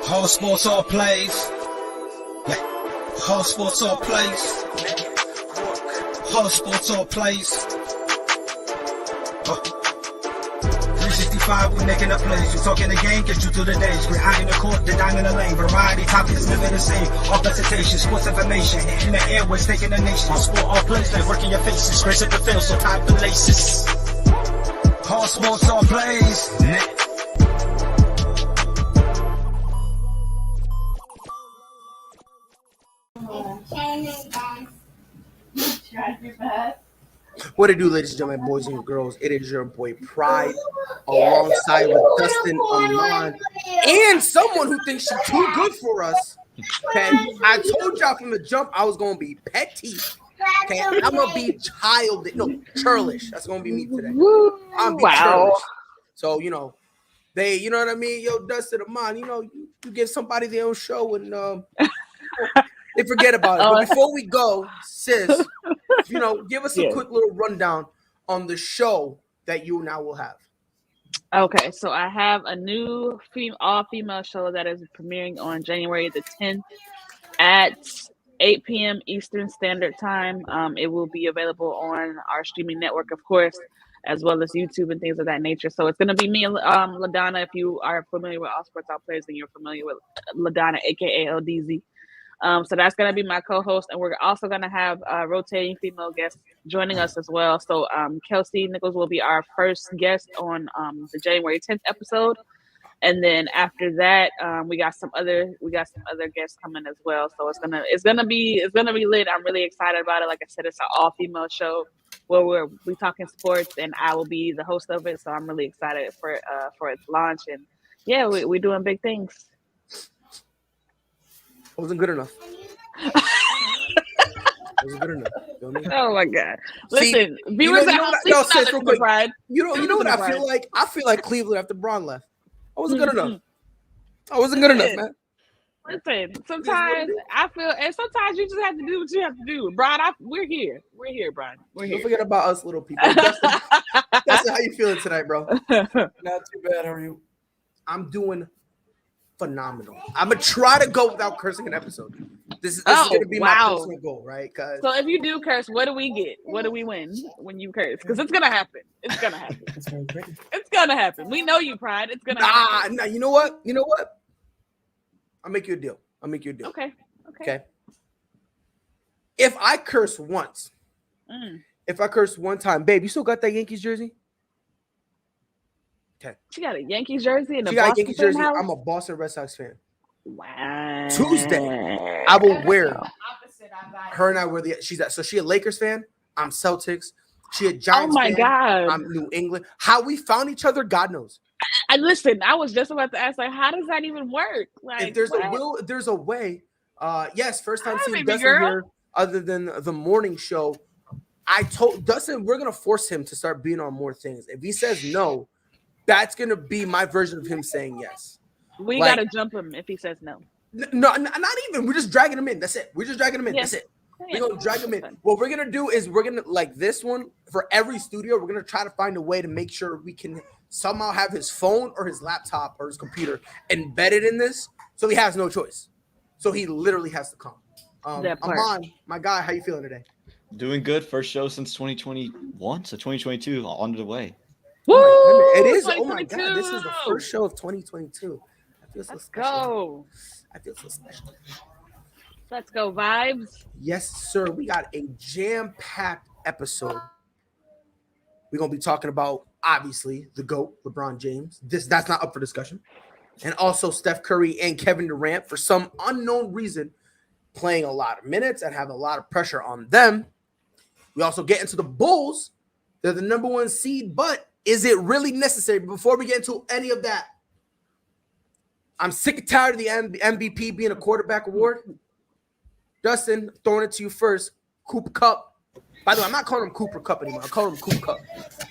All sports, all plays. Yeah. All sports, all plays. All sports, all plays. 365, we making up plays. You talking the game, get you to the days. We're high in the court, the dime in the lane. Variety, topics, living the same. All presentation, sports information. In the airways, taking the nation. All sport, all plays, they working your faces. Grace at the field, so tie the laces. All sports, all plays. What it do, ladies and gentlemen, boys and girls? It is your boy Pride, alongside with Dustin, Amon, and someone who thinks she's too good for us. Okay, I told y'all from the jump I was gonna be petty. Okay, I'm gonna be churlish. That's gonna be me today. I'm be churlish. So you know what I mean. Yo, Dustin, Amon, you give somebody their own show and they forget about it. But before we go, sis, give us a quick little rundown on the show that you now will have. Okay, so I have a new all-female show that is premiering on January the 10th at 8 p.m. Eastern Standard Time. It will be available on our streaming network, of course, as well as YouTube and things of that nature. So it's going to be me and LaDonna. If you are familiar with All Sports All Players, then you're familiar with LaDonna, a.k.a. LDZ. So that's going to be my co-host, and we're also going to have rotating female guests joining us as well. So Kelsey Nichols will be our first guest on the January 10th episode, and then after that, we got some other guests coming as well. So it's gonna be lit. I'm really excited about it. Like I said, it's an all-female show where we're talking sports, and I will be the host of it. So I'm really excited for its launch, and yeah, we're doing big things. Wasn't good enough. Wasn't good enough. Oh my God! Listen, viewers at home, real quick. You know what I feel like? I feel like Cleveland after Braun left. I wasn't good enough. I wasn't good enough, man. Listen, sometimes I feel, and sometimes you just have to do what you have to do. Brian, we're here. We're here, Brian. We're here. Don't forget about us little people. Dustin, how you feeling tonight, bro? Not too bad. How are you? I'm doing phenomenal. I'm gonna try to go without cursing an episode. This is gonna be my personal goal, right? So if you do curse, what do we get? What do we win when you curse? Because it's gonna happen. It's gonna happen. It's gonna happen. We know you, Pride. It's gonna happen. Nah. You know what? I'll make you a deal. Okay. If I curse once, if I curse one time, babe, you still got that Yankees jersey? Okay. She got a Yankees jersey and she got a Yankees jersey. House? I'm a Boston Red Sox fan. Wow. Tuesday, I will wear. Her and I were she's a Lakers fan. I'm Celtics. She a Giants fan. God. I'm New England. How we found each other, God knows. I listen. I was just about to ask, like, how does that even work? Like, if there's a will, if there's a way. Yes, first time seeing Dustin here, other than the morning show. I told Dustin we're gonna force him to start being on more things. If he says no, that's gonna be my version of him saying yes. We gotta jump him if he says no. No, not even. We're just dragging him in. That's it. We're just dragging him in. That's it. We're gonna drag him in. What we're gonna do is we're gonna, like this one, for every studio, we're gonna try to find a way to make sure we can somehow have his phone or his laptop or his computer embedded in this, so he has no choice. So he literally has to come. Amon, my guy, how you feeling today? Doing good. First show since 2021, so 2022 on the way. Woo! It is. Oh my God! This is the first show of 2022. I feel so Let's special. go. I feel so special. Let's go, vibes. Yes, sir. We got a jam-packed episode. We're gonna be talking about obviously the GOAT, LeBron James. That's not up for discussion, and also Steph Curry and Kevin Durant for some unknown reason playing a lot of minutes and have a lot of pressure on them. We also get into the Bulls. They're the number one seed, but is it really necessary? Before we get into any of that, I'm sick and tired of the MVP being a quarterback award. Dustin, throwing it to you first. Cooper Cup. By the way, I'm not calling him Cooper Cup anymore. I'm calling him Cooper Cup.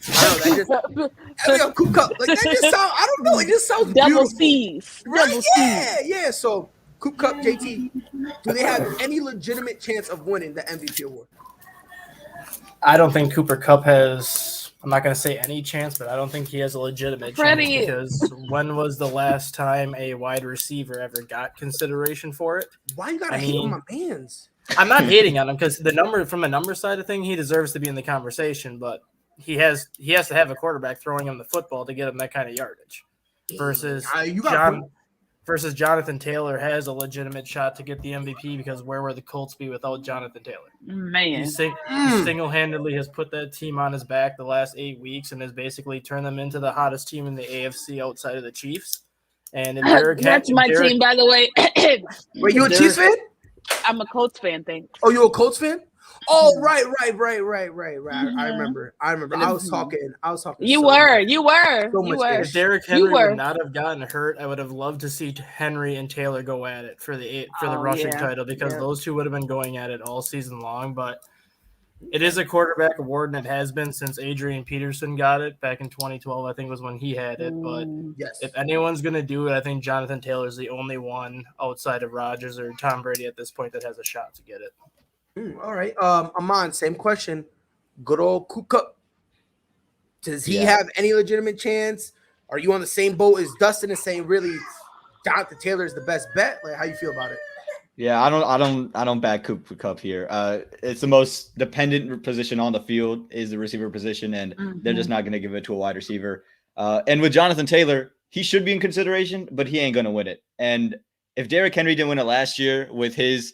I don't know. Cooper Cup. Like that just sounds. I don't know. It just sounds double beautiful. C's. Right? Double Yeah. So Cooper Cup, JT. Do they have any legitimate chance of winning the MVP award? I don't think Cooper Cup has I'm not going to say any chance, but I don't think he has a legitimate Freddie. chance because when was the last time a wide receiver ever got consideration for it? Why you gotta hate on my mans? I'm not hating on him because from a number side of thing, he deserves to be in the conversation, but he has to have a quarterback throwing him the football to get him that kind of yardage. Versus versus Jonathan Taylor has a legitimate shot to get the MVP because where would the Colts be without Jonathan Taylor? Man, He single-handedly has put that team on his back the last 8 weeks and has basically turned them into the hottest team in the AFC outside of the Chiefs. And that's my team, by the way. Wait, you a Chiefs fan? I'm a Colts fan. Thanks. Oh, you a Colts fan? Oh, right. I remember. I was talking. You were. If Derrick Henry would not have gotten hurt, I would have loved to see Henry and Taylor go at it for the rushing title because those two would have been going at it all season long. But it is a quarterback award, and it has been since Adrian Peterson got it back in 2012. I think was when he had it. But if anyone's going to do it, I think Jonathan Taylor is the only one outside of Rodgers or Tom Brady at this point that has a shot to get it. All right. Aman, same question. Good old Kuka. Does he have any legitimate chance? Are you on the same boat as Dustin and saying really Jonathan Taylor is the best bet? Like, how you feel about it? Yeah, I don't back Cooper Kupp here. It's the most dependent position on the field is the receiver position, and they're just not going to give it to a wide receiver. And with Jonathan Taylor, he should be in consideration, but he ain't going to win it. And if Derrick Henry didn't win it last year with his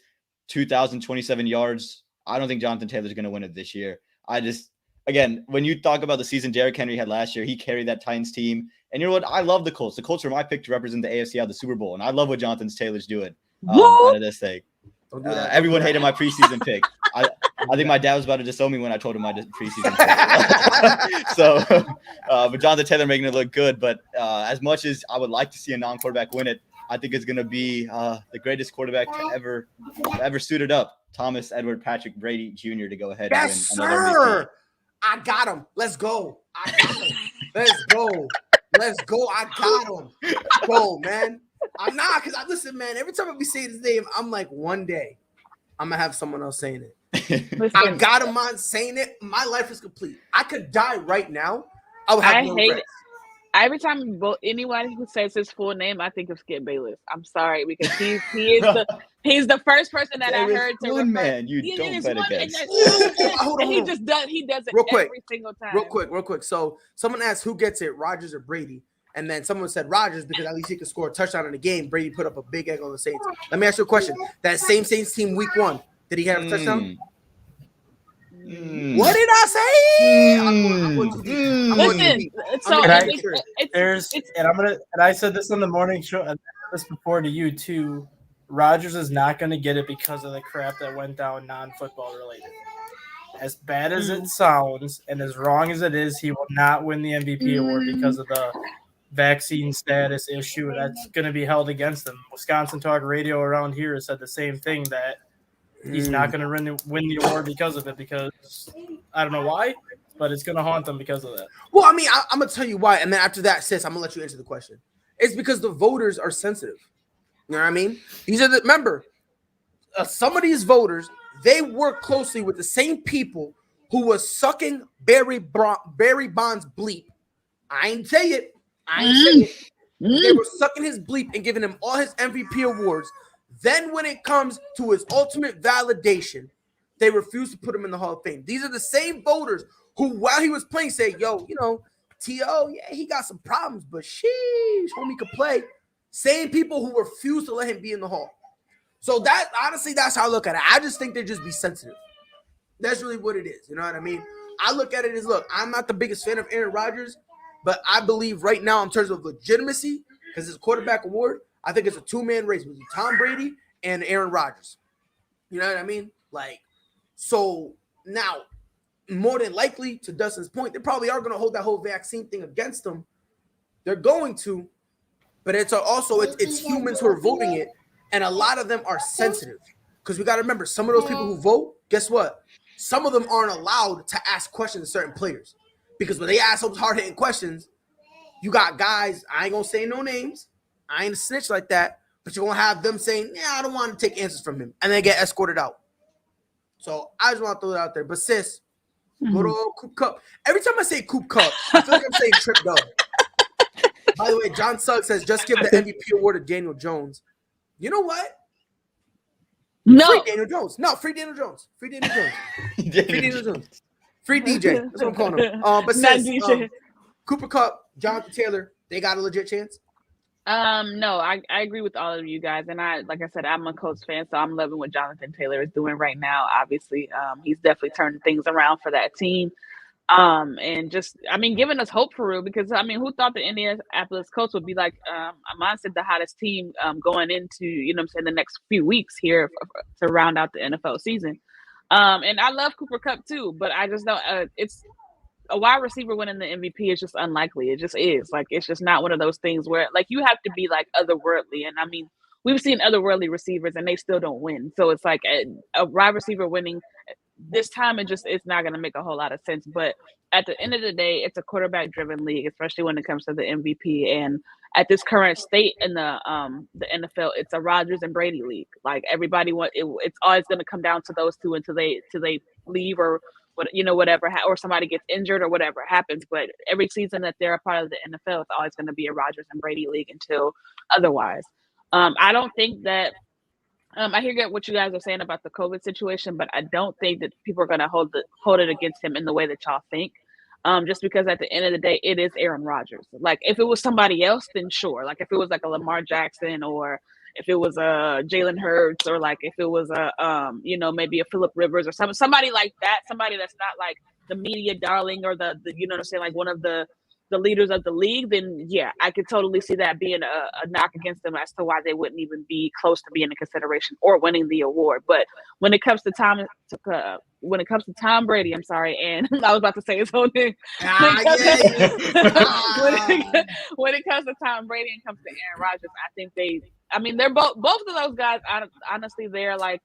2,027 yards, I don't think Jonathan Taylor's going to win it this year. Again, when you talk about the season Derrick Henry had last year, he carried that Titans team. And you know what? I love the Colts. The Colts were my pick to represent the AFC out of the Super Bowl. And I love what Jonathan Taylor's doing out of this thing. Everyone hated my preseason pick. I think my dad was about to disown me when I told him my preseason pick. But Jonathan Taylor making it look good. But as much as I would like to see a non-quarterback win it, I think it's going to be the greatest quarterback to ever suited up, Thomas Edward Patrick Brady Jr. to go ahead and win another MVP. I got him. Let's go. Let's go. I got him. Go, man. I'm not because listen, man. Every time I be saying his name, I'm like, one day I'm gonna have someone else saying it. I got him on saying it. My life is complete. I could die right now. I hate it. Every time anyone who says his full name, I think of Skip Bayless. I'm sorry because he's the first person that I heard to refer. Man, you don't bet against. He just does. He does it every single time. Real quick. So someone asked who gets it, Rodgers or Brady, and then someone said Rodgers because at least he could score a touchdown in the game. Brady put up a big egg on the Saints. Let me ask you a question. That same Saints team week 1, did he have a touchdown? What did I say? I said this on the morning show. I said this before to you too. Rodgers is not going to get it because of the crap that went down non-football related. As bad as it sounds, and as wrong as it is, he will not win the MVP award because of the vaccine status issue that's going to be held against him. Wisconsin Talk Radio around here has said the same thing that. He's not going to win the award because of it, because I don't know why, but it's going to haunt them because of that. Well, I mean, I'm going to tell you why. And then after that, sis, I'm going to let you answer the question. It's because the voters are sensitive. You know what I mean? Remember, some of these voters, they work closely with the same people who was sucking Barry Bonds' bleep. I ain't say it. They were sucking his bleep and giving him all his MVP awards. Then when it comes to his ultimate validation, they refuse to put him in the Hall of Fame. These are the same voters who, while he was playing, say, yo, T.O., yeah, he got some problems, but sheesh, homie could play. Same people who refuse to let him be in the Hall. So that's how I look at it. I just think they just be sensitive. That's really what it is. You know what I mean? I look at it as, look, I'm not the biggest fan of Aaron Rodgers, but I believe right now in terms of legitimacy, because it's a quarterback award, I think it's a two-man race between Tom Brady and Aaron Rodgers. You know what I mean? So now, more than likely, to Dustin's point, they probably are going to hold that whole vaccine thing against them. They're going to, but it's humans who are voting it, and a lot of them are sensitive. Because we got to remember, some of those people who vote, guess what? Some of them aren't allowed to ask questions to certain players. Because when they ask those hard-hitting questions, you got guys, I ain't going to say no names, I ain't a snitch like that, but you're going to have them saying, yeah, I don't want to take answers from him. And they get escorted out. So I just want to throw it out there. But sis, Good old Coop Cup. Every time I say Coop Cup, I feel like I'm saying Trip Dub. By the way, John Suggs says just give the MVP award to Daniel Jones. You know what? No. Free Daniel Jones. No, free Daniel Jones. Free Daniel Jones. Free Daniel Jones. Free DJ. That's what I'm calling him. But since Cooper Cup, Jonathan Taylor, they got a legit chance. No, I agree with all of you guys, and like I said, I'm a Colts fan, so I'm loving what Jonathan Taylor is doing right now. Obviously, he's definitely turning things around for that team. And just, giving us hope for real, because who thought the Indianapolis Colts would be like, Amon said, the hottest team going into, the next few weeks here to round out the NFL season. And I love Cooper Kupp too, but I just don't. It's a wide receiver winning the MVP is just unlikely. It just is. Like, it's just not one of those things where, like, you have to be like otherworldly. And we've seen otherworldly receivers and they still don't win. So it's like a wide receiver winning this time, it's not going to make a whole lot of sense. But at the end of the day, it's a quarterback driven league, especially when it comes to the MVP. And at this current state in the NFL, it's a Rodgers and Brady league. Like, everybody it's always going to come down to those two until they leave or whatever, or somebody gets injured or whatever happens. But every season that they're a part of the NFL, it's always going to be a Rodgers and Brady league until otherwise. I don't think that. I hear what you guys are saying about the COVID situation, but I don't think that people are going to hold it against him in the way that y'all think. Just because at the end of the day, it is Aaron Rodgers. Like, if it was somebody else, then sure. Like, if it was like a Lamar Jackson, or if it was a Jalen Hurts, or like if it was a maybe a Phillip Rivers or somebody like that, somebody that's not like the media darling or the like one of the leaders of the league, then yeah, I could totally see that being a knock against them as to why they wouldn't even be close to being in consideration or winning the award. But when it comes to Tom Brady, I'm sorry, and I was about to say his whole name. When it comes to Tom Brady and comes to Aaron Rodgers, I think they're both of those guys. Honestly, they're like,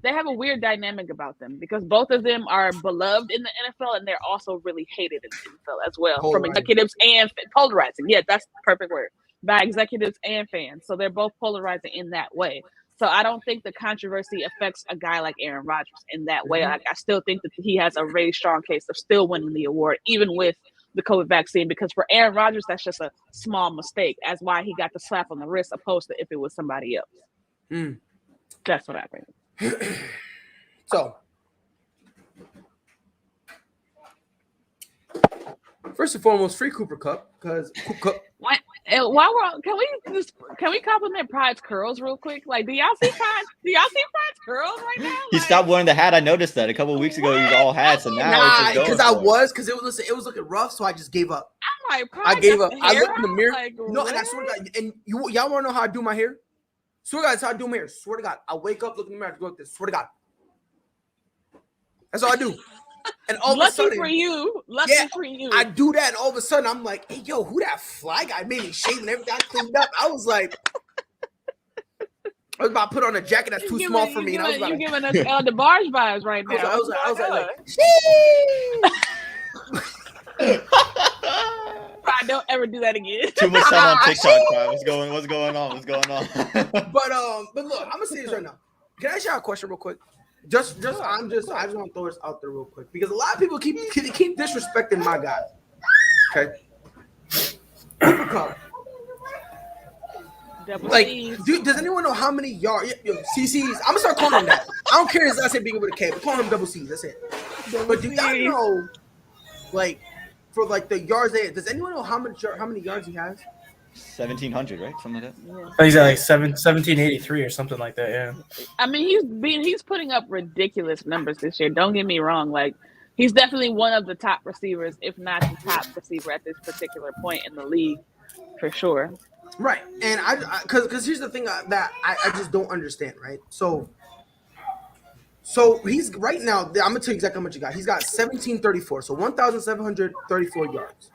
they have a weird dynamic about them, because both of them are beloved in the NFL and they're also really hated in the NFL as well, from executives and polarizing. Yeah, that's the perfect word. By executives and fans. So they're both polarizing in that way. So I don't think the controversy affects a guy like Aaron Rodgers in that way. Like, I still think that he has a really strong case of still winning the award, even with the COVID vaccine, because for Aaron Rodgers, that's just a small mistake, as why he got the slap on the wrist, opposed to if it was somebody else. That's what I think. So, first and foremost, free Cooper Cup, because Cooper Cup. While can we compliment Pride's curls real quick? Like, do y'all see Pride's curls right now? He stopped wearing the hat. I noticed that a couple of weeks ago. He was all hats, and now it's just because it was looking rough, so I just gave up. I'm like, I gave up. I looked in the mirror. Like, and I swear to God, and y'all want to know how I do my hair? Swear to God, that's how I do my hair. Swear to God, I wake up, look in the mirror, I go like this. Swear to God, that's all I do. And all of a sudden, for you, for you, I do that, and all of a sudden, I'm like, "Hey, yo, who that fly guy made me shave and everything? I cleaned up." I was like, I was about to put on a jacket that's too small for me. You're giving us El DeBarge vibes right now. I was like, I don't ever do that again. Too much time on TikTok. What's going on? But look, I'm gonna say this right now. Can I ask you a question real quick? I just want to throw this out there real quick, because a lot of people keep disrespecting my guy. Okay. Like, dude, does anyone know how many yards? CCs. I'm gonna start calling him that. I don't care his last name being with a K, but call him double C's. That's it. But do y'all know, like, for like the yards there? Does anyone know how many yards he has? 1,700, right? Something like that. Yeah. He's at like 1783 or something like that. Yeah. He's putting up ridiculous numbers this year. Don't get me wrong. Like, he's definitely one of the top receivers, if not the top receiver at this particular point in the league, for sure. Right, and because here's the thing that I just don't understand. Right, so he's right now. I'm gonna tell you exactly how much he got. He's got 1,734, so 1,734 yards.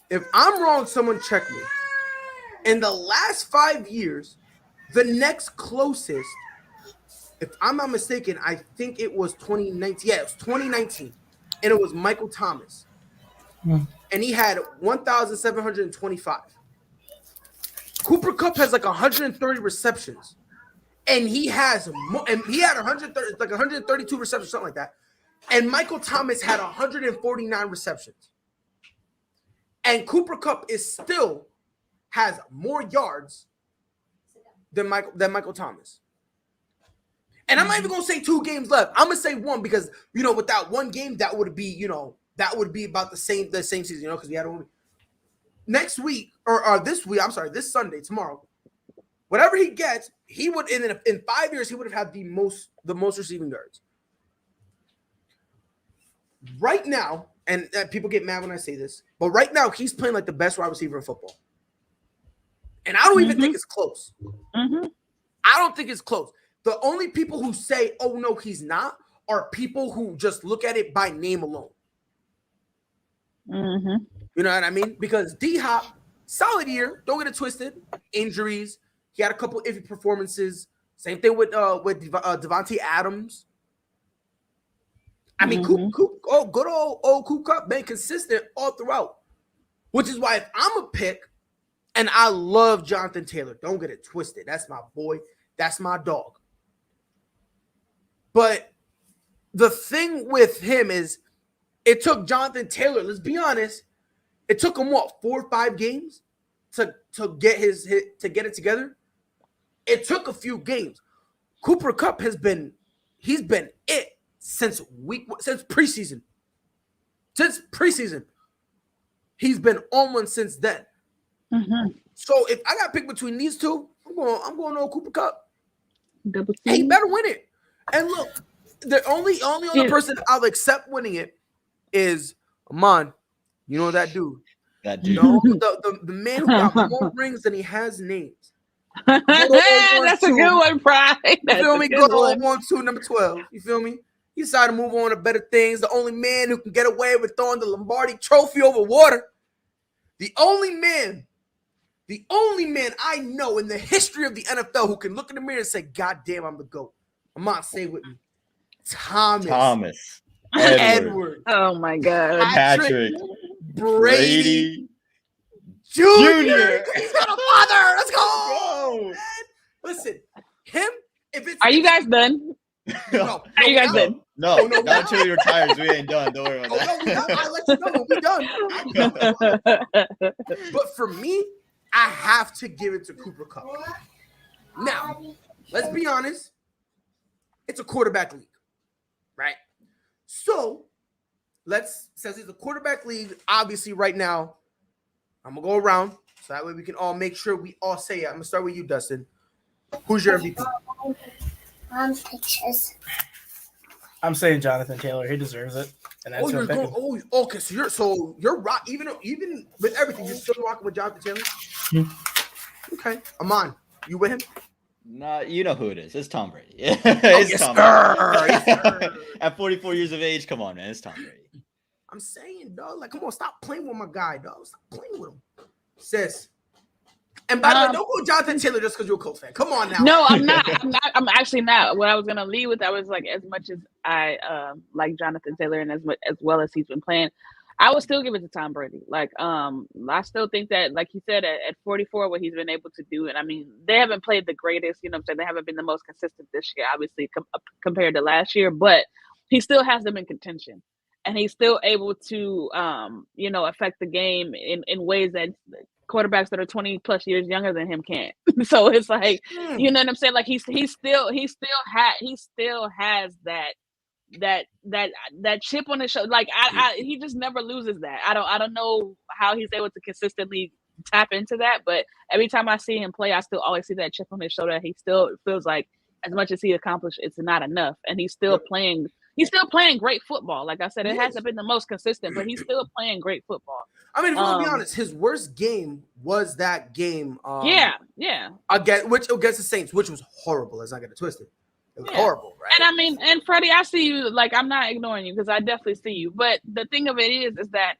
If I'm wrong, someone check me. In the last 5 years, the next closest, if I'm not mistaken, I think it was 2019. Yeah, it was 2019, and it was Michael Thomas, and he had 1,725. Cooper Kupp has like 130 receptions, and he has and he had 132 receptions, something like that. And Michael Thomas had 149 receptions. And Cooper Kupp still has more yards than Michael Thomas. And I'm not even gonna say 2 games left. I'm gonna say 1 because with that 1 game, that would be about the same season, because we had only next week or this week. I'm sorry, this Sunday, tomorrow. Whatever he gets, he would in 5 years he would have had the most receiving yards. Right now, and people get mad when I say this, but right now he's playing like the best wide receiver in football. And I don't even think it's close. I don't think it's close. The only people who say, oh, no, he's not, are people who just look at it by name alone. You know what I mean? Because D-Hop, solid year. Don't get it twisted. Injuries. He had a couple iffy performances. Same thing with Devontae Adams. I mean, good old Coop Kupp, been consistent all throughout. Which is why if I'm a pick, and I love Jonathan Taylor, don't get it twisted. That's my boy. That's my dog. But the thing with him is it took Jonathan Taylor, let's be honest, it took him 4 or 5 games to get it together. It took a few games. Cooper Kupp he's been it since preseason. Since preseason. He's been on one since then. So if I got to pick between these two, I'm going on Cooper Kupp. He better win it. And look, the only other person I'll accept winning it is Amon. You know that dude. That dude. The man who got more rings than he has names. That's a good one, Pride. You feel me? Good old 1-2, number 12. You feel me? He decided to move on to better things. The only man who can get away with throwing the Lombardi trophy over water. The only man I know in the history of the NFL who can look in the mirror and say, God damn, I'm the GOAT. Amon, say it with me. Thomas. Edward. Oh, my God. Patrick. Brady. Junior. He's got a father. Let's go. Listen, him, if it's... Are you guys done? No. Are you guys done? No, not until he retires. We ain't done. Don't worry about that. No, we done. I'll let you know. We done. But for me, I have to give it to Cooper Kupp. Now, let's be honest. It's a quarterback league, right? So, since it's a quarterback league, obviously right now, I'm going to go around so that way we can all make sure we all say it. I'm going to start with you, Dustin. Who's your MVP? Pictures. I'm saying Jonathan Taylor. He deserves it. And that's you're going. Okay. So you're rock. Even with everything, you're still rocking with Jonathan Taylor. Okay, Amon, you with him? Nah, you know who it is. It's Tom Brady. Yes, Tom Brady. Yes, at 44 years of age, come on, man. It's Tom Brady. I'm saying, dog. Like, come on, stop playing with my guy, dog. Stop playing with him, sis. And by the way, don't go Jonathan Taylor just because you're a Colts fan. Come on now. No, I'm not. I'm actually not. What I was gonna lead with, I was like, as much as I like Jonathan Taylor and as well as he's been playing, I would still give it to Tom Brady. Like, I still think that, like he said, at 44, what he's been able to do, and I mean, they haven't played the greatest. You know what I'm saying? They haven't been the most consistent this year, obviously, compared to last year, but he still has them in contention. And he's still able to, affect the game in ways that quarterbacks that are 20 plus years younger than him can't. So it's like, you know what I'm saying? Like he still has that chip on his shoulder. Like he just never loses that. I don't know how he's able to consistently tap into that, but every time I see him play, I still always see that chip on his shoulder. He still feels like as much as he accomplished, it's not enough, and he's still playing. He's still playing great football. Like I said, it hasn't been the most consistent, but he's still playing great football. I mean, if we're gonna be honest, his worst game was that game. Against the Saints, which was horrible. Let's not get it twisted. It was horrible, right? And I mean, and Freddie, I see you. Like, I'm not ignoring you because I definitely see you. But the thing of it is that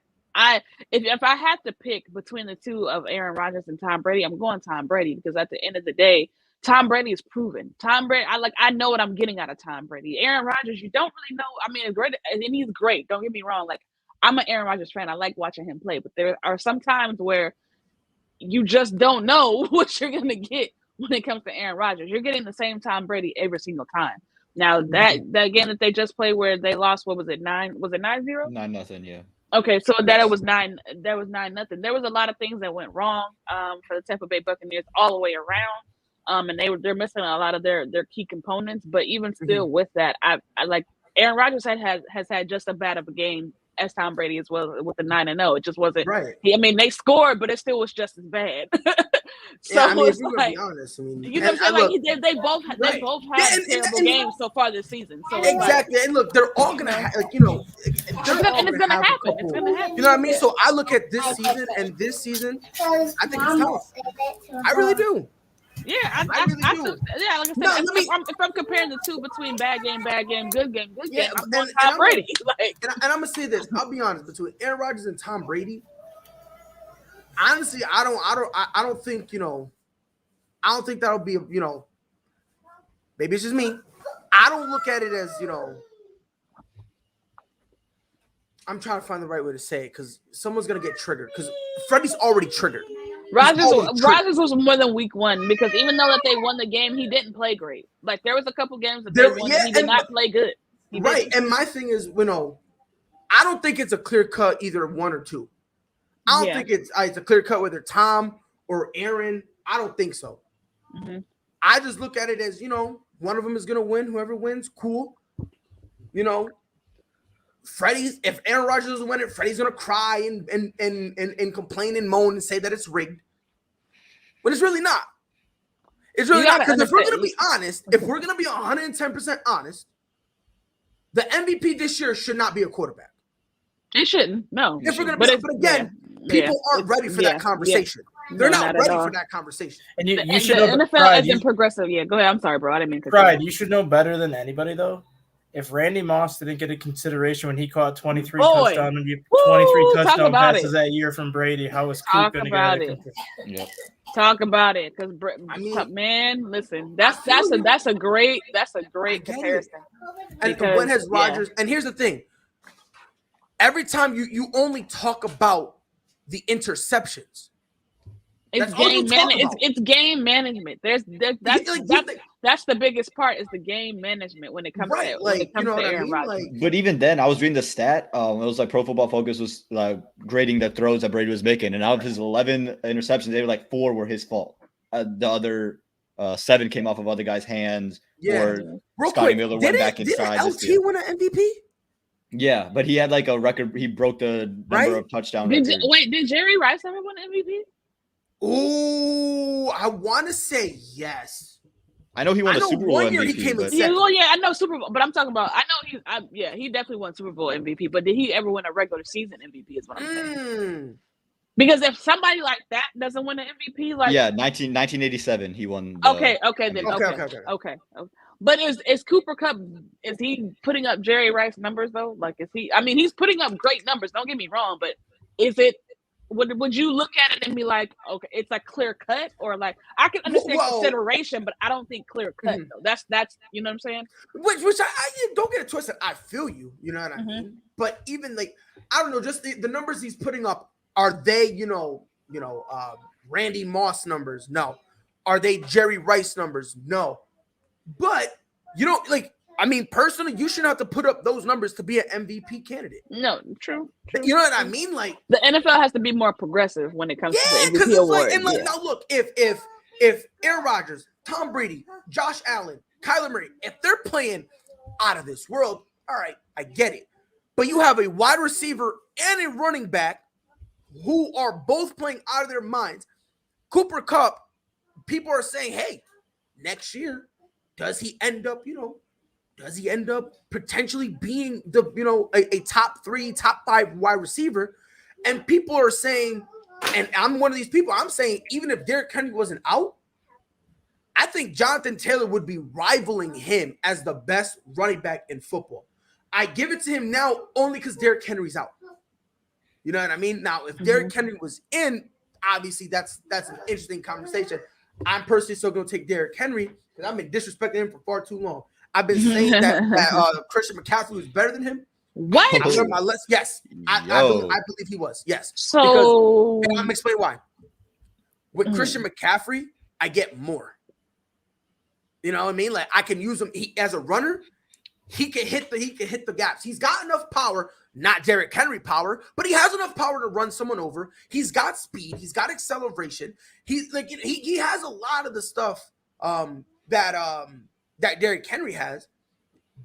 if I had to pick between the two of Aaron Rodgers and Tom Brady, I'm going Tom Brady because at the end of the day, Tom Brady is proven. Tom Brady, I know what I'm getting out of Tom Brady. Aaron Rodgers, you don't really know. I mean, great, and he's great. Don't get me wrong. Like, I'm an Aaron Rodgers fan. I like watching him play, but there are some times where you just don't know what you're gonna get when it comes to Aaron Rodgers. You're getting the same Tom Brady every single time. Now that game that they just played where they lost, what was it, 9? Was it 9-0? 9-0, yeah. Okay, so that was 9. That was 9-0. There was a lot of things that went wrong for the Tampa Bay Buccaneers all the way around. And they're missing a lot of their key components. But even still, with that, I like Aaron Rodgers has had just as bad of a game as Tom Brady as well with the 9-0. It just wasn't right. They scored, but it still was just as bad. So yeah, I mean, it's if you're like, gonna be honest, I mean, you know what I'm saying? Like they both had terrible games so far this season. So exactly, like, and look, they're all gonna it's gonna happen. It's gonna happen. You know what I mean? So I look at this season, and this season, I think it's tough. I really do. Yeah, I really do. Yeah, like I said, if I'm comparing the two between bad game, good game, I'm going Tom Brady. And I'm gonna say this. I'll be honest, between Aaron Rodgers and Tom Brady, honestly, I don't think I don't think that'll be maybe it's just me. I don't look at it as I'm trying to find the right way to say it because someone's gonna get triggered because Freddie's already triggered. Rodgers was more than week 1 because even though that they won the game, he didn't play great. Like there was a couple games that they won and he did not play good. Right, and my thing is, I don't think it's a clear cut either 1 or 2. I don't think it's a clear cut whether Tom or Aaron. I don't think so. Mm-hmm. I just look at it as one of them is gonna win. Whoever wins, cool. Freddie's, if Aaron Rodgers doesn't win it, Freddie's gonna cry and complain and moan and say that it's rigged. But it's really not. It's really not. Because if we're gonna be honest, if we're gonna be 110% honest, the MVP this year should not be a quarterback. It shouldn't. No. If we're gonna but again, people aren't ready for that conversation. They're not ready for that conversation. And you should know NFL Pride, isn't progressive. Yeah, go ahead. I'm sorry, bro. I didn't mean to. Pride, you should know better than anybody though. If Randy Moss didn't get a consideration when he caught 23 touchdown passes that year from Brady, how was Coop going to get it? Talk about it, because man, listen, that's a great comparison. And when has Rodgers? And here's the thing: every time you only talk about the interceptions. It's game management. That's the biggest part is the game management when it comes to Aaron Rodgers. But even then, I was reading the stat. It was like Pro Football Focus was grading the throws that Brady was making, and out of his 11 interceptions, they were like 4 were his fault. The other 7 came off of other guys' hands. Or Scotty Miller went back inside. Did LT win an MVP? Yeah, but he had like a record. He broke the number of touchdowns. Did Jerry Rice ever win MVP? Oh, I want to say yes. I know he won a Super Bowl MVP. He came in second. I know Super Bowl, but I'm talking about. He definitely won Super Bowl MVP. But did he ever win a regular season MVP? Is what I'm saying. Because if somebody like that doesn't win an MVP, 1987 he won. Okay. But is Cooper Kupp, is he putting up Jerry Rice numbers though? Like, is he? I mean, he's putting up great numbers. Don't get me wrong, but is it? Would you look at it and be like, okay, it's a clear cut, or like I can understand consideration, but I don't think clear cut though. That's you know what I'm saying? Which I don't get it twisted. I feel you. You know what I mean? But even like I don't know, just the numbers he's putting up, are they Randy Moss numbers? No. Are they Jerry Rice numbers? No. But personally, you shouldn't have to put up those numbers to be an MVP candidate. No, true. You know what I mean? Like the NFL has to be more progressive when it comes to the MVP award. Now look, if Aaron Rodgers, Tom Brady, Josh Allen, Kyler Murray, if they're playing out of this world, all right, I get it. But you have a wide receiver and a running back who are both playing out of their minds. Cooper Kupp, people are saying, hey, next year, does he end up potentially being a top 3, top 5 wide receiver? And people are saying, and I'm one of these people, I'm saying even if Derrick Henry wasn't out, I think Jonathan Taylor would be rivaling him as the best running back in football. I give it to him now only because Derrick Henry's out. You know what I mean? Now, if Derrick Henry was in, obviously that's an interesting conversation. I'm personally still going to take Derrick Henry because I've been disrespecting him for far too long. I've been saying that Christian McCaffrey was better than him. What? Yes, I believe he was. Yes. So because, I'm going to explain why. With Christian McCaffrey, I get more. You know what I mean? Like I can use him as a runner. He can hit the gaps. He's got enough power, not Derrick Henry power, but he has enough power to run someone over. He's got speed. He's got acceleration. He's like he has a lot of the stuff that Derrick Henry has,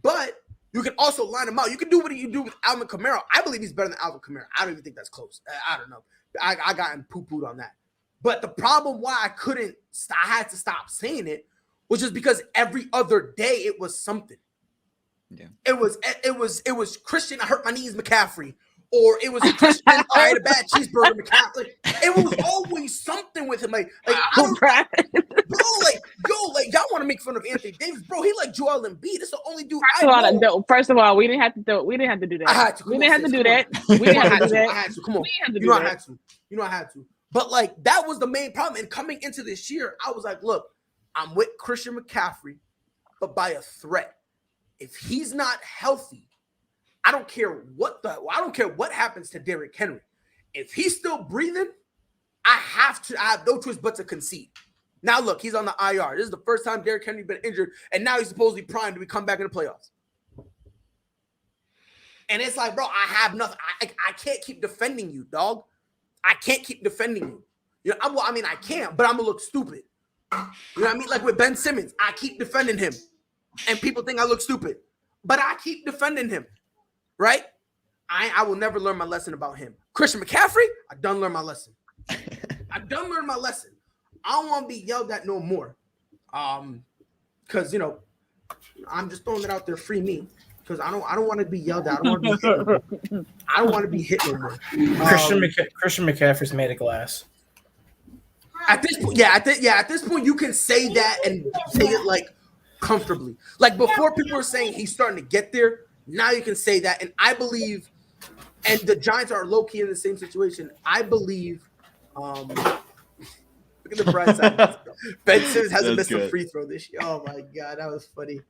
but you can also line him out. You can do what you do with Alvin Kamara. I believe he's better than Alvin Kamara. I don't even think that's close. I don't know. I got him poo-pooed on that. But the problem why I had to stop saying it was just because every other day it was something. Yeah. It was Christian, I hurt my knees, McCaffrey. Or it was Christian, I had a bad cheeseburger, McCaffrey. It was always something with him. Like I don't, y'all want to make fun of Anthony Davis, bro. He like Joel Embiid. That's the only dude I know. First of all, we didn't have to do that. I had to. We didn't have to do that. We didn't have to do that. I had to. Come on. You know I had to. But like that was the main problem. And coming into this year, I was like, look, I'm with Christian McCaffrey, but by a threat. If he's not healthy, I don't care what happens to Derrick Henry. If he's still breathing, I have no choice but to concede. Now look, he's on the IR. This is the first time Derrick Henry's been injured, and now he's supposedly primed to come back in the playoffs. And it's like, bro, I have nothing. I can't keep defending you, dog. I can't keep defending you. You know, I can't, but I'm gonna look stupid. You know what I mean? Like with Ben Simmons, I keep defending him. And people think I look stupid, but I keep defending him, right? I will never learn my lesson about him. Christian McCaffrey, I done learned my lesson. I don't want to be yelled at no more. Because I'm just throwing it out there, free me. Because I don't want to be yelled at. I don't want to be hit no more. Christian McCaffrey's made of glass. At this point, at this point, you can say that and say it like comfortably. Like before, people were saying he's starting to get there. Now you can say that, and I believe, and the Giants are low key in the same situation. I believe. Look at the bright side. Ben Simmons hasn't missed a free throw this year. Oh my god, that was funny.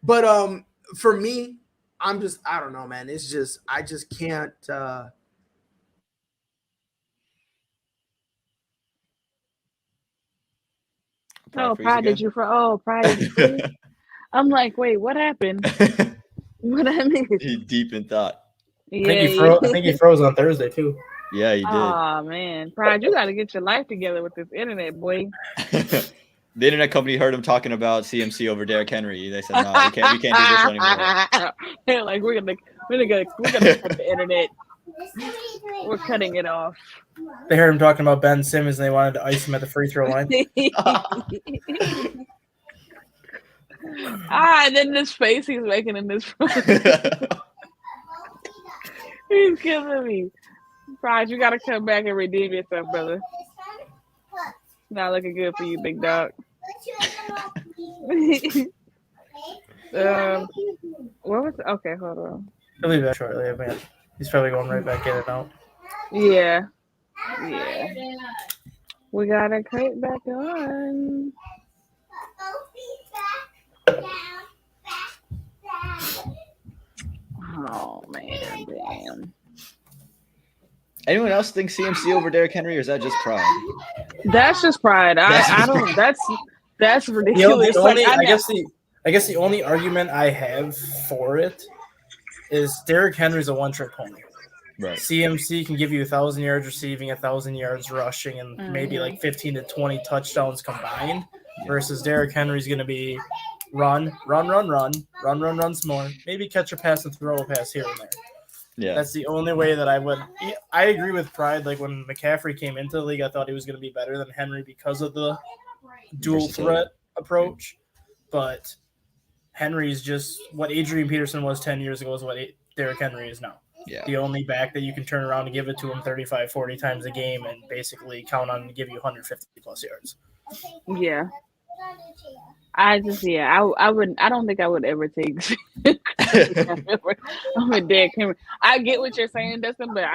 But for me, I don't know, man. It's just I just can't. Pride did you for I'm like, wait, what happened? What I mean? He's deep in thought. Yeah, I think he froze on Thursday too. Yeah, he did. Oh man, Pride, you got to get your life together with this internet, boy. The internet company heard him talking about CMC over Derrick Henry. They said, "No, we can't do this anymore." They're like, "We're gonna cut the internet. We're cutting it off." They heard him talking about Ben Simmons, and they wanted to ice him at the free throw line. And then this face he's making in this room. He's killing me. Pride, you gotta come back and redeem yourself, brother. Not looking good for you, big dog. What was okay, hold on. He'll be back shortly, man. He's probably going right back in and out. Yeah. We got a crate back on. Oh man, damn. Anyone else think CMC over Derrick Henry, or is that just pride? That's just pride. I don't. That's ridiculous. I guess the only argument I have for it is Derrick Henry's a one-trick pony. Right. CMC can give you 1,000 yards receiving, 1,000 yards rushing, and maybe like 15 to 20 touchdowns combined. Versus Derrick Henry's going to be run some more. Maybe catch a pass and throw a pass here and there. Yeah, that's the only way that I would. I agree with Pride. Like when McCaffrey came into the league, I thought he was going to be better than Henry because of the dual threat approach. But Henry's just what Adrian Peterson was 10 years ago is what Derrick Henry is now. Yeah. The only back that you can turn around and give it to him 35, 40 times a game and basically count on to give you 150 plus yards. Yeah. I don't think I would ever take I'm a Derrick Henry. I get what you're saying, Dustin, but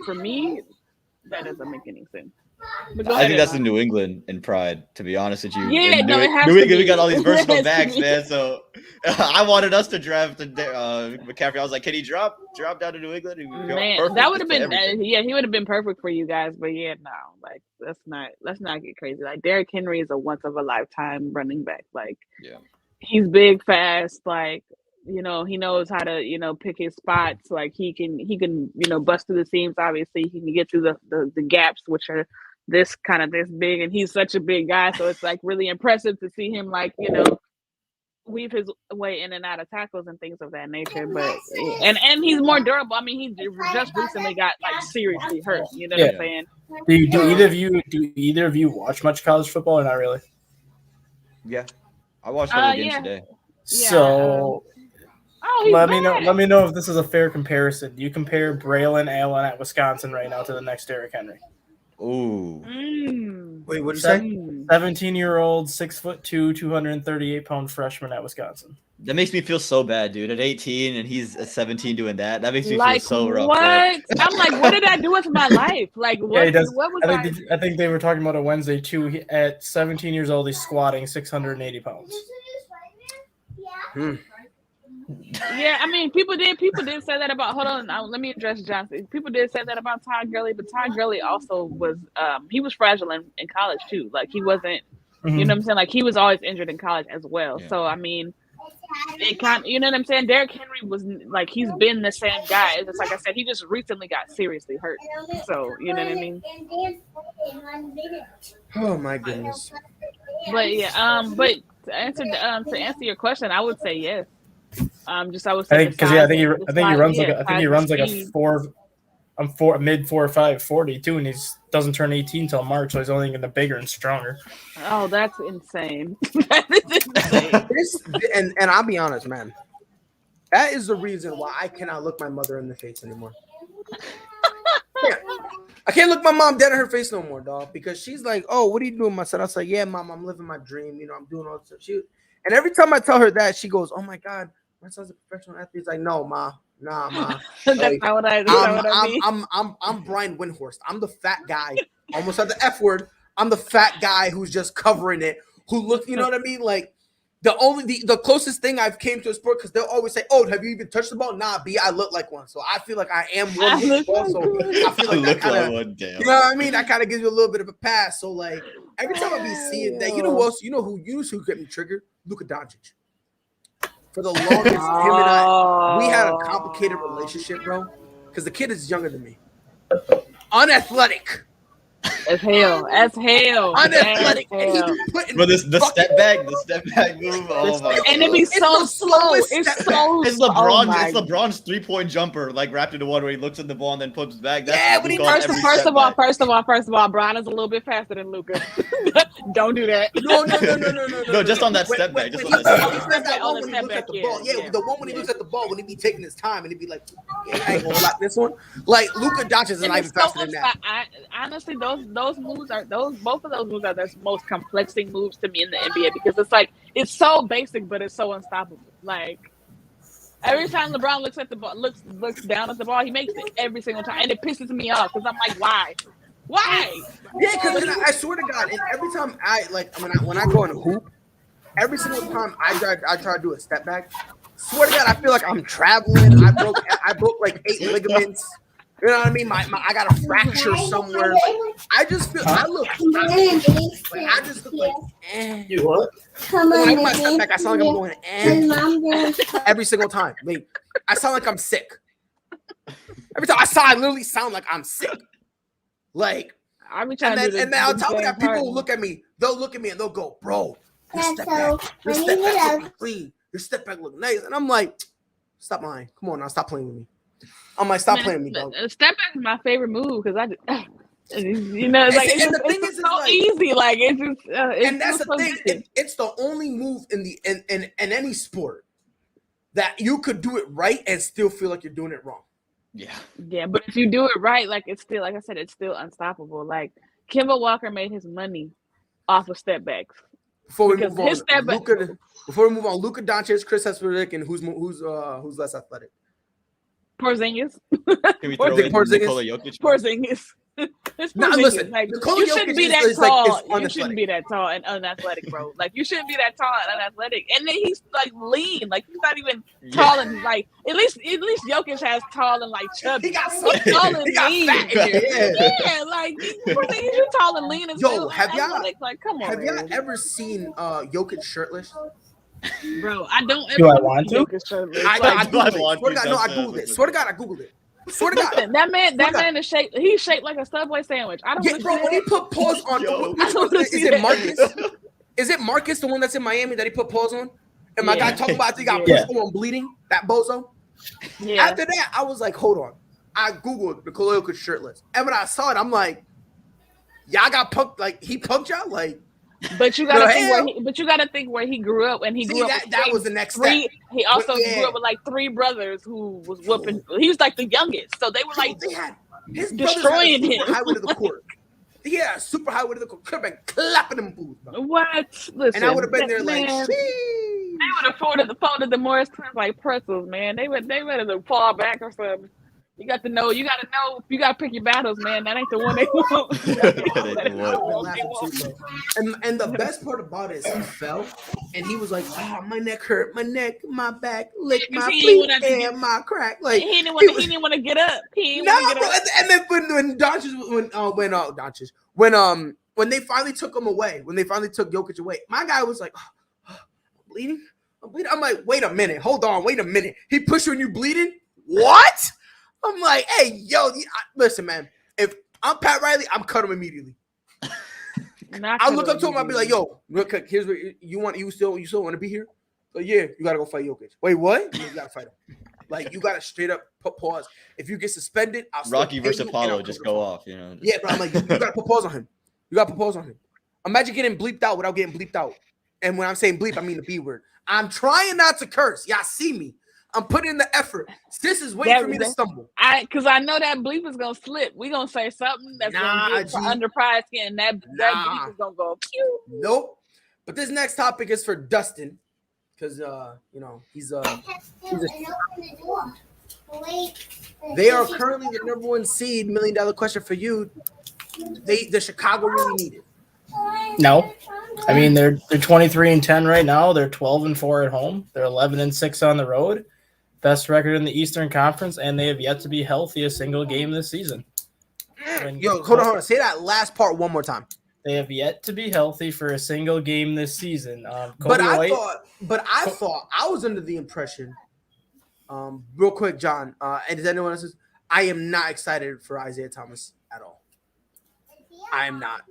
for me, that doesn't make any sense. I think that's in New England in pride, to be honest with you. Yeah, In no, it has New to England, we be. got all these It versatile has to backs, be. man. So I wanted us to draft McCaffrey. I was like, can he drop down to New England? Man, that would have been everything. he would have been perfect for you guys, but yeah, no, like let's not get crazy. Like Derrick Henry is a once of a lifetime running back. Like he's big, fast, like he knows how to pick his spots. Like he can bust through the seams. Obviously, he can get through the gaps, which are this big, and he's such a big guy, so it's like really impressive to see him like weave his way in and out of tackles and things of that nature. But and he's more durable. I mean, he just recently got like seriously hurt. You know what I'm saying? Do either of you watch much college football or not really? Yeah, I watched all the games today. So let me know if this is a fair comparison. Do you compare Braylon Allen at Wisconsin right now to the next Derrick Henry? Ooh. Wait, what did you say? 17-year-old, 6'2", 238-pound freshman at Wisconsin. That makes me feel so bad, dude. At 18 and he's at 17 doing that. That makes me like, feel so rough. What? I'm like, what did I do with my life? Like, what? He does. What was I think they were talking about it Wednesday too. At 17 years old, he's squatting 680 pounds. Yeah, I mean, people did say that about. Hold on, let me address Johnson. People did say that about Todd Gurley, but Todd Gurley also was he was fragile in college too. Like he wasn't, you know what I'm saying? Like he was always injured in college as well. Yeah. So I mean, it kind, you know what I'm saying? Derrick Henry was like he's been the same guy. It's just like I said, he just recently got seriously hurt. So you know what I mean? Oh my goodness. But yeah, but to answer your question, I would say yes. I would say I think he runs like a mid 4.5 40 too, and he doesn't turn 18 until March, so he's only getting bigger and stronger. Oh, that's insane. That is insane. And I'll be honest, man. That is the reason why I cannot look my mother in the face anymore. I can't look my mom dead in her face no more, dog, because she's like, "Oh, what are you doing, my son?" I was like, "Yeah, mom, I'm living my dream. I'm doing all this stuff." And every time I tell her that, she goes, "Oh my God, my son's a professional athlete." It's like, "No, ma, nah, ma." That's like, not what I mean. I'm Brian Windhorst. I'm the fat guy. Almost said the F word. I'm the fat guy who's just covering it. Who look, you know what I mean? Like the closest thing I've came to a sport, because they'll always say, "Oh, have you even touched the ball?" Nah, B, I look like one. So I feel like I am one with the ball. So I feel like that kind of, you know what I mean? That kind of gives you a little bit of a pass. So like every time I be seeing that, you know who get me triggered? Luka Doncic. For the longest, him and I, we had a complicated relationship, bro. Because the kid is younger than me. Unathletic. As hell. Unathletic. But the step back move. Oh my! And it be so slow. It's so. It's LeBron's 3-point jumper, like wrapped into one where he looks at the ball and then puts back. That's first of all, Brian is a little bit faster than Luka. Don't do that. No, just on that step back. The one when he looks at the ball, when he be taking his time and he be like, "Yeah, I ain't gonna block this one." Like Luka Doncic is not even faster than that. Honestly, both of those moves are the most complexing moves to me in the NBA, because it's like it's so basic but it's so unstoppable. Like every time LeBron looks at the ball, looks down at the ball, he makes it every single time, and it pisses me off because I'm like, why? Yeah, because I swear to God, and every time when I go in a hoop, every single time I try to do a step back, swear to God, I feel like I'm traveling. I broke like 8 ligaments. You know what I mean? I got a fracture somewhere. Like, I just feel I look like You what? When I step back, I sound like I'm going every single time. Like I sound like I'm sick. Every time I literally sound like I'm sick. Like and then I'll tell you that people will look at me. They'll look at me and they'll go, "Bro, your step back look clean. Your step back look nice." And I'm like, "Stop lying. Come on now, stop playing with me." I'm like, "Stop playing with me, dog." Step back is my favorite move because it's like it's so like, easy. Like it's just, and that's the thing. It's the only move in any sport that you could do it right and still feel like you're doing it wrong. Yeah, but if you do it right, like it's still, like I said, it's still unstoppable. Like Kemba Walker made his money off of step backs. Before we move on, Luka Doncic, Chris Hesperdick, and who's less athletic? Porzingis. Can we throw in Nikola Jokic? Porzingis. It's Nah, ridiculous. listen, Like, Nikola you Jokic shouldn't be is- that is like- tall. is You shouldn't unathletic. be that tall and unathletic, bro. Like, you shouldn't be that tall and unathletic. And then he's like lean. Like, he's not even tall and like. At least Jokic has tall and like chubby. He got something. He's tall and He got lean. fat in here. Yeah. Yeah, like you tall and lean and Yo, still have y'all- unathletic. Like, come on, Have y'all man. ever seen Jokic shirtless? Bro, I don't ever Do I want to? Jokic shirtless. I Like, googled it. want Swear to to, God, no, I that's googled a- it. Swear to God, I googled it. Swear to God. listen, that Swear to man is shaped. He's shaped like a Subway sandwich. I don't Yeah, want to bro, see when he that. put paws on, Yo. which one is see it? that. Marcus? Is it Marcus, the one that's in Miami that he put paws on? And my guy Yeah. talking about he got Yeah. pushed on bleeding, that bozo. Yeah. After that, I was like, hold on. I googled Nikola Jokic shirtless, and when I saw it, I'm like, y'all got punked. Like he punked y'all. Like, But you gotta The think hell? where he grew up, and he see, grew up. that with that three- was the next three. step. He also Yeah. grew up with like three brothers who was whooping. He was like the youngest, so they were like They had his destroying brothers had a super him. highway to the court. Yeah, super highway to the court. Could have been clapping them fools, bro. what? Listen, And I would have been there like, man, "Sheesh." they would have folded the Morris twins like pretzels, man. They would to fall back or something. You got to know. You got to pick your battles, man. That ain't the one they want. That ain't the one. I've been laughing too, bro. And the best part about it is he fell and he was like, "Oh, my neck hurt, my neck, my back, lick Yeah, 'cause my he feet didn't wanna and my crack." Like he didn't was- want to get up. He didn't no, want to bro. get up. And then when they finally took him away, when they finally took Jokic away, my guy was like, "I'm bleeding. I'm like, wait a minute, hold on, wait a minute. He pushed you and you bleeding? What? I'm like, hey, yo, listen, man. If I'm Pat Riley, I'm cut him immediately. I'll look up to him. I'll be like, yo, real quick, here's what you still want to be here? So yeah, you gotta go fight Jokic. Wait, what? Yeah, you gotta fight him. Like you gotta straight up put pause. If you get suspended, I'll still Rocky pay versus you and Apollo I'll just come to go the fight. off, you know. Yeah, but I'm like, you gotta put pause on him. You gotta put pause on him. Imagine getting bleeped out without getting bleeped out. And when I'm saying bleep, I mean the B word. I'm trying not to curse. Y'all see me. I'm putting in the effort. This is waiting for me to stumble. Because I know that bleep is gonna slip. We gonna say something that's gonna get under pride skin. That bleep is gonna go. Pew. Nope. But this next topic is for Dustin, because he's they are currently the number one seed. $1 million question for you. The Chicago really need it. No, I mean they're 23-10 right now. They're 12-4 at home. They're 11-6 on the road. Best record in the Eastern Conference, and they have yet to be healthy a single game this season. Yo, hold on. Say that last part one more time. They have yet to be healthy for a single game this season. But I thought I was under the impression. Real quick, John, and does anyone else? I am not excited for Isaiah Thomas at all. I am not.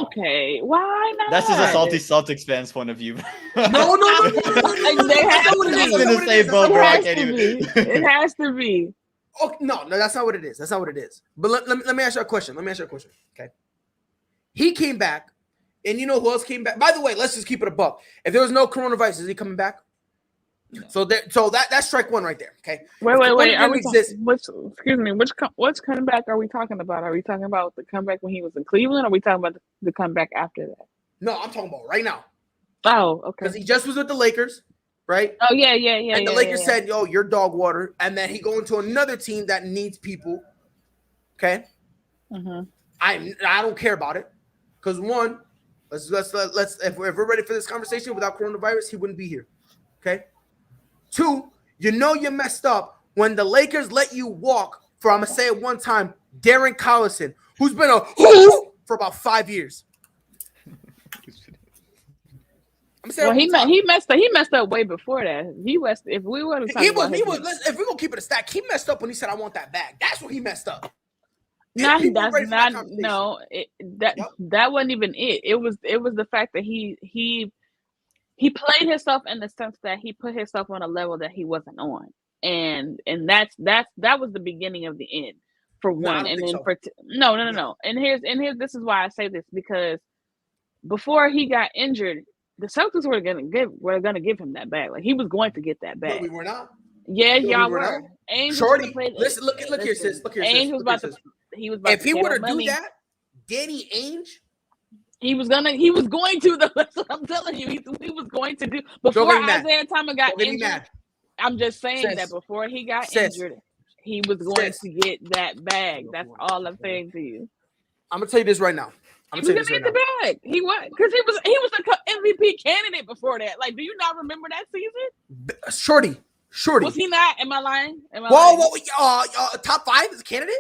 Okay, why not? That's just a salty Celtics fans point of view. No. They have to be. in the same boat, bro. I can't even. It has to be. Oh, no, that's not what it is. That's not what it is. But let me ask you a question. Okay. He came back, and you know who else came back? By the way, let's just keep it a buck. If there was no coronavirus, is he coming back? No. So that's strike one right there. Okay. Wait. Are we exist? Which comeback are we talking about? Are we talking about the comeback when he was in Cleveland? Or are we talking about the comeback after that? No, I'm talking about right now. Oh, okay. Because he just was with the Lakers, right? Oh yeah. And the Lakers said, "Yo, you're dog water," and then he going to another team that needs people. Okay. Mm-hmm. I don't care about it because one, let's if we're ready for this conversation without coronavirus, he wouldn't be here. Okay. Two, you messed up when the Lakers let you walk for, I'm gonna say it one time, Darren Collison, who's been a for about 5 years. Well, he messed up way before that. If we were to talk if we're gonna keep it a stack, he messed up when he said, "I want that bag." That's what he messed up. That wasn't even it. It was the fact that he played himself in the sense that he put himself on a level that he wasn't on, and that was the beginning of the end for one. And then so. No. And here's this is why I say this, because before he got injured, the Celtics were gonna give him that bag. Like he was going to get that bag. No, we were not. Yeah, no, y'all we were. Angels Shorty, played, listen, look here, sis. Look here, Ainge sis. was about to. He was about if to he get were to money. do that, Danny Ainge. He was going to. That's what I'm telling you. He was going to do before Isaiah Thomas got injured. I'm just saying that before he got injured, he was going to get that bag. That's all I'm saying to you. I'm gonna tell you this right now. He was gonna get the bag. He was because he was a MVP candidate before that. Like, do you not remember that season? Shorty. Was he not? Am I lying? Whoa, top 5 is a candidate?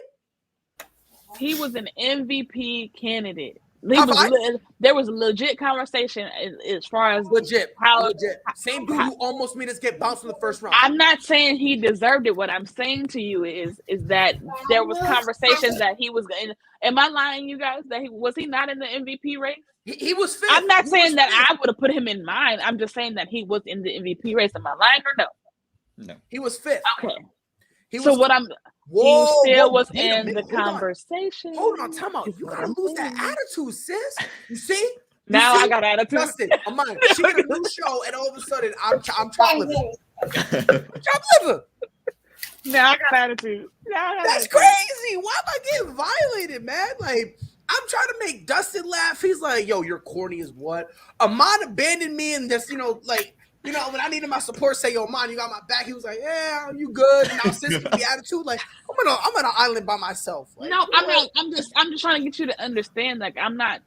He was an MVP candidate. There was a legit conversation as far as legit. Same dude who almost made us get bounced in the first round. I'm not saying he deserved it. What I'm saying to you is that there was conversations that he was going. Am I lying, you guys? That was he not in the MVP race? He was fifth. I'm not saying that I would have put him in mine. I'm just saying that he was in the MVP race. Am I lying or no? No. He was fifth. Okay. He still was in the conversation. Hold on, time out. You gotta lose that attitude, sis. You see? I got attitude. Justin, I'm on. She got a new show, and all of a sudden, I'm chopped liver. Chopped liver. Now I got attitude. That's crazy. Why am I getting violated, man? Like, I'm trying to make Dustin laugh. He's like, yo, you're corny as what? Amon abandoned me and just, when I needed my support, say, yo, man, you got my back. He was like, yeah, you good. And now since the attitude, like, I'm on an island by myself. Like, no, I'm not. I'm just trying to get you to understand. Like, I'm not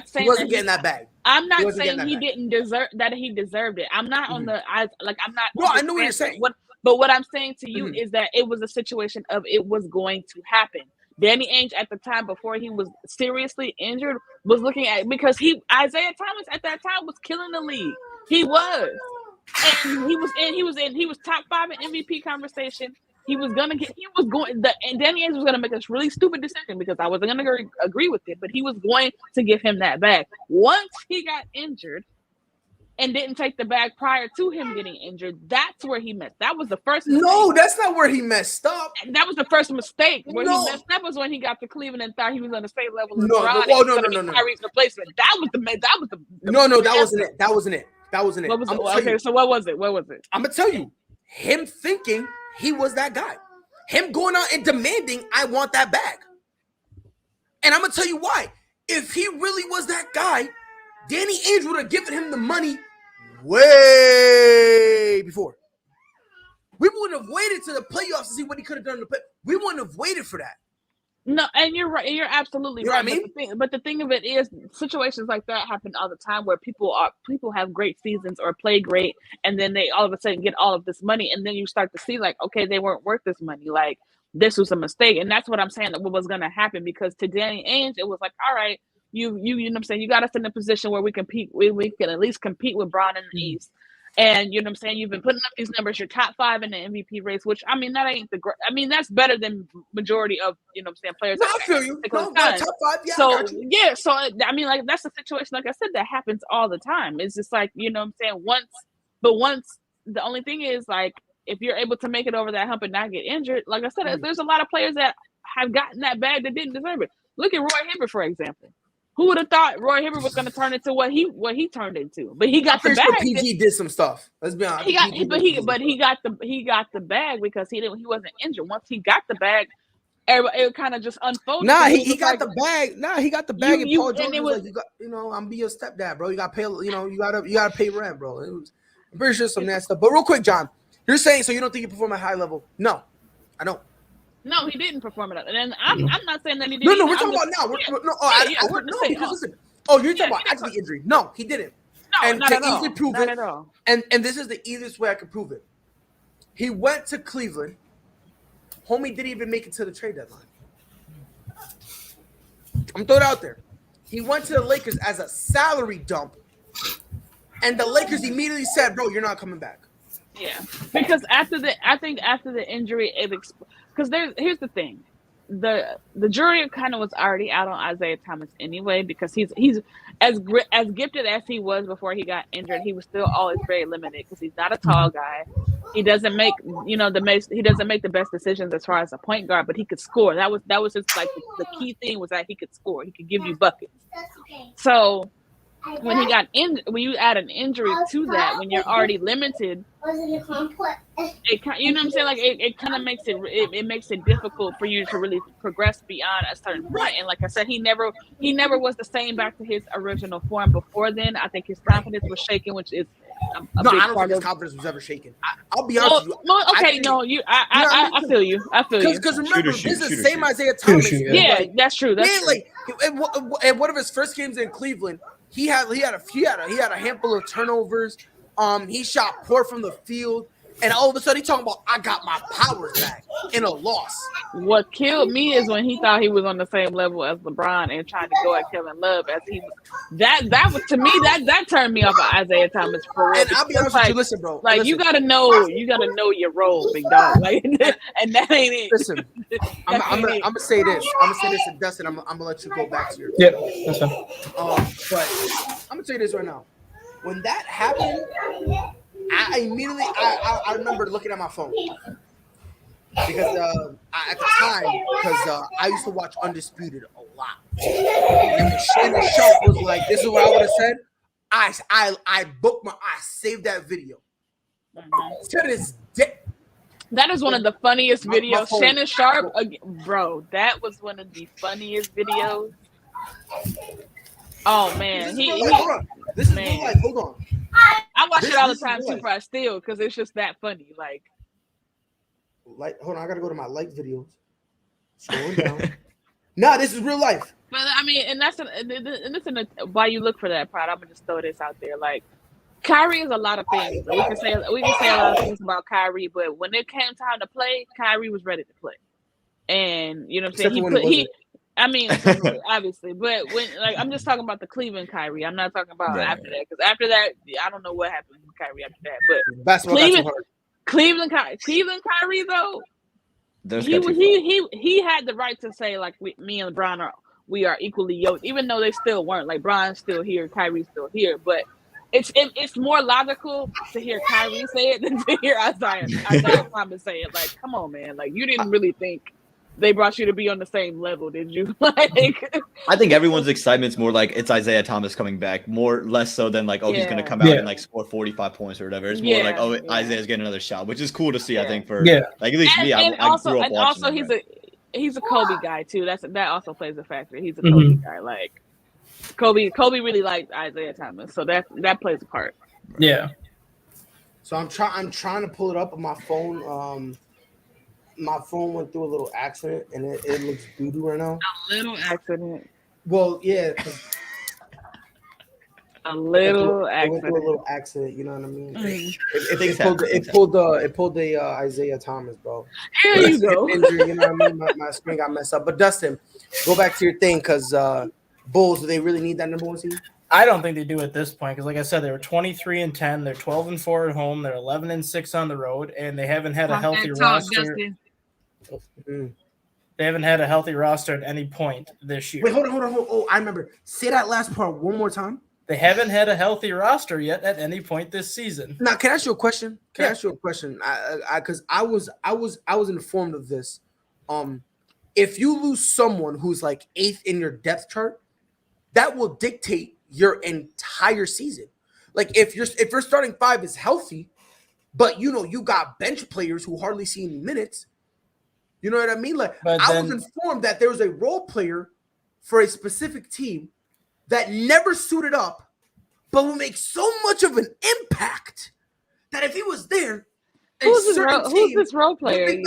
saying he wasn't getting that bag. I'm not saying he didn't deserve that. He deserved it. I'm not on the I'm not. No, I know what you're saying. But what I'm saying to you is that it was a situation of it was going to happen. Danny Ainge at the time, before he was seriously injured, was looking at because Isaiah Thomas at that time was killing the league. He was, and he was top 5 in MVP conversation. And Danny Ainge was gonna make a really stupid decision because I wasn't gonna agree with it, but he was going to give him that bag. Once he got injured and didn't take the bag prior to him getting injured, that's where he messed. That was the first mistake. No, that's not where he messed up. And that was the first mistake. Where he messed up was when he got to Cleveland and thought he was on the same level as No. Kyrie's replacement. That was the That wasn't it. Okay, so what was it? I'm gonna tell you. Him thinking he was that guy. Him going out and demanding, I want that bag. And I'm gonna tell you why. If he really was that guy, Danny Ainge would have given him the money way before. We wouldn't have waited to the playoffs to see what he could have done in the play. We wouldn't have waited for that. No, and you're right. You're absolutely right. What I mean? But the thing of it is, situations like that happen all the time, where people have great seasons or play great, and then they all of a sudden get all of this money, and then you start to see like, okay, they weren't worth this money. Like, this was a mistake, and that's what I'm saying. That what was going to happen, because to Danny Ainge, it was like, all right, you know what I'm saying, you got us in a position where we compete. We can at least compete with Braun in the East. And you know what I'm saying? You've been putting up these numbers. You're top 5 in the MVP race, which I mean, that ain't that's better than majority of, you know what I'm saying, players. No, I feel you. No, top 5. Yeah. So I mean, like, that's a situation, like I said, that happens all the time. It's just like, you know what I'm saying, once the only thing is, like, if you're able to make it over that hump and not get injured, like I said, there's a lot of players that have gotten that bag that didn't deserve it. Look at Roy Hibbert, for example. Who would have thought Roy Hibbert was going to turn into what he turned into? But he got the bag. PG did some stuff. Let's be honest. He got the bag because he wasn't injured. Once he got the bag, it kind of just unfolded. He got the bag. He got the bag. And Paul George was like, I'm be your stepdad, bro. You got to pay. You got to pay rent, bro. I'm pretty sure some of that stuff. But real quick, John, you're saying so you don't think you perform at a high level? No, I don't. No, he didn't perform it. And I'm not saying that he didn't. No, we're talking about now. Listen. Oh, you're talking about actually injury. No, he didn't. No, and not to at all. easily prove not it, at all. And this is the easiest way I can prove it. He went to Cleveland. Homie didn't even make it to the trade deadline. I'm throwing it out there. He went to the Lakers as a salary dump, and the Lakers immediately said, "Bro, you're not coming back." Yeah, because after the injury, because here's the thing, the jury kind of was already out on Isaiah Thomas anyway, because he's as gifted as he was before he got injured. He was still always very limited because he's not a tall guy. He doesn't make the best decisions as far as a point guard, but he could score. That was just like the key thing was that he could score. He could give you buckets. So when he got when you add an injury to that, when you're already limited, you know what I'm saying? Like it kind of makes it makes it difficult for you to really progress beyond a certain point. And like I said, he never was the same back to his original form before then. I think his confidence was shaken, which is a No, big I don't part think his of. confidence was ever shaken. I'll be honest with you. No, okay, think, no, I feel you. I feel you. Because remember, Shooter this is shoot, the same shooter Isaiah Thomas. shoot, who, Yeah, like, that's true. That's yeah, true. like in one of his first games in Cleveland, he had a handful of turnovers. He shot poor from the field, and all of a sudden he talking about I got my powers back in a loss. What killed me is when he thought he was on the same level as LeBron and tried to go at Kevin Love as he was. That was, to me, that turned me off of Isaiah Thomas for real. And I'll be honest with you, listen, bro. Like listen. you gotta know your role, big dog. Like, and that ain't it. Listen, I'm gonna say this. I'm gonna say this, and Dustin, I'm gonna let you go back to your. Yep, that's fine. But I'm gonna tell you this right now. When that happened, I immediately I remember looking at my phone because at the time I used to watch Undisputed a lot, and Shannon Sharp was like, "This is what I would have said." I saved that video to this day. That is one of the funniest My videos. phone. Shannon Sharp, bro, that was one of the funniest videos. Oh man, Hold on. This is real life. Hold on. I watch it all the This is time real too, life. for I still because it's just that funny. Like, Hold on. I gotta go to my like videos. Scrolling down. Nah, this is real life. but I mean, and that's why you look for that pride. I'm gonna just throw this out there. Like, Kyrie is a lot of things. We can say a lot of things about Kyrie, but when it came time to play, Kyrie was ready to play. And you know what I'm Except saying? for when he I mean, obviously, but when I'm just talking about the Cleveland Kyrie. I'm not talking about after that, because after that, I don't know what happened with Kyrie after that. But Basketball got too hard. Cleveland Kyrie though, he had the right to say like me and LeBron we are equally yoked, even though they still weren't. Like Bron's still here, Kyrie's still here, but it's more logical to hear Kyrie say it than to hear Isaiah Thomas say it. Like, come on, man! Like, you didn't really think they brought you to be on the same level, did you? Like, I think everyone's excitement's more like it's Isaiah Thomas coming back, less so than like, he's gonna come out and like score 45 points or whatever. It's more like, Isaiah's getting another shot, which is cool to see. I think for like at least me, I grew up watching him, he's a Kobe guy too. That also plays a factor. He's a Kobe guy. Like Kobe really liked Isaiah Thomas, so that plays a part. Yeah. So I'm trying to pull it up on my phone. My phone went through a little accident and it looks doo-doo right now. A little accident. Well, yeah. A little It went through a little accident, you know what I mean? It pulled the Isaiah Thomas, bro. Here you go. Injury, you know what I mean? My screen got messed up. But Dustin, go back to your thing, because Bulls, do they really need that number one seed? I don't think they do at this point because, like I said, they were 23-10. They're 12-4 at home. They're 11-6 on the road, and they haven't had a healthy roster. They haven't had a healthy roster at any point this year. Wait, hold on. Oh, I remember. Say that last part one more time. They haven't had a healthy roster yet at any point this season. Now, can I ask you a question? Because I was informed of this. If you lose someone who's like 8th in your depth chart, that will dictate your entire season. Like if your starting five is healthy, but you got bench players who hardly see any minutes. You know what I mean? Like I was informed that there was a role player for a specific team that never suited up, but will make so much of an impact that if he was there, who's this role player? Which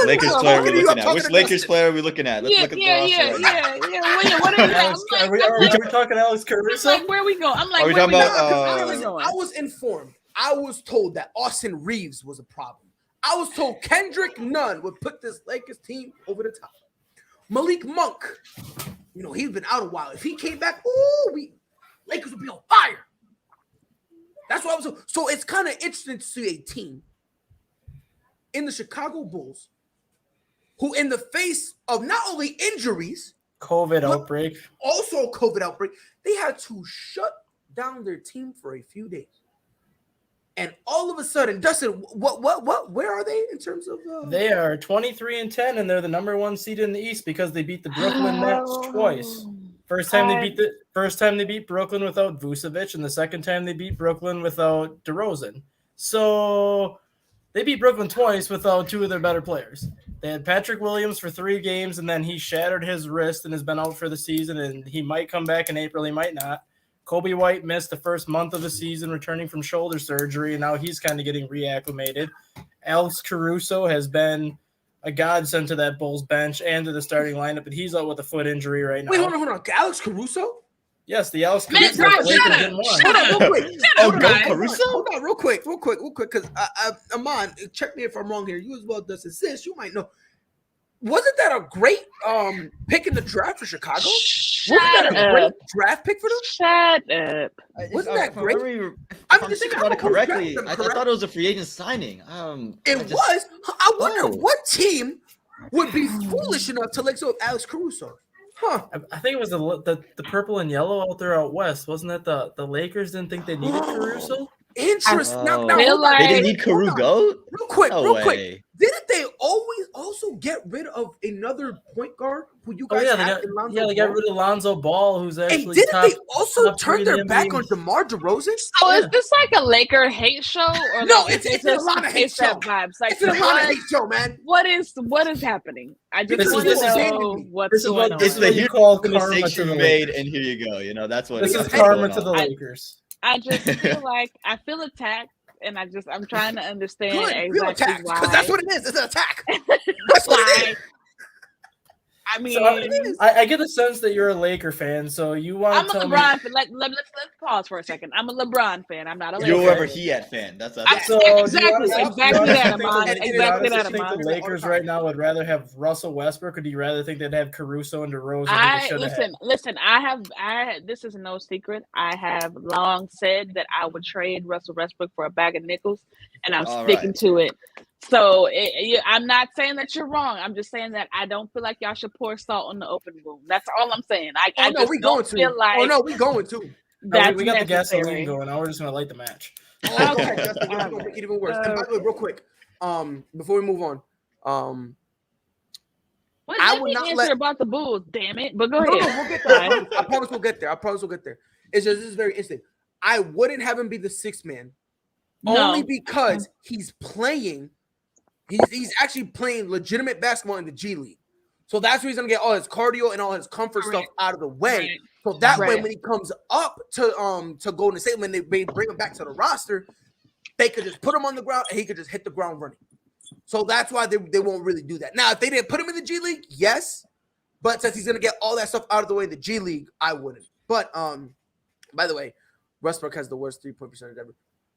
Lakers player are we looking at? Which Lakers player are we looking at? Let's look at the roster. Yeah. What are you? Are we talking Alex Caruso? Like, where we going? I'm like, are we talking about? I was informed. I was told that Austin Reeves was a problem. I was told Kendrick Nunn would put this Lakers team over the top. Malik Monk, he's been out a while. If he came back, Lakers would be on fire. That's what I was told. So it's kind of interesting to see a team in the Chicago Bulls who, in the face of not only injuries, COVID outbreak, they had to shut down their team for a few days. And all of a sudden, Dustin, where are they in terms of? They are 23-10, and they're the number one seed in the East because they beat the Brooklyn Nets twice. First time they beat Brooklyn without Vucevic, and the second time they beat Brooklyn without DeRozan. So they beat Brooklyn twice without two of their better players. They had Patrick Williams for 3 games, and then he shattered his wrist and has been out for the season, and he might come back in April, he might not. Kobe White missed the first month of the season returning from shoulder surgery, and now he's kind of getting reacclimated. Alex Caruso has been a godsend to that Bulls bench and to the starting lineup, but he's out with a foot injury right now. Wait, hold on. Alex Caruso? Yes, the Alex Man, Caruso. bro, shut up. Hold on, real quick. Caruso? Hold on, real quick, because Amon, check me if I'm wrong here. You as well does assist. You might know. Wasn't that a great pick in the draft for Chicago? Wasn't that a great draft pick for them? Shut up. Wasn't that great? I'm just thinking about it correctly. I thought it was a free agent signing. It was. I wonder what team would be foolish enough to let go of Alex Caruso. Huh. I think it was the purple and yellow out there out west. Wasn't that the Lakers didn't think they needed Caruso? Interesting. Now, they didn't need Caruso? Real quick. Way. Didn't they always also get rid of another point guard who you guys had? They got rid of Lonzo Ball, who's actually and didn't they also turn their back on DeMar DeRozan? So is this like a Laker hate show? Or No, like, it's a lot of hate show. Vibes. Like, it's a lot of hate show, man. What is happening? I just want to know what's going on. It's the here call mistakes you made, and here you go. You know, that's what this is karma to the Lakers. I just feel like I feel attacked, and I'm trying to understand exactly why. Because that's what it is. It's an attack. That's what it is. I mean, so I get a sense that you're a Laker fan, so you want I'm a LeBron fan. Let's pause for a second. I'm a LeBron fan. I'm not a Laker fan. You're wherever he at fan. That's so exactly that, Amon. Exactly that, Amon. The Lakers right now would rather have Russell Westbrook, or do you rather think they'd have Caruso and DeRozan? Listen. This is no secret. I have long said that I would trade Russell Westbrook for a bag of nickels, and I'm sticking to it. So I'm not saying that you're wrong. I'm just saying that I don't feel like y'all should pour salt on the open wound. That's all I'm saying. I just don't feel like. Oh no, we going to. We got the gasoline going. Now we're just gonna light the match. Okay, that's gonna make it even worse. And by the way, real quick, before we move on, I would not answer about the Bulls. Damn it! But go ahead. No, we'll get there. I promise we'll get there. It's just this is very instant. I wouldn't have him be the sixth man, only because he's playing. He's actually playing legitimate basketball in the G League. So that's where he's going to get all his cardio and all his comfort stuff out of the way. So that way, when he comes up to Golden State, when they bring him back to the roster, they could just put him on the ground and he could just hit the ground running. So that's why they won't really do that. Now, if they didn't put him in the G League, yes. But since he's going to get all that stuff out of the way in the G League, I wouldn't. But, by the way, Westbrook has the worst three-point percentage ever.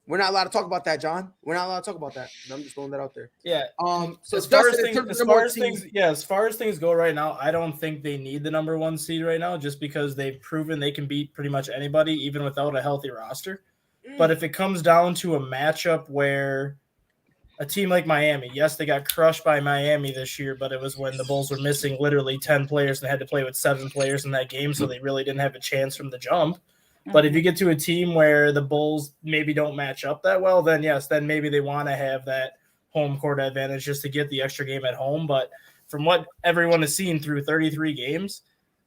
We're not allowed to talk about that, John. We're not allowed to talk about that. I'm just throwing that out there. Yeah. So as far as things go right now, I don't think they need the number 1 seed right now, just because they've proven they can beat pretty much anybody, even without a healthy roster. But if it comes down to a matchup where a team like Miami, yes, they got crushed by Miami this year, but it was when the Bulls were missing literally 10 players and had to play with 7 players in that game, so they really didn't have a chance from the jump. But if you get to a team where the Bulls maybe don't match up that well, then yes, then maybe they want to have that home court advantage just to get the extra game at home. But from what everyone has seen through 33 games,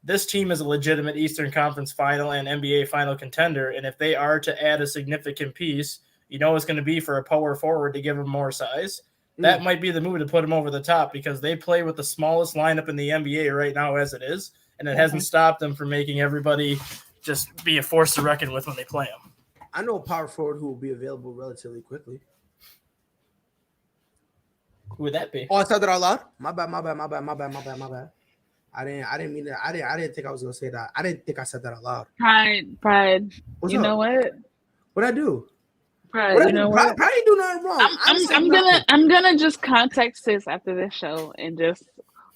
this team is a legitimate Eastern Conference final and NBA final contender. And if they are to add a significant piece, you know it's going to be for a power forward to give them more size. That might be the move to put them over the top, because they play with the smallest lineup in the NBA right now as it is, and it hasn't stopped them from making everybody – just be a force to reckon with when they play them. I know a power forward who will be available relatively quickly. Who would that be? Oh, I said that out loud. My bad. I didn't mean that. I didn't think I was gonna say that. I didn't think I said that out loud. Pride. What's you up? Know what? What'd I do? Pride. You know what? Pride ain't do nothing wrong. I'm gonna just contact sis after this show and just.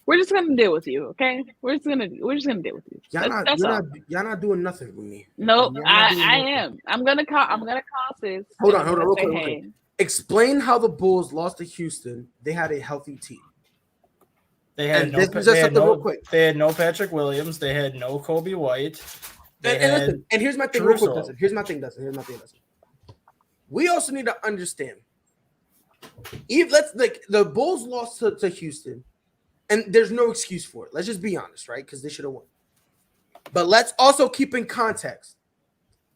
We're just gonna deal with you, okay? We're just gonna deal with you. Y'all not doing nothing with me. Nope, I am. I'm gonna call sis. Hold on, real quick. Explain how the Bulls lost to Houston. They had a healthy team. They had no Patrick Williams. They had no Kobe White. And here's my thing. Real quick, Here's my thing. We also need to understand. The Bulls lost to Houston. And there's no excuse for it. Let's just be honest, right? Because they should have won. But let's also keep in context.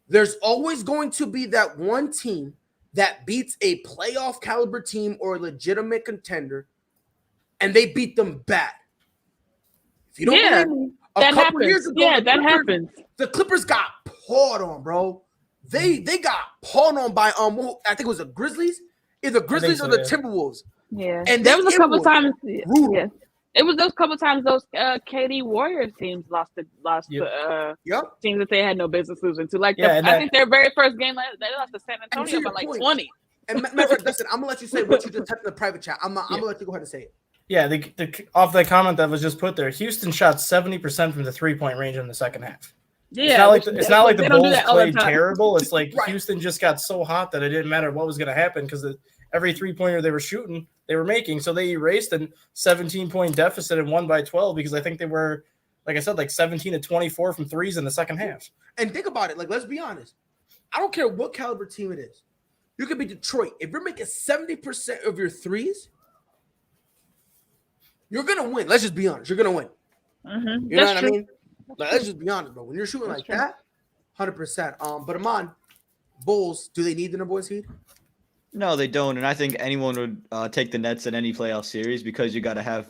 There's always going to be that one team that beats a playoff caliber team or a legitimate contender, and they beat them bad. If you don't believe me, that happens. That happens. The Clippers got pawed on, bro. They got pawed on by I think it was the Grizzlies, either Grizzlies or the Timberwolves. Yeah, and there was a couple times. Yeah, it was those couple times those KD Warriors teams lost to teams that they had no business losing to. Like I think their very first game they lost to San Antonio by like 20. And matter of fact, listen, I'm gonna let you say what you just typed in the private chat. I'm gonna let you go ahead and say it. Yeah, off the comment that was just put there, Houston shot 70% from the 3-point range in the second half. Yeah, it's not like the Bulls played terrible. It's like Houston just got so hot that it didn't matter what was going to happen because every 3-pointer they were shooting, they were making. So they erased a 17-point deficit and won by 12 because I think they were, like I said, like 17 to 24 from threes in the second half. And think about it. Like, let's be honest. I don't care what caliber team it is. You could be Detroit. If you're making 70% of your threes, you're going to win. Let's just be honest. You're going to win. Mm-hmm. You know what I mean? Like, let's just be honest, bro. When you're shooting like that, 100%. But Amon, Bulls, do they need the number one seed? No, they don't. And I think anyone would take the Nets in any playoff series because you got to have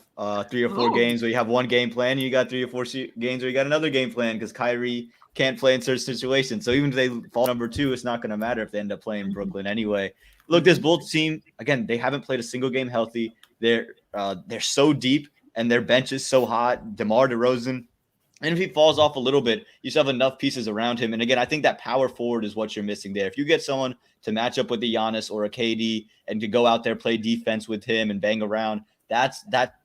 3 or 4 games where you have one game plan. And you got 3 or 4 games where you got another game plan because Kyrie can't play in certain situations. So even if they fall number 2, it's not going to matter if they end up playing Brooklyn anyway. Look, this Bulls team, again, they haven't played a single game healthy. They're so deep and their bench is so hot. DeMar DeRozan. And if he falls off a little bit, you still have enough pieces around him. And again, I think that power forward is what you're missing there. If you get someone to match up with the Giannis or a KD and to go out there, play defense with him and bang around, that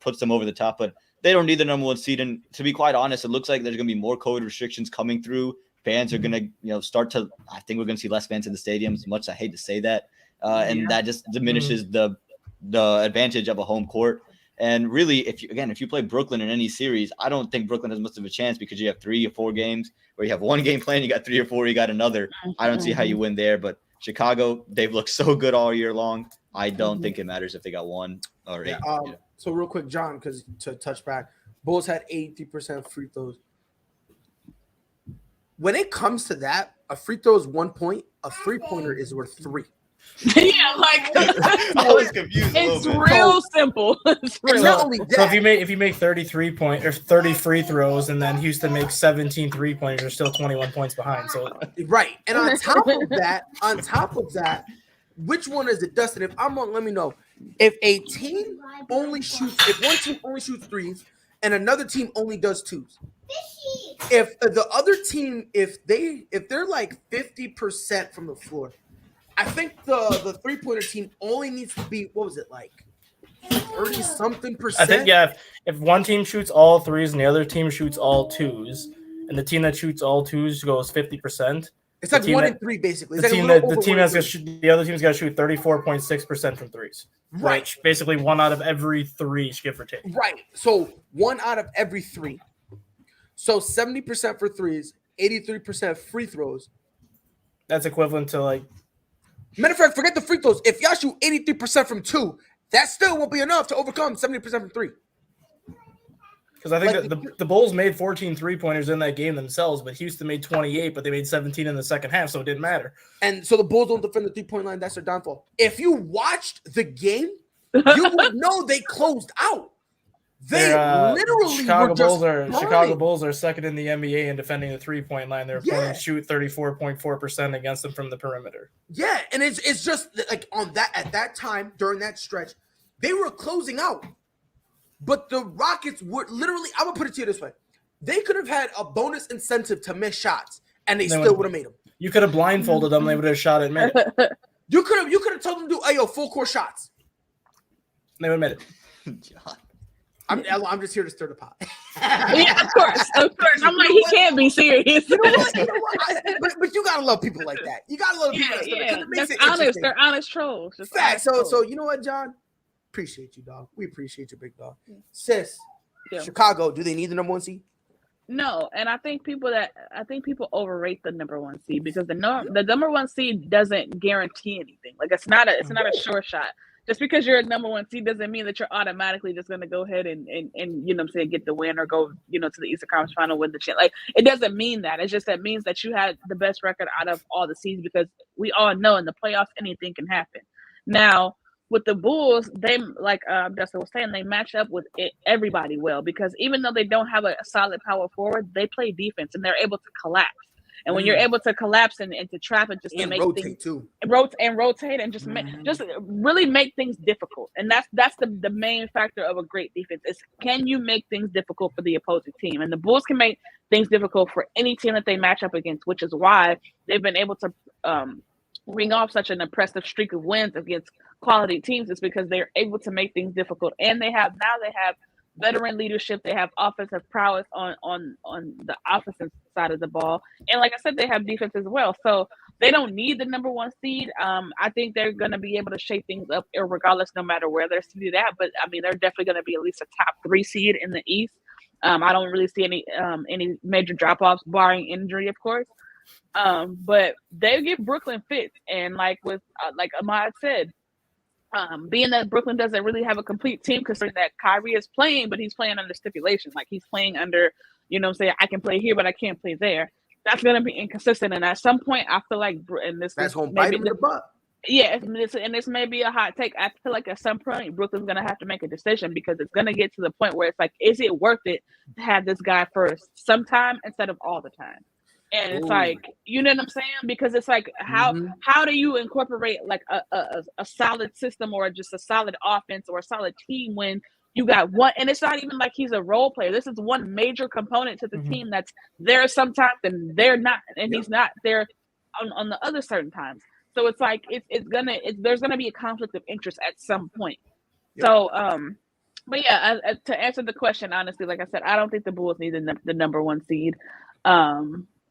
puts them over the top. But they don't need the number one seed. And to be quite honest, it looks like there's going to be more COVID restrictions coming through. Fans are going to, start to. I think we're going to see less fans in the stadiums. As much as I hate to say that, and that just diminishes the advantage of a home court. And really, if you play Brooklyn in any series, I don't think Brooklyn has much of a chance because you have 3 or 4 games where you have one game plan, you got 3 or 4, you got another. I don't see how you win there. But Chicago, they've looked so good all year long. I don't think it matters if they got 1 or 8. So real quick, John, because to touch back, Bulls had 83% free throws. When it comes to that, a free throw is 1 point. A 3-pointer is worth 3. Yeah, like I was confused. It's real simple. It's real. Not only that, So if you make 30 free throws and then Houston makes 17 3-pointers, you're still 21 points behind. So right, and on top of that, which one is it, Dustin? If I'm wrong, let me know. If one team only shoots threes and another team only does twos, if the other team if they're like 50% from the floor. I think the 3-pointer team only needs to be, what was it, like 30-something%? I think, if one team shoots all threes and the other team shoots all twos, and the team that shoots all twos goes 50%. It's like 1 and 3, basically. The other team's got to shoot 34.6% from threes. Right. Which basically 1 out of every 3, give or take. Right. So 1 out of every 3. So 70% for threes, 83% free throws. That's equivalent to like. Matter of fact, forget the free throws. If y'all shoot 83% from 2, that still won't be enough to overcome 70% from 3. Because I think that the Bulls made 14 3-pointers in that game themselves, but Houston made 28, but they made 17 in the second half, so it didn't matter. And so the Bulls don't defend the 3-point line. That's their downfall. If you watched the game, you would know they closed out. They literally Chicago Bulls are second in the NBA in defending the 3-point line. Their opponents shoot 34.4% against them from the perimeter. Yeah, and it's just like at that time during that stretch, they were closing out. But the Rockets were literally, I'm gonna put it to you this way. They could have had a bonus incentive to miss shots, and they still would have made them. You could have blindfolded them, they would have shot it and made it. You could have told them to do full court shots. They would have made it. I'm just here to stir the pot. Yeah, of course. I'm like, he can't be serious. You know what? But you gotta love people like that. You gotta love people like that. It makes it honest. They're honest trolls. Fact. So you know what, John? Appreciate you, dog. We appreciate you, big dog. Sis, Chicago, do they need the number one seed? No, and I think people overrate the number one seed because the number one seed doesn't guarantee anything. Like it's not a sure shot. just because you're a number one seed doesn't mean that you're automatically just going to go ahead and you know what I'm saying, get the win or go, you know, to the Eastern Conference Final, win the chance. Like, it doesn't mean that. It's just that means that you had the best record out of all the seeds, because we all know in the playoffs anything can happen. Now, with the Bulls, they, like Dustin was saying, they match up with everybody well, because even though they don't have a solid power forward, they play defense and they're able to collapse. And when you're able to collapse and to trap and just to make rotate things too, rotate and just just really make things difficult, and that's the main factor of a great defense is, can you make things difficult for the opposing team? And the Bulls can make things difficult for any team that they match up against, which is why they've been able to ring off such an impressive streak of wins against quality teams. Is because they're able to make things difficult, and they have veteran leadership. They have offensive prowess on the offensive side of the ball, and like I said, they have defense as well. So they don't need the number one seed. I think they're going to be able to shake things up regardless, no matter where they're seeded at. But I mean, they're definitely going to be at least a top 3 seed in the East. I don't really see any major drop offs, barring injury, of course. But they give Brooklyn fits, and like Ahmad said, being that Brooklyn doesn't really have a complete team, considering that Kyrie is playing, but he's playing under stipulation. Like, he's playing under, you know what I'm saying, I can play here, but I can't play there. That's going to be inconsistent. And at some point, I feel like, and that's going to bite him in the butt. Yeah, and this may be a hot take. I feel like at some point, Brooklyn's going to have to make a decision, because it's going to get to the point where it's like, is it worth it to have this guy first sometime instead of all the time? And it's like, you know what I'm saying? Because it's like, how do you incorporate like a solid system or just a solid offense or a solid team when you got one? And it's not even like he's a role player. This is one major component to the team that's there sometimes and they're not, and he's not there on the other certain times. So it's like there's gonna be a conflict of interest at some point. Yep. So but yeah, to answer the question honestly, like I said, I don't think the Bulls need the number one seed.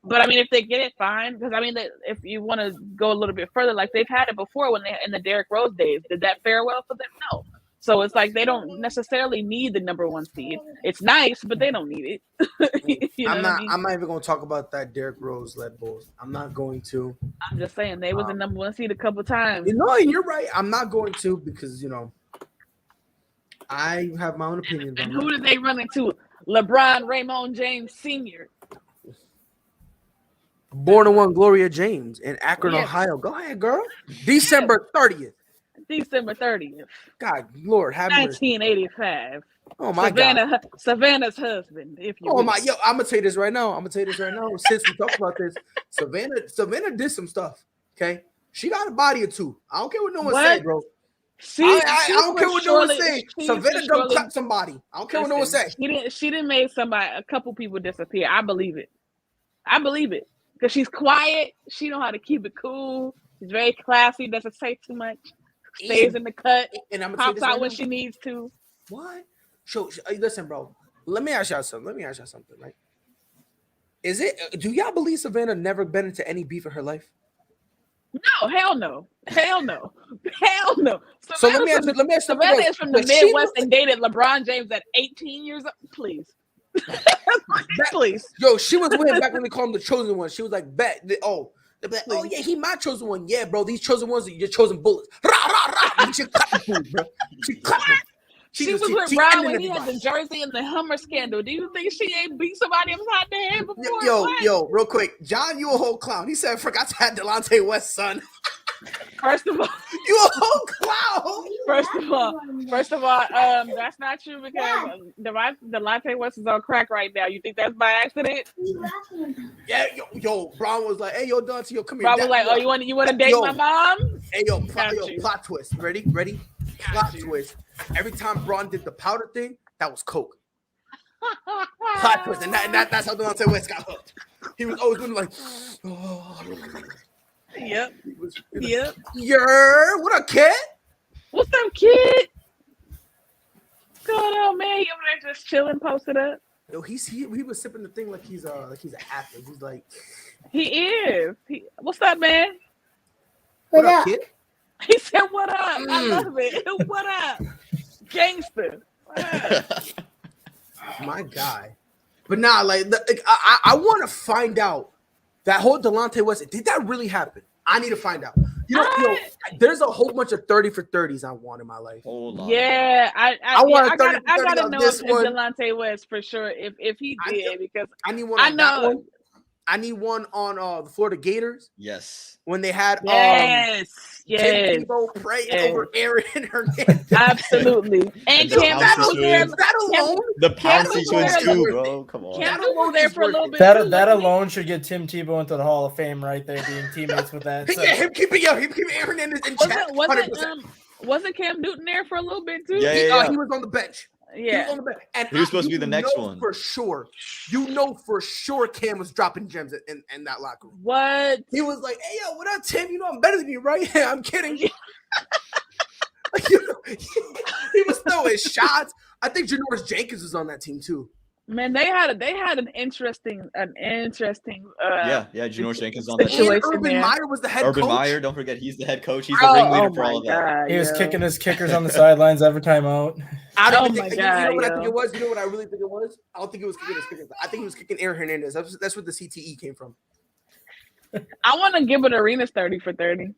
But I mean, if they get it, fine. Because I mean, if you want to go a little bit further, like they've had it before when they in the Derrick Rose days. Did that fare well for them? No. So it's like they don't necessarily need the number one seed. It's nice, but they don't need it. I'm not even going to talk about that Derrick Rose led Bulls. I'm not going to. I'm just saying they was the number one seed a couple times. You know, you're right. I'm not going to, because I have my own opinion. And who did they run into? LeBron Raymond James Sr. Born in one Gloria James in Akron, Ohio. Go ahead, girl. December 30th. December 30th. God, Lord, have mercy. 1985. Oh my God. Savannah's husband. If you I'm gonna tell you this right now. Since we talked about this, Savannah did some stuff. Okay, she got a body or two. I don't care what no one say, bro. I don't care what no one say. Savannah done clap somebody. I don't care what no one say. She didn't make a couple people disappear. I believe it. Because she's quiet. She know how to keep it cool. She's very classy. Doesn't say too much. Stays in the cut. And I'm pops out when she needs to. What? So listen, bro. Let me ask y'all something. Right? Do y'all believe Savannah never been into any beef in her life? No, hell no. So let me ask you. Savannah is from the Midwest and dated LeBron James at 18 years old. Please. Please. Yo, she was with him back when they called him the chosen one. She was like, bet. Oh yeah, he my chosen one. Yeah, bro. These chosen ones are your chosen bullets. Rah, rah, rah. She clapped the food, bro. She clapped him. She was with Ron when he had the jersey and the Hummer scandal. Do you think she ain't beat somebody upside the head before? Yo, real quick. John, you a whole clown. He said, forgot to add Delonte West, son. First of all, you a whole clown. First of all, that's not true, because Delonte West is on crack right now. You think that's by accident? Yeah, yo, Braun was like, "Hey, yo, Dante, yo, come here." Braun was like, "Oh, you want to date my mom?" Hey, yo, plot twist. Ready? Plot twist. Every time Braun did the powder thing, that was coke. Plot twist, and that's how Delonte West got hooked. He was always doing like, oh. Yep. What up, kid? What's up, kid? What's going on, man? You over there just chilling, posted up? Yo, he was sipping the thing like he's an athlete. He's like, he is. What's up, man? What up, kid? He said, "What up?" I love it. What up, gangster? What up? My guy. But nah, I want to find out. That whole Delonte West, did that really happen? I need to find out. There's a whole bunch of 30 for 30s I want in my life. Hold on. Yeah, I want a 30 for 30 I gotta on know this if one. Delonte West for sure. If he did, because I need one I on that know. one. I need one on the Florida Gators Yes. when they had Yes. Tim Tebow praying over Aaron Hernandez. Absolutely. And Cam bouncy Newton. That alone. The Pouncey twins Newton too, worth bro. Come on. Cam Newton was there for a little bit. That alone should get Tim Tebow into the Hall of Fame right there, being teammates with that. So. Yeah, him keeping Aaron Hernandez in check. Wasn't Cam Newton there for a little bit too? Yeah. He was on the bench. Yeah. He was on the bench. And he was supposed to be the next one. For sure. You know for sure Cam was dropping gems in that locker room. What? He was like, hey, yo, what up, Tim? You know I'm better than you, right? I'm kidding. He was throwing shots. I think Janoris Jenkins was on that team too. Man, they had an interesting Janoris Jenkins on that situation. team. Urban Meyer was the head coach. Urban Meyer, don't forget he's the head coach. He's the ringleader for all of that. He was kicking his kickers on the sidelines every time out. I don't think. You know what I think it was? You know what I really think it was? I don't think it was kicking his kickers. I think he was kicking Aaron Hernandez. That's where the CTE came from. I want to give it Arenas 30 for 30.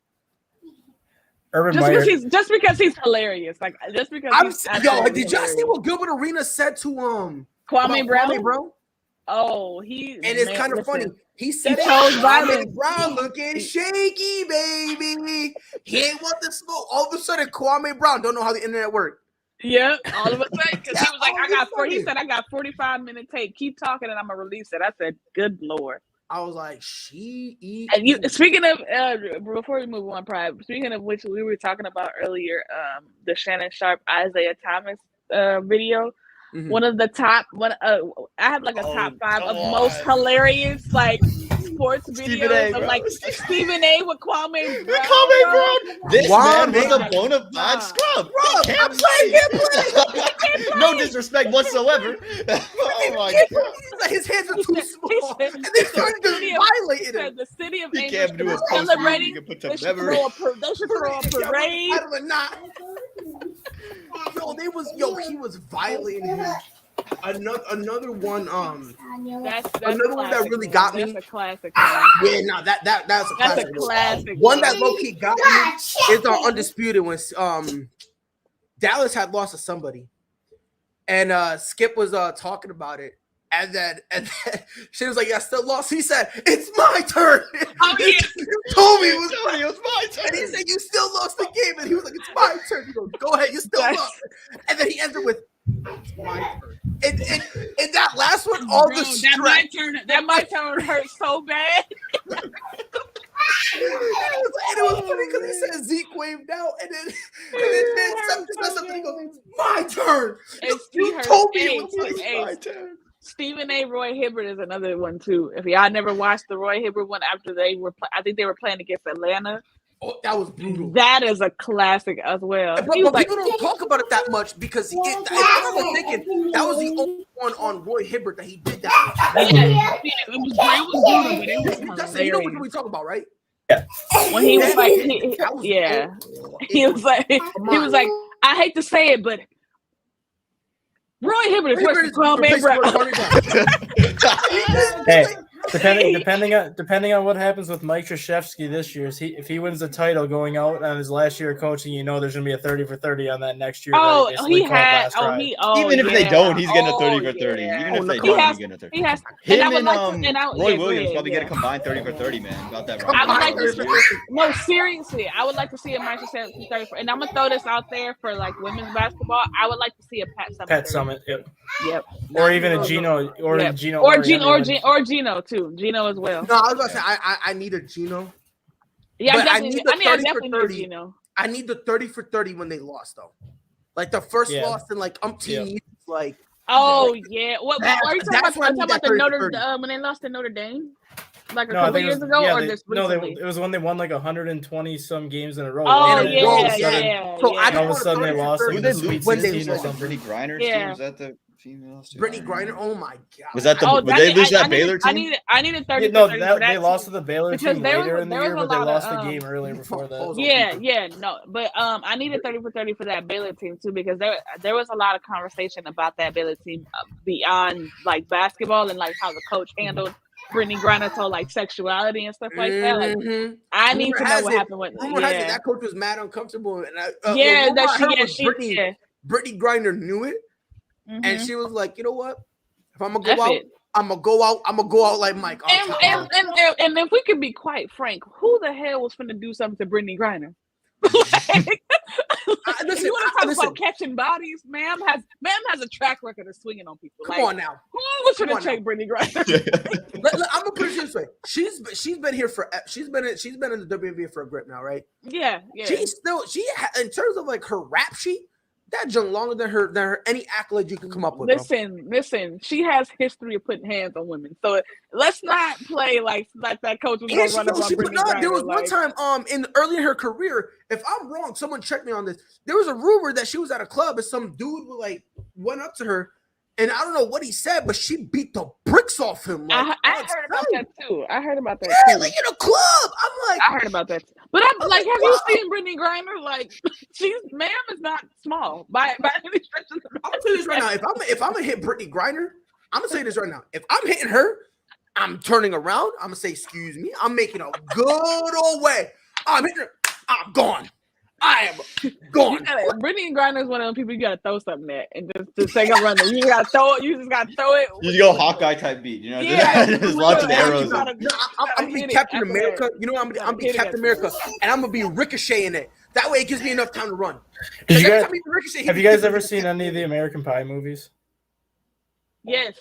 Urban Meyer. Just because he's hilarious. Like just because did y'all see what Gilbert Arenas said to Kwame Brown? Oh, and it's kind of funny. He said Kwame Brown looking shaky, baby. He ain't want the smoke. All of a sudden, Kwame Brown don't know how the internet works. Yeah, all of a sudden, because he was like, he said, I got 45-minute tape. Keep talking, and I'm gonna release it. I said, good Lord. I was like, she. And you speaking of before we move on, Pride. Speaking of which, we were talking about earlier, the Shannon Sharp Isaiah Thomas video. Mm-hmm. One of the top I have like a top 5 of most hilarious like sports videos of like Stephen A with Kwame Brown. This man was a bona fide scrub. Can't play. No disrespect whatsoever. Oh my god. His hands are too small. And they started to violate him. The city of He Angels can't do a celebrating. They They should throw a parade. He was violating him. Another one. That's another one that really got me. That's a classic. Yeah, no, that's a classic. That's a classic. One that low key got me is Undisputed when Dallas had lost to somebody, and Skip was talking about it. And then she was like, "I still lost." He said, "It's my turn." Oh, yeah. You told me it was my turn. And he said, "You still lost the game." And he was like, "It's my turn." He goes, "Go ahead, you still lost." And then he ends it with, "It's my turn." And that last one, all the stress. That my turn hurt so bad. And it was funny because he said Zeke waved out, and then something. He goes, "It's my turn." You told me it was my turn. Stephen A. Roy Hibbert is another one too. If y'all never watched the Roy Hibbert one after they were, I think they were playing against Atlanta. Oh, that was brutal. That is a classic as well. But people don't talk about it that much because if I'm not mistaken, that was the only one on Roy Hibbert that he did that. It was brutal, but it was hilarious. You know what we talk about, right? Yeah. When he was like, he was like, I hate to say it, but Roy Hibbert is worse than Kwame Brown. Hey, depending on what happens with Mike Krzyzewski this year, if he wins the title going out on his last year of coaching, there's gonna be a 30 for 30 on that next year. Even if they don't, he's getting a 30 for 30. Even if they don't, he's getting a 30. Him and Roy Williams probably get a combined 30 for 30, man. About that. I would like to no, seriously, I would like to see a Mike Krzyzewski 30 for, and I'm gonna throw this out there for like women's basketball. I would like to see a Pat Summitt. Yep. Or even a Gino, Gino too. Gino as well. No, I was about to say I need a Gino. Yeah, I need the 30 for 30. Gino. I need the 30 for 30 when they lost though. Like the first loss in like umpteen years, like. Oh yeah. What are you talking about? Talking about the Notre when they lost to Notre Dame? Like a couple years ago, or just recently? It was when they won like 120 some games in a row. So I all of a sudden they lost when they lose or something. Brittany Griner team? Was that the females? Brittany Griner. Oh my god. Was that the? Did they lose that Baylor team? I needed 30. They lost to the Baylor team later in the year, but they lost the game earlier before that. But I needed 30 for 30 for that Baylor team too, because there was a lot of conversation about that Baylor team beyond like basketball and like how the coach handled Brittany Griner told like sexuality and stuff like that. Like, Mhm. I need Rumor to know has what it- happened with Rumor has it yeah. that coach was mad uncomfortable, and Yeah, rumor that I heard was yeah. Brittany Griner knew it, and Mhm. she was like, you know what? If I'm gonna F go out, it. I'm gonna go out. I'm gonna go out like Mike. On top. And if we could be quite frank, who the hell was finna do something to Brittany Griner? Like, Listen, you want to talk listen. about catching bodies? Ma'am has a track record of swinging on people. Come Like, on now. who was Come finna on check now. Brittany Griner? I'm gonna put it this way. She's been here for she's been in the WWE for a grip now, right? Yeah. In terms of like her rap sheet, that junk longer than her any accolade you can come up with. Listen. She has history of putting hands on women, so let's not play like that coach was gonna run up on Brittany Griner. There was one time early in her career, if I'm wrong, someone check me on this. There was a rumor that she was at a club and some dude went up to her, and I don't know what he said, but she beat the bricks off him. Like, I heard about that too. Yeah, like in a club. I'm like, I heard about that. But I'm like, have you seen Brittany Griner? Like, ma'am is not small by any stretch of the I'm gonna tell you this right now. If I'm gonna hit Brittany Griner, I'm gonna say this right now. If I'm hitting her, I'm turning around. I'm gonna say, excuse me. I'm making a good old way. I'm hitting her. I'm gone. I am gone. Brittany Griner is one of those people you gotta throw something at and just take a run. You just gotta throw it. You just gotta throw it. You go Hawkeye type beat, you know? Yeah, just launching arrows. I'm gonna be Captain America. You know, I'm gonna be Captain America, and I'm gonna be ricocheting it. That way, it gives me enough time to run. Have you guys ever seen any of the American Pie movies? Yes.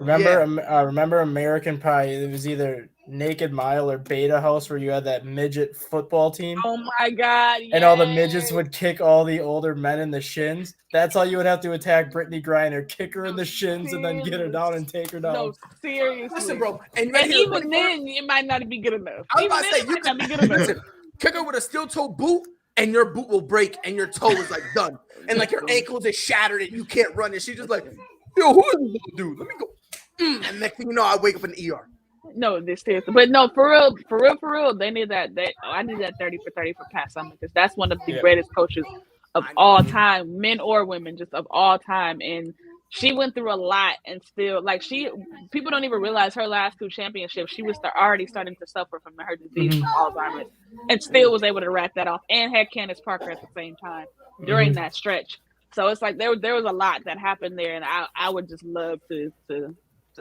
Remember American Pie? It was either Naked Mile or Beta House, where you had that midget football team. Oh my God! Yes. And all the midgets would kick all the older men in the shins. That's all you would have to attack Brittany Griner: kick her in the shins and then get her down and take her down. No, seriously. Listen, bro. And even then, it might not be good enough. I was about to say, you might not be good enough. Listen, kick her with a steel toe boot, and your boot will break, and your toe is like done, and like your ankles is shattered, and you can't run. And she's just like, yo, who is this little dude? Let me go. And next thing you know, I wake up in the ER. No, this is, but no, for real, they need that. I need that 30 for 30 for Pat Summitt, because that's one of the greatest coaches of all time, men or women, just of all time. And she went through a lot, and still, like, people don't even realize her last 2 championships, she was already starting to suffer from her disease, from Alzheimer's, and still was able to rack that off, and had Candace Parker at the same time during that stretch. So it's like there was a lot that happened there, and I would just love to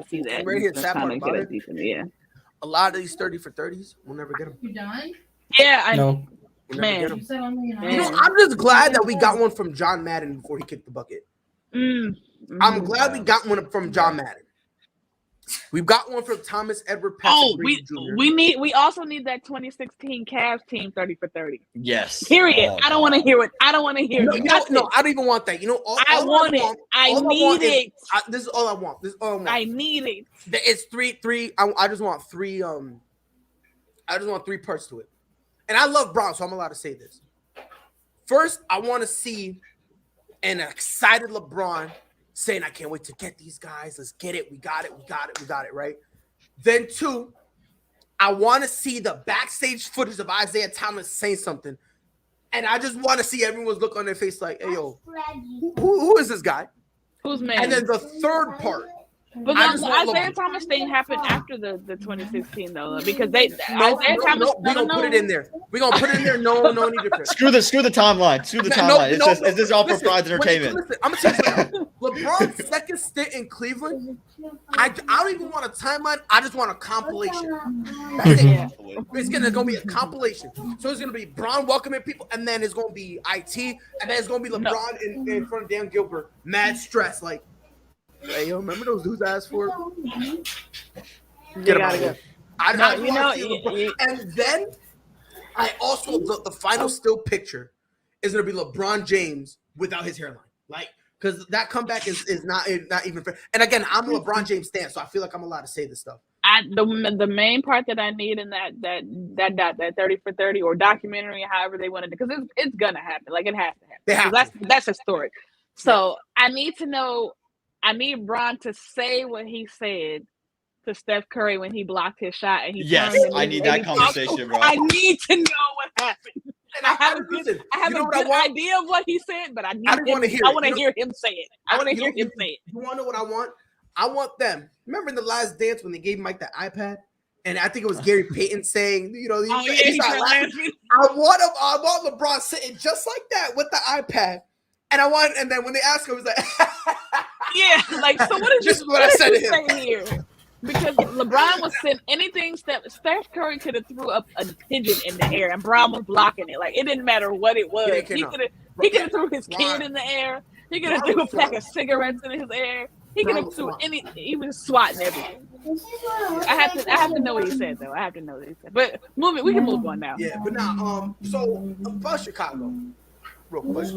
see that. Right here, sad part about it. Yeah. A lot of these 30 for 30s, we'll never get them. You done? Yeah, I No. Man. You said only an hour. You know, I'm just glad that we got one from John Madden before he kicked the bucket. I'm glad we got one from John Madden. We've got one from Thomas Edward Patrick Jr. we also need that 2016 Cavs team 30 for 30. Yes. Period. Oh, I don't want to hear it. I don't want to hear it. No, I don't even want that. You know, I want it. I need it. This is all I want. I need it. It's three. I just want three. I just want 3 parts to it. And I love Brown, so I'm allowed to say this. First, I want to see an excited LeBron saying, I can't wait to get these guys. Let's get it. We got it, right? Then 2, I want to see the backstage footage of Isaiah Thomas saying something. And I just want to see everyone's look on their face like, hey, yo, who is this guy? Who's man? And then the third part. But the Isaiah Thomas thing happened after the 2016 though, because Isaiah Thomas. We're gonna put it in there. We're gonna put it in there. No need different. Screw the timeline. Screw the timeline. It's just all for prize entertainment. Listen, I'm gonna tell you, LeBron's second stint in Cleveland. I don't even want a timeline. I just want a compilation. That's it. Yeah. It's gonna be a compilation. So it's gonna be Bron welcoming people, and then it's gonna be IT, and then it's gonna be LeBron in front of Dan Gilbert, mad stress, like. Hey, yo, remember those dudes I asked for? Get them out of here. And then I also the final still picture is gonna be LeBron James without his hairline, like because that comeback is not even fair. And again, I'm a LeBron James stan, so I feel like I'm allowed to say this stuff. The main part that I need in that 30 for 30 or documentary, however they want it, because it's gonna happen, like it has to happen. That's historic. So I need to know. I need Bron to say what he said to Steph Curry when he blocked his shot. And I need that conversation, bro. I need to know what happened. And I have a good idea of what he said, but I want to hear him say it. I want to hear him say it. You want to know what I want? I want them. Remember in The Last Dance when they gave Mike the iPad? And I think it was Gary Payton saying, he started laughing. I want LeBron sitting just like that with the iPad. And then when they asked him, he was like, yeah, like, so what is this is what I said to him here? Because LeBron was sent anything. Steph Curry could have threw up a pigeon in the air, and Brown was blocking it. Like, it didn't matter what it was. He could have threw his kid in the air. He could have threw a pack of cigarettes in his air. He could have threw any. He was swatting everything. I have to know what he said though. I have to know what he said. But we can move on now. Yeah, but now, so about Chicago, real quick.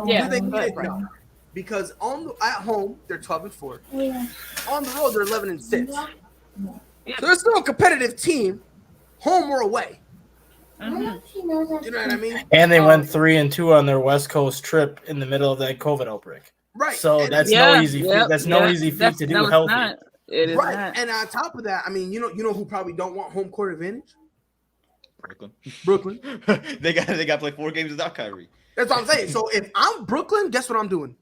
Yeah, do they get it? No. Because at home they're 12-4. On the road they're 11-6. So they're still a competitive team, home or away. Mm-hmm. You know what I mean? And they went 3-2 on their West Coast trip in the middle of that COVID outbreak. Right. So that's no easy feat. That's no easy feat to do healthy. It is right. not. And on top of that, I mean, you know who probably don't want home court advantage? Brooklyn. they got to play 4 games without Kyrie. That's what I'm saying. So if I'm Brooklyn, guess what I'm doing?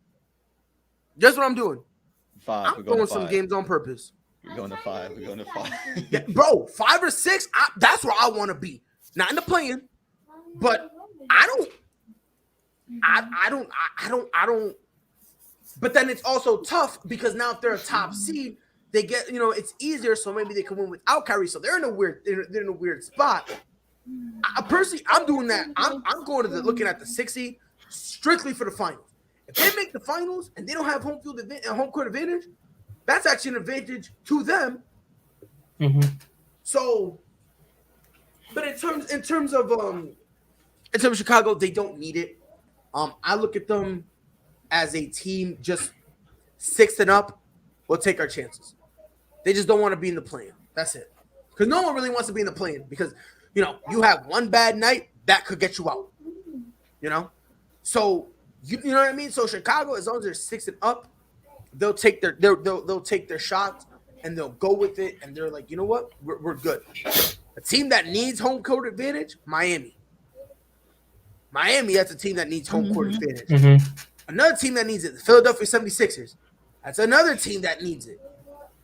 Guess what I'm doing? 5. I'm throwing some games on purpose. We're going to 5. We're going to 5. Yeah, bro, 5 or 6. That's where I want to be. Not in the play-in, but I don't. But then it's also tough because now if they're a top seed, they get it's easier. So maybe they can win without Kyrie. So they're in a weird spot. Personally, I'm doing that. I'm going to looking at the 6 seed strictly for the finals. If they make the finals and they don't have home court advantage, that's actually an advantage to them. Mm-hmm. So, but in terms of Chicago, they don't need it. I look at them as a team just 6th and up. We'll take our chances. They just don't want to be in the play-in. That's it. Because no one really wants to be in the play-in because you have one bad night that could get you out. So you know what I mean. So Chicago, as long as they're 6th and up, they'll take their shots and they'll go with it. And they're like, you know what, we're good. A team that needs home court advantage, Miami. That's a team that needs home court advantage. Mm-hmm. Another team that needs it, the Philadelphia 76ers. That's another team that needs it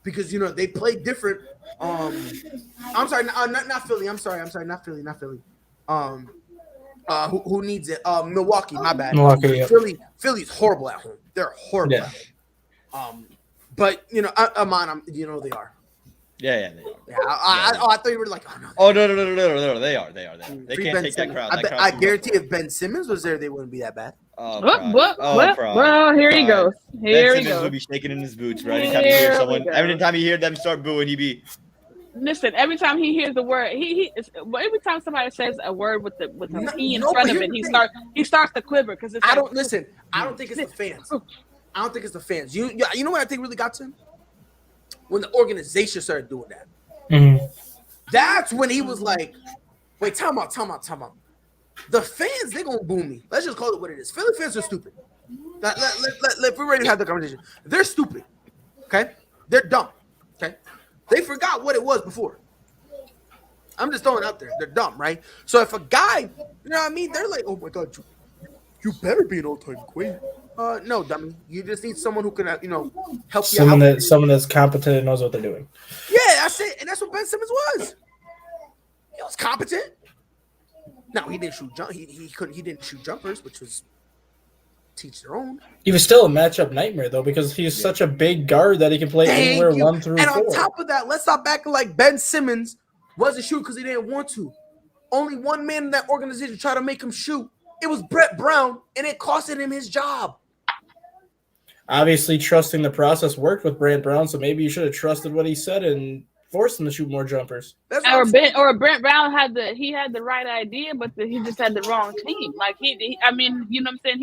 because they play different. I'm sorry, not Philly. I'm sorry, not Philly. Who needs it? Milwaukee. My bad. Milwaukee. Yeah. Philly's horrible at home. They're horrible. Yeah. But Amon, they are. Yeah, they are. Yeah, I thought you were like, oh no. Oh no, they are. They can't take that crowd. I guarantee if Ben Simmons was there, they wouldn't be that bad. Well, here he goes. Here he goes. Would be shaking in his boots, right? Every time you hear them start booing, he'd be. Listen, every time he hears the word, every time somebody says a word with a P in front of it, he starts to quiver because it's. I don't think it's the fans. I don't think it's the fans. You know what I think really got to him? When the organization started doing that. Mm-hmm. That's when he was like, wait, time out. The fans, they're going to boo me. Let's just call it what it is. Philly fans are stupid. We're ready to have the conversation. They're stupid. Okay? They're dumb. Okay? They forgot what it was before. I'm just throwing it out there. They're dumb, right? So if a guy, you know what I mean? They're like, oh my God, you better be an all-time queen. No, dummy. You just need someone who can, help you out. Someone that's competent and knows what they're doing. Yeah, that's it. And that's what Ben Simmons was. He was competent. No, he didn't shoot he didn't shoot jumpers, which was teach their own. He was still a matchup nightmare though, because he's such a big guard that he can play anywhere 1 through 4. And on top of that, let's stop acting like Ben Simmons wasn't shooting because he didn't want to. Only one man in that organization tried to make him shoot. It was Brett Brown, and it costed him his job. Obviously, trusting the process worked with Brett Brown, so maybe you should have trusted what he said and forced him to shoot more jumpers. Brett Brown had the right idea, but he just had the wrong team. Like you know what I'm saying?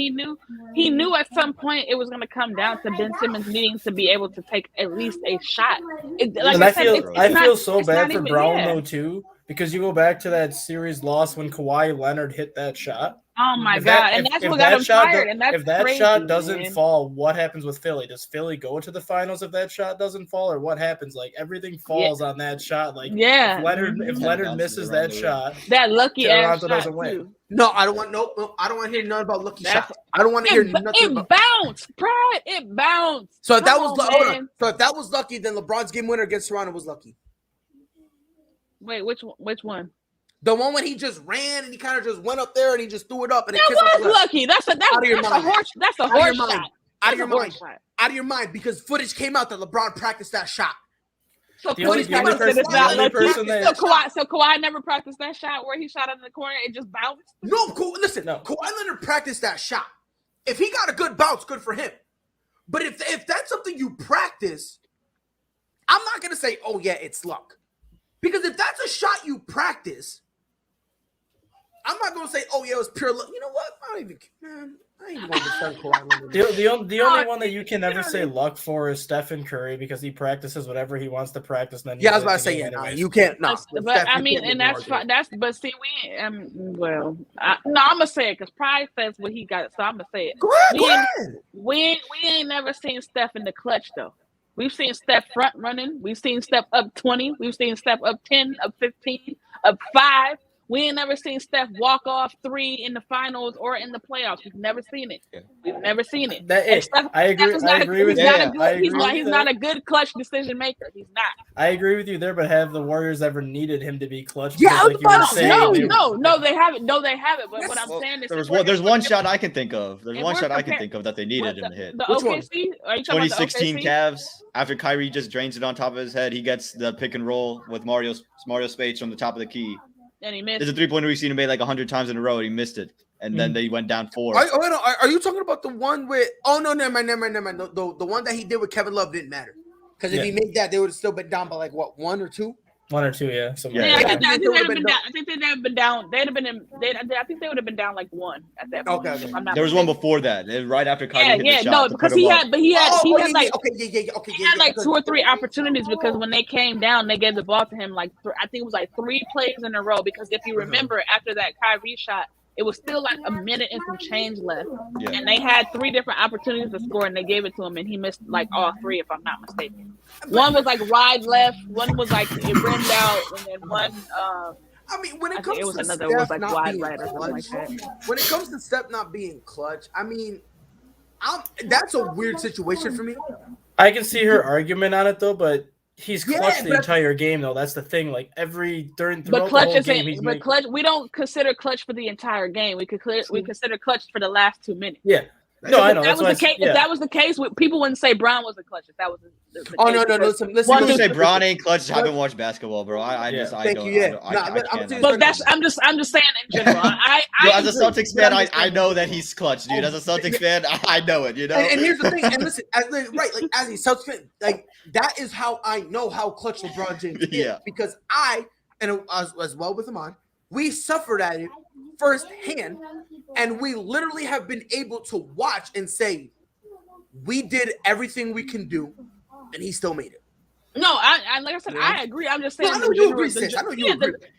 He knew at some point it was going to come down to Ben Simmons needing to be able to take at least a shot. I feel so bad for Brown though too, because you go back to that series loss when Kawhi Leonard hit that shot. Oh my God! And that's what got him fired. And that's if that crazy, shot doesn't man. fall, what happens with Philly? Does Philly go to the finals if that shot doesn't fall, or what happens? Like everything falls on that shot. Like Yeah, if Leonard misses that shot, that lucky ass Toronto shot doesn't win. too. No, I don't want I don't want to hear nothing about lucky shots. I don't want to hear nothing It about. bounced, Pride. It bounced. So if that was hold on. so if that was lucky, then LeBron's game winner against Toronto was lucky. Wait, which one? The one when he just ran and he kind of just went up there and he just threw it up and it That was lucky. That's a horse. That's a horse shot. Out of your mind. Out of your mind, because footage came out that LeBron practiced that shot. So The only Kawhi never practiced that shot where he shot in the corner. It just bounced. No, listen. Kawhi Leonard practiced that shot. If he got a good bounce, good for him. But if that's something you practice, I'm not gonna say, oh yeah, it's luck. Because if that's a shot you practice, I'm not gonna say, oh yeah, it was pure luck. You know what? I ain't even going to defend Kawhi Leonard. The only one that you can never say luck for is Stephen Curry because he practices whatever he wants to practice. And then yeah, I was about to say, yeah, you can't. No, but I mean, and that's fine. But see, I'm gonna say it because Pride says what he got, so I'm gonna say it. Go ahead. We ain't never seen Steph in the clutch though. We've seen Steph front running. We've seen Steph up 20. We've seen Steph up 10, up 15, up 5. We ain't never seen Steph walk off 3 in the finals or in the playoffs. We've never seen it. We've never seen it. I agree with you. He's not a good clutch decision maker. He's not. I agree with you there, but have the Warriors ever needed him to be clutch? Yeah, no, they haven't. No, they haven't. But what I'm saying is, there's one shot I can think of. There's one shot I can think of that they needed him to hit. The OKC? Are you talking 2016 about the Cavs. After Kyrie just drains it on top of his head, he gets the pick and roll with Mario Spates from the top of the key. And he missed. There's a 3-pointer we've seen him made like 100 times in a row. And he missed it, and then they went down 4. Are you talking about the one with? Oh no, never mind. The one that he did with Kevin Love didn't matter because if he made that, they would have still been down by like what 1 or 2. 1 or 2, yeah. I think they would have been down. I think they'd have been down. They'd have been in. I think they would have been down like 1 at that point. Okay. There was one before that, right after Kyrie hit the shot. No, because he had like 2 or 3 opportunities because when they came down, they gave the ball to him like I think it was like 3 plays in a row. Because if you remember, after that Kyrie shot, it was still like a minute and some change left, and they had 3 different opportunities to score, and they gave it to him, and he missed like all 3, if I'm not mistaken. One was like wide left, one was like it rimmed out, and then one. I mean, when it comes to another Steph was like not wide being right or something like clutch, when it comes to Steph not being clutch, I mean, that's a weird situation for me. I can see her argument on it though, but he's clutched the entire game though. That's the thing. Like throughout the whole game, clutch. We don't consider clutch for the entire game. We consider clutch for the last 2 minutes. Yeah. No, I know. If that was the case, people wouldn't say Brown was a clutch. If that was the case. No. Listen. People say Brown ain't clutch. I haven't watched basketball, bro. I don't. But I'm just saying in general. As a Celtics fan, I know that he's clutch, dude. As a Celtics fan, I know it. You know. And here's the thing. And listen, as a Celtics fan, like that is how I know how clutch LeBron James is because as well with Iman, we suffered at it firsthand, and we literally have been able to watch and say we did everything we can do, and he still made it. No, I like I said, I agree. I'm just saying. I know you agree.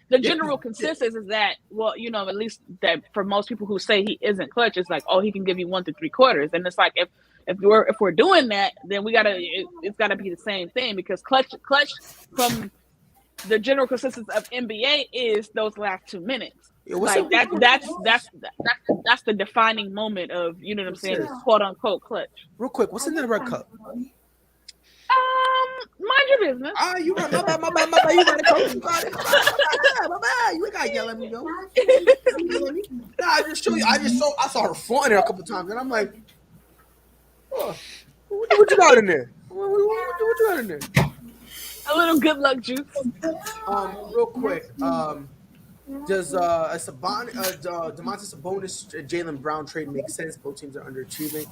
The general consensus is that, well, at least that for most people who say he isn't clutch, it's like, oh, he can give you 1 to 3 quarters, and it's like if we're doing that, then it's gotta be the same thing because clutch from the general consensus of NBA is those last 2 minutes. Like that's the defining moment of what I'm saying, quote unquote clutch. Real quick, what's in the red cup? Mind your business. You right, my bad. You got it, coach. You got it. My bad. You ain't gotta yell at me, yo. Nah, I just show you. I saw her flaunting there a couple times, and I'm like, oh, what you got in there? What you got in there? A little good luck juice. Real quick, does Domantas Sabonis Jaylen Brown trade make sense? Both teams are underachieving.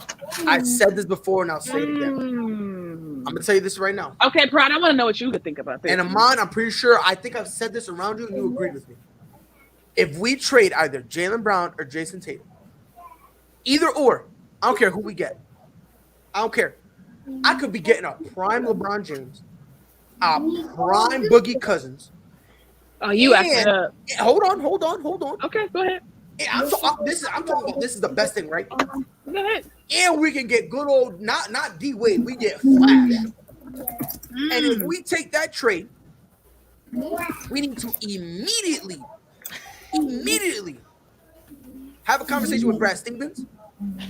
I said this before, and I'll say it again. I'm gonna tell you this right now. Okay, Pride, I want to know what you could think about this. And Iman, I'm pretty sure. I think I've said this around you, and you agreed with me. If we trade either Jaylen Brown or Jason Tatum, either or, I don't care who we get. I don't care. I could be getting a prime LeBron James, a prime Boogie Cousins. Oh, you acting up. Hold on. Okay, go ahead. I'm talking about this is the best thing, right? And we can get good old not D Wade, we get Flash. And if we take that trade, we need to immediately have a conversation with Brad Stevens.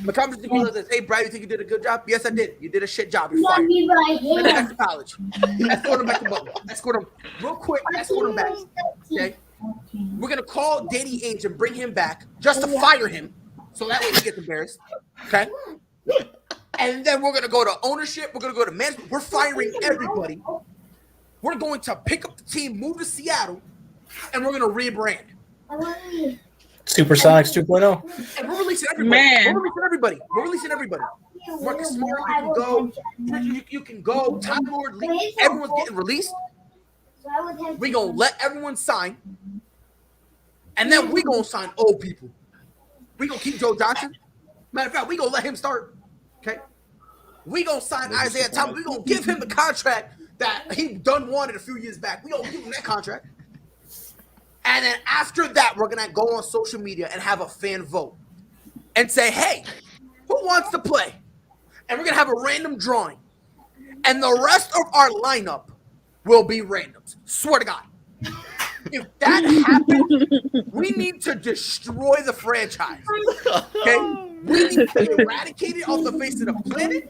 The conversation says, "Hey, Brad, you think you did a good job? Yes, I did. You did a shit job. You're fired. Send him back to college. Escort him back to Butler. Escort him real quick. Escort him back. Okay. We're gonna call Danny Ainge and bring him back just to fire him, so that way he gets embarrassed. Okay. And then we're gonna go to ownership. We're gonna go to management. We're firing everybody. We're going to pick up the team, move to Seattle, and we're gonna rebrand. Supersonics 2.0. And we're releasing everybody. Man. We're releasing everybody. Marcus Smart, you can go. You can go. Time Lord, everyone's getting released. We're gonna let everyone sign. And then we're gonna sign old people. We're gonna keep Joe Johnson. Matter of fact, we're gonna let him start. Okay. We're gonna sign Isaiah Thomas. We're gonna give him the contract that he done wanted a few years back. We're gonna give him that contract. And then after that, we're going to go on social media and have a fan vote and say, hey, who wants to play? And we're going to have a random drawing. And the rest of our lineup will be randoms. Swear to God. If that happens, we need to destroy the franchise. Okay? We need to eradicate it off the face of the planet.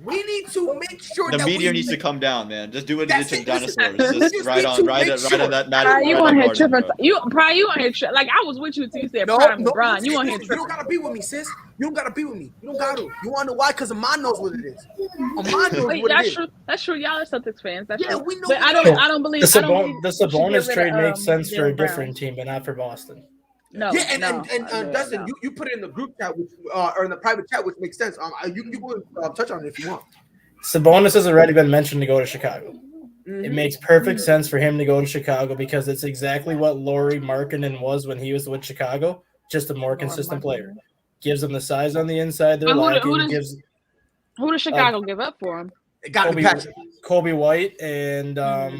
We need to make sure the that meteor needs to come down, man. Just do what it did to dinosaurs. We Just just right need on, to right make on that. Prime, you on here tripping? Bro. You on here tripping? Like I was with you until you said Prime LeBron. You on here You tripping? don't gotta be with me, sis. You don't gotta be with me. You don't gotta. You wanna know why? Because Amon knows what it is. Amon knows Wait, what it that's is. true. That's true. Y'all are Celtics fans. That's Yeah, true. we know. But I don't believe The we should Sabonis get rid trade of, makes sense for a Jaylen Brown. different team, but not for Boston. No, Yeah, and no, Dustin, no. you put it in the group chat, which or in the private chat, which makes sense. You can go and touch on it if you want. Sabonis has already been mentioned to go to Chicago. Mm-hmm. It makes perfect sense for him to go to Chicago because it's exactly what Lauri Markkanen was when he was with Chicago, just a more consistent player. Gives them the size on the inside they're lacking. Who does Chicago give up for him? It got to be Patrick. Kobe White and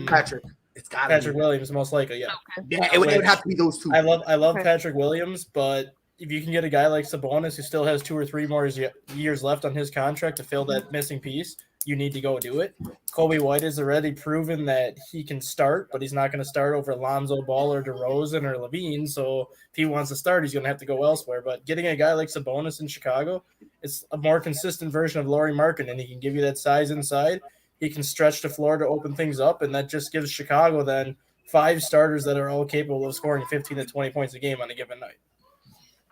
Patrick. It's got Patrick Williams, most likely, yeah. Okay. Yeah, it would have to be those two. I love Okay. Patrick Williams, but if you can get a guy like Sabonis who still has 2 or 3 more years left on his contract to fill that missing piece, you need to go do it. Kobe White has already proven that he can start, but he's not going to start over Lonzo Ball or DeRozan or Levine. So if he wants to start, he's going to have to go elsewhere. But getting a guy like Sabonis in Chicago, it's a more consistent version of Lauri Markkanen. He can give you that size inside. He can stretch the floor to open things up, and that just gives Chicago then 5 starters that are all capable of scoring 15 to 20 points a game on a given night.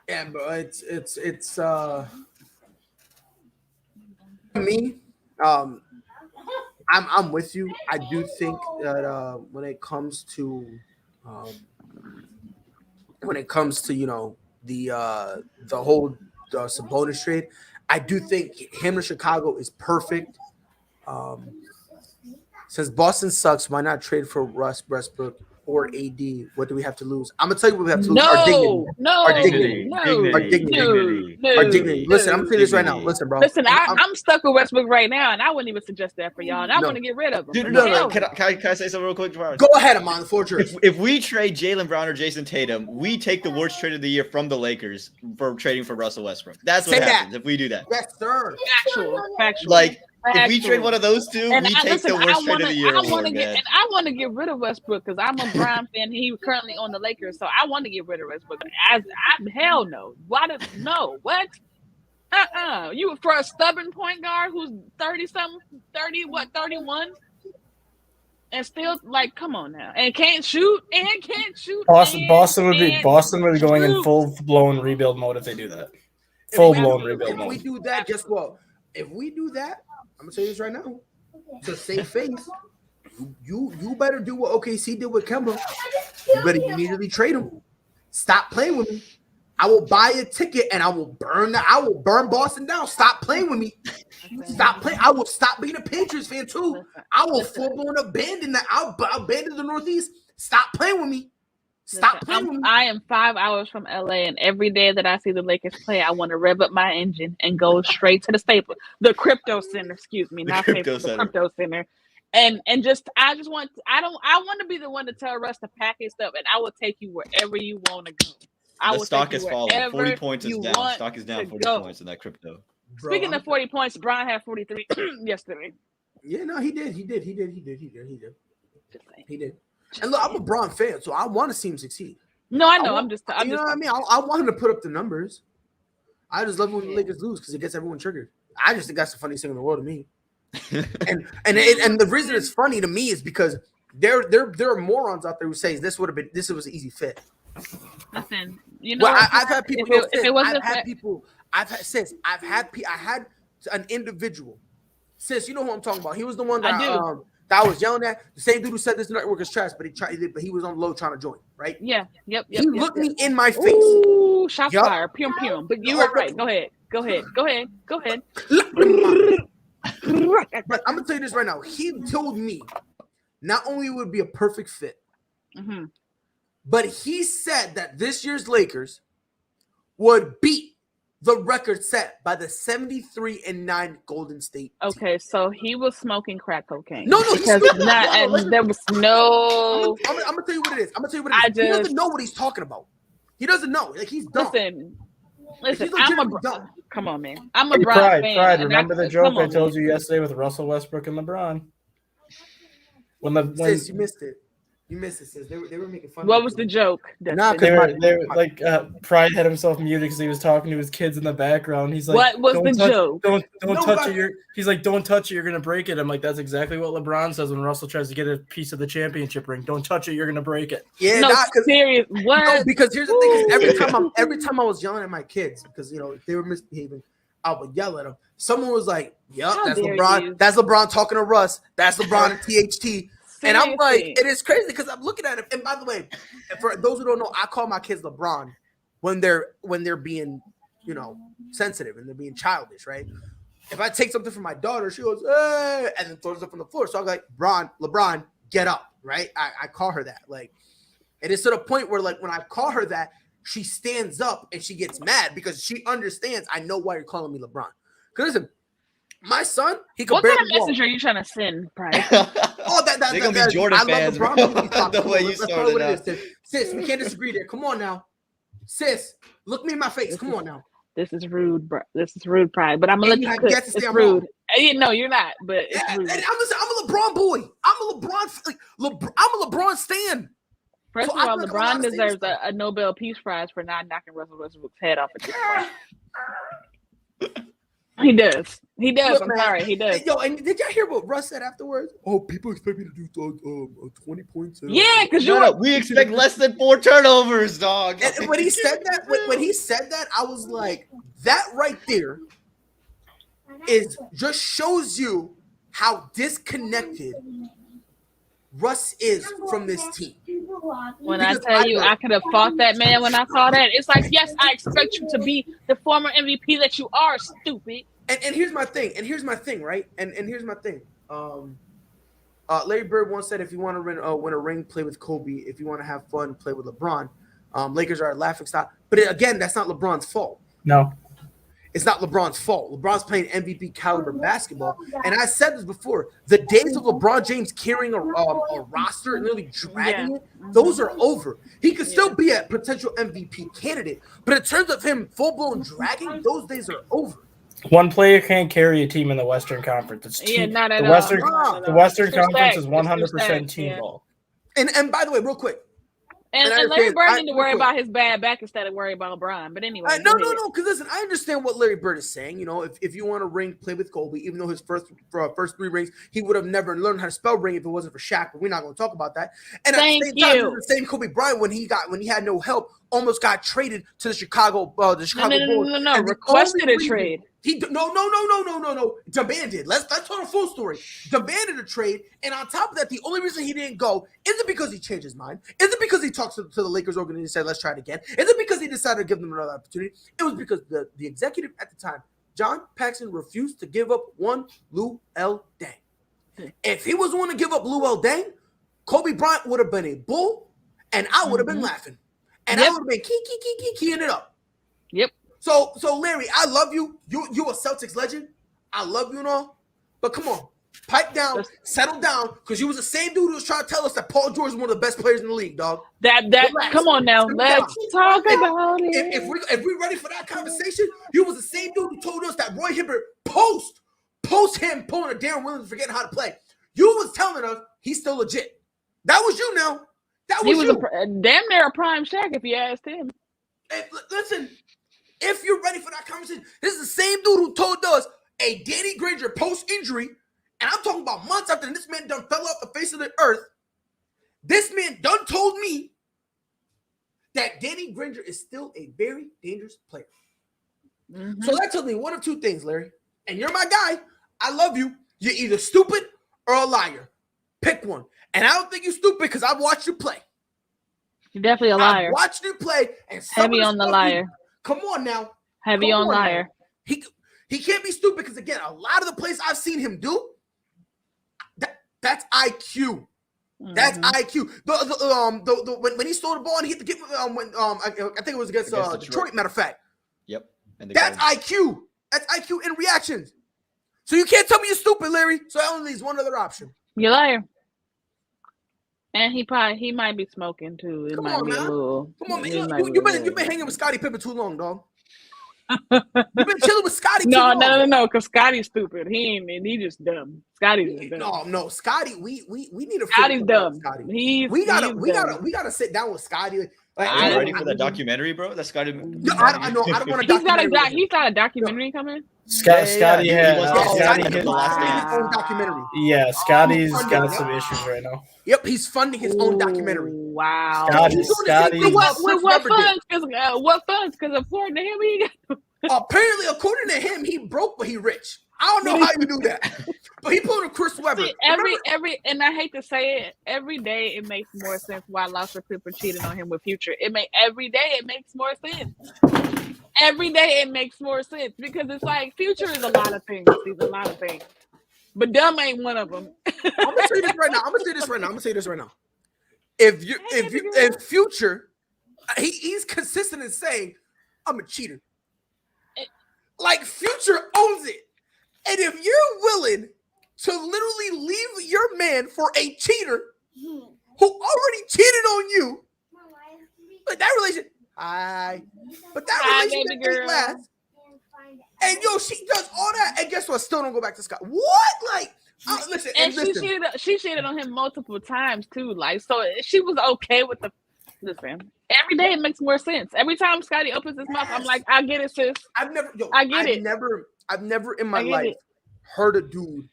Yeah, but it's me. I'm with you. I do think that when it comes to the whole Sabonis trade, I do think him to Chicago is perfect. Since Boston sucks, why not trade for Russ Westbrook or AD? What do we have to lose? I'm gonna tell you what we have to lose. Our dignity. Our dignity. Listen, I'm gonna say this right now. Listen, bro. Listen, I'm stuck with Westbrook right now, and I wouldn't even suggest that for y'all. And I want to get rid of him. Dude, no. Can I say something real quick? Go ahead, Amon. The floor is yours. If we trade Jaylen Brown or Jason Tatum, we take the worst trade of the year from the Lakers for trading for Russell Westbrook. That's what happens if we do that. Yes, sir. Factual. Like, if we trade one of those two, we take the worst trade of the year. I want to get rid of Westbrook because I'm a Brown fan. He's currently on the Lakers, so I want to get rid of Westbrook. Hell no. What? You for a stubborn point guard who's 30-something, 31, and still like, come on now, and can't shoot. Boston would be going in full blown rebuild mode if they do that. Full blown rebuild mode. If we do that, guess what? If we do that, I'm gonna say this right now. To save face, you better do what OKC did with Kemba. You better immediately trade him. Stop playing with me. I will buy a ticket and I will burn Boston down. Stop playing with me. Stop playing. I will stop being a Patriots fan too. I will full blown abandon that. I'll abandon the Northeast. Stop playing with me. Stop playing with me. I am 5 hours from LA, and every day that I see the Lakers play, I want to rev up my engine and go straight to the Staples, the Crypto Center. Excuse me, not Staples, the Crypto Center. And I want to be the one to tell Russ to pack his stuff, and I will take you wherever you want to go. I The will stock take has you fallen. 40 wherever points is you down. want Stock is down to 40 go. points in that crypto. Bro, Speaking of 40 points, Brian had 43 yesterday. Yeah, no, he did. Just saying. He did. And look, I'm a Braun fan, so I want to see him succeed. No, I know. I'm you know what I mean? I want him to put up the numbers. I just love when the Lakers lose because it gets everyone triggered. I just think that's the funniest thing in the world to me. and the reason it's funny to me is because there are morons out there who say this was an easy fit. Listen, you know, I've had people. I had an individual. Sis, you know who I'm talking about. He was the one that I was yelling at. The same dude who said this network is trash, but he was on low trying to join, right? Yeah. Yep. He looked me in my face. Ooh, shots fired. Pium pium. But you were right. Go ahead. But I'm gonna tell you this right now. He told me not only would it be a perfect fit, but he said that this year's Lakers would beat the record set by the 73-9 Golden State team. Okay, so he was smoking crack cocaine. No, because there was no. I'm gonna tell you what it is. He doesn't know what he's talking about. He doesn't know. Like he's dumb. Listen. Dumb. Come on, man. I'm a Bron fan. Pride. Remember the joke I told you yesterday with Russell Westbrook and LeBron? Sis, you missed it. You missed it, sis. They were making fun. What was the joke? They were like Pride had himself muted because he was talking to his kids in the background. He's like, "What was the joke? Don't touch it. He's like, don't touch it. You're gonna break it." I'm like, that's exactly what LeBron says when Russell tries to get a piece of the championship ring. Don't touch it. You're gonna break it. Yeah, no, serious. What? No, because here's the thing: every time I was yelling at my kids because if they were misbehaving, I would yell at them. Someone was like, "Yup, that's LeBron. You. That's LeBron talking to Russ. That's LeBron and THT." And I'm like, it is crazy because I'm looking at it. And by the way, for those who don't know, I call my kids LeBron when they're being, sensitive and they're being childish, right? If I take something from my daughter, she goes, hey, and then throws it up on the floor. So I'm like, LeBron, get up, right? I call her that. Like, and it's to the point where, like, when I call her that, she stands up and she gets mad because she understands I know why you're calling me LeBron. Because listen, my son, he could barely walk. What kind of message are you trying to send, Brian? They're going to be Jordan fans, bro. The way you started out. Sis, we can't disagree there. Come on now. Sis, look me in my face. Come on now. This is rude, bro. This is rude, Pride. But I'm going to let you cook. It's rude. No, you're not, but it's rude. And I'm a LeBron boy. I'm a LeBron stan. First of all, LeBron deserves a Nobel Peace Prize for not knocking Russell Westbrook's head off at this point. He does. Look, I'm sorry. He does. Yo, and did y'all hear what Russ said afterwards? Oh, people expect me to do 20 points. Yeah, because we expect less than 4 turnovers, dog. And when he said that, I was like, that right there just shows you how disconnected Russ is from this team. When I tell you I could have fought that man when I saw that, it's like, yes, I expect you to be the former MVP that you are, stupid. And here's my thing. Right? And here's my thing. Larry Bird once said, if you want to win a ring, play with Kobe. If you want to have fun, play with LeBron. Lakers are a laughing stock. But again, that's not LeBron's fault. No. It's not LeBron's fault. LeBron's playing MVP caliber basketball. And I said this before. The days of LeBron James carrying a roster and really dragging it, those are over. He could still be a potential MVP candidate. But in terms of him full-blown dragging, those days are over. One player can't carry a team in the Western Conference. It's not at all. The Western Conference is 100% team ball. And by the way, real quick, And Larry Bird need to worry about his bad back instead of worry about LeBron. But anyway. No. Because listen, I understand what Larry Bird is saying. If you want a ring, play with Kobe. Even though his first 3 rings, he would have never learned how to spell ring if it wasn't for Shaq. But we're not going to talk about that. And at the same time, the same Kobe Bryant when he had no help, almost got traded to the Chicago Bulls. No. Requested a trade. No. Demanded. Let's tell the full story. Demanded a trade, and on top of that, the only reason he didn't go isn't because he changed his mind. Isn't because he talked to the Lakers organization and said, "Let's try it again." Isn't because he decided to give them another opportunity. It was because the executive at the time, John Paxson, refused to give up one Lou L. Deng. If he was willing to give up Lou L. Deng, Kobe Bryant would have been a Bull, and I would have been laughing, and I would have been keying it up. Yep. So Larry, I love you. You a Celtics legend. I love you and all. But come on. Pipe down, settle down, because you was the same dude who was trying to tell us that Paul George is one of the best players in the league, dog. Relax. Come on now, Sit let's down. talk about it. If we're ready for that conversation, you was the same dude who told us that Roy Hibbert post him pulling a Darren Williams forgetting how to play. You was telling us he's still legit. That was you now. That was you. Damn near a prime Shaq if you asked him. Hey, listen, if you're ready for that conversation, this is the same dude who told us a Danny Granger post-injury, and I'm talking about months after this man done fell off the face of the earth. This man done told me that Danny Granger is still a very dangerous player. Mm-hmm. So that tells me one of two things, Larry. And you're my guy. I love you. You're either stupid or a liar. Pick one. And I don't think you're stupid because I've watched you play. You're definitely a liar. I've watched you play. And heavy on the liar. Come on now. Heavy on liar. He can't be stupid because, again, a lot of the plays I've seen him do, that's IQ. That's IQ. When he stole the ball and he hit the get I think it was against Detroit, matter of fact. Yep. That's IQ. That's IQ in reactions. So you can't tell me you're stupid, Larry. So that only leaves one other option. You're a liar. And he might be smoking too. Come on, man. Come on, man. You've been hanging with Scottie Pippen too long, dog. You've been chilling with Scottie too long. No, because Scottie's stupid. He just dumb. Scottie's dumb. No, Scottie, we need to Scottie's dumb. We gotta sit down with Scottie. Like, are you ready for that documentary, bro? That's Scottie. No, I don't want a documentary. He's got a documentary coming. Scottie has his own documentary. Yeah, Scottie's got some issues right now. Yep, he's funding his own documentary. Wow. Scottie. What funds? Because according to him, he got. Apparently, according to him, he broke, but he rich. I don't know how you do that, but he pulled a Chris Webber. See, and I hate to say it, every day it makes more sense why Lobster Pippen cheated on him with Future. Every day it makes more sense. Every day it makes more sense because it's like Future is a lot of things. He's a lot of things, but dumb ain't one of them. I'm gonna say this right now. If Future, he's consistent in saying, "I'm a cheater." Like Future owns it. And if you're willing to literally leave your man for a cheater who already cheated on you, but that relationship didn't last. And she does all that, and guess what? Still don't go back to Scott. What? Like, listen. She cheated on him multiple times too. Like, so she was okay with the. Listen, every day it makes more sense. Every time Scottie opens his mouth, I'm like, I get it, sis. I've never in my life heard a dude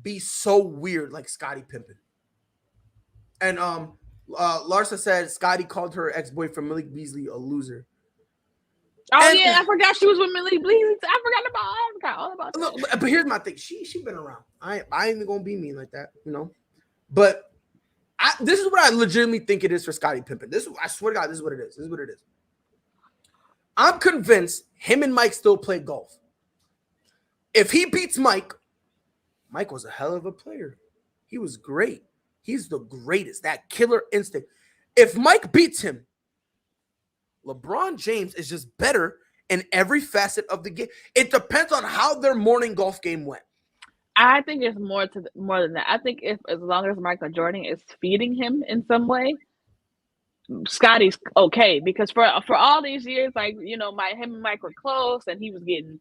be so weird like Scottie Pippen. And Larsa said Scottie called her ex-boyfriend Malik Beasley a loser. I forgot she was with Malik Beasley. I forgot all about that. Look, but here's my thing. She been around. I ain't even gonna be mean like that, But this is what I legitimately think it is for Scottie Pippen. I swear to God, this is what it is. I'm convinced him and Mike still play golf. If he beats Mike was a hell of a player. He was great. He's the greatest. That killer instinct. If Mike beats him, LeBron James is just better in every facet of the game. It depends on how their morning golf game went. I think it's more than that. I think as long as Michael Jordan is feeding him in some way, Scottie's okay. Because for all these years, like, him and Mike were close, and he was getting,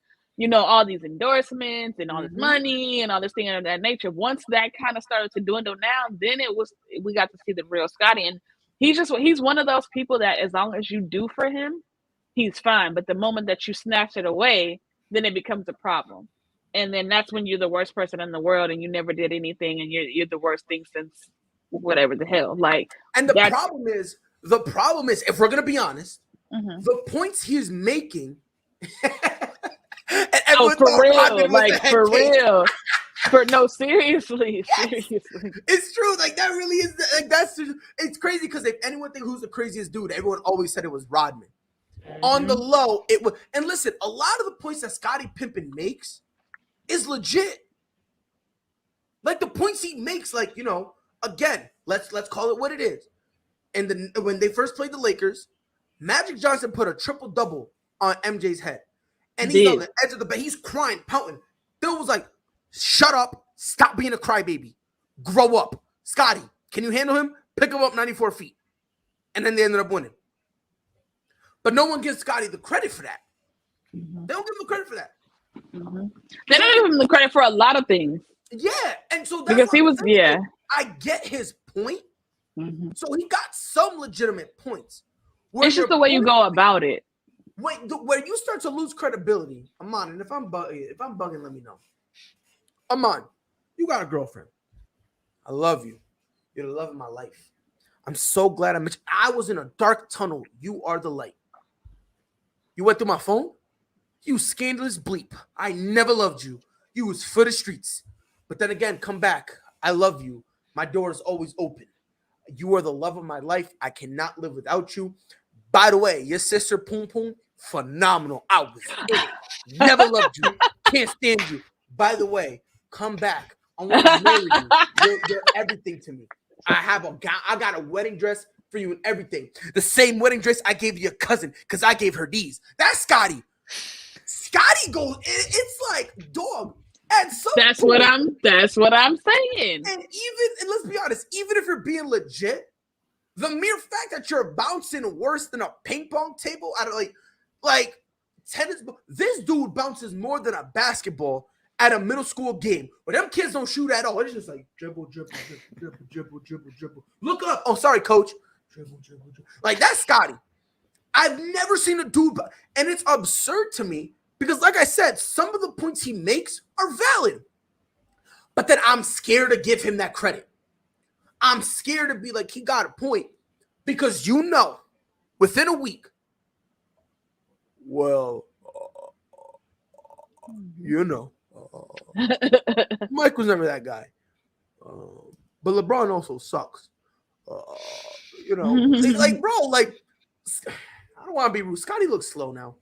all these endorsements and all this money and all this thing of that nature. Once that kind of started to dwindle down, then we got to see the real Scottie. And he's one of those people that as long as you do for him, he's fine. But the moment that you snatch it away, then it becomes a problem. And then that's when you're the worst person in the world and you never did anything and you're the worst thing since whatever the hell. Like, and the problem is, if we're gonna be honest, the points he's making for real. Seriously. It's true. Like, that really is it's crazy because if anyone thinks who's the craziest dude, everyone always said it was Rodman. On the low, it was, and listen, a lot of the points that Scottie Pippen makes is legit. Like the points he makes, like, again, let's call it what it is. And when they first played the Lakers, Magic Johnson put a triple-double on MJ's head. And he's on the edge of the bed. He's crying, pouting. Bill was like, shut up, Stop being a crybaby. Grow up. Scotty, can you handle him? Pick him up 94 feet. And then they ended up winning. But no one gives Scotty the credit for that. They don't give him the credit for that. They don't give him the credit for a lot of things. Yeah. And so that's Because he was, I get his point. So he got some legitimate points. It's just the way you go about it. Where you start to lose credibility, Amon, and if I'm bugging, let me know. Amon, you got a girlfriend. I love you. You're the love of my life. I'm so glad I was in a dark tunnel. You are the light. You went through my phone? You scandalous bleep. I never loved you. You was for the streets. But then again, come back. I love you. My door is always open. You are the love of my life. I cannot live without you. By the way, your sister Poom Poom, phenomenal. I was in it. Never loved you. Can't stand you. By the way, come back. I want to marry you. You're everything to me. I got a wedding dress for you and everything. The same wedding dress I gave your cousin because I gave her these. That's Scotty. Scotty goes. It's like, dog. That's what I'm saying. And let's be honest, even if you're being legit, the mere fact that you're bouncing worse than a ping pong table out of like tennis, this dude bounces more than a basketball at a middle school game where them kids don't shoot at all. It's just like dribble. Look up. Oh, sorry, coach. Dribble. Like, that's Scotty. I've never seen a dude, and it's absurd to me because, like I said, some of the points he makes are valid. But then I'm scared to give him that credit. I'm scared to be like, he got a point. Because within a week, Mike was never that guy. But LeBron also sucks. Like, bro, like, I don't want to be rude. Scotty looks slow now.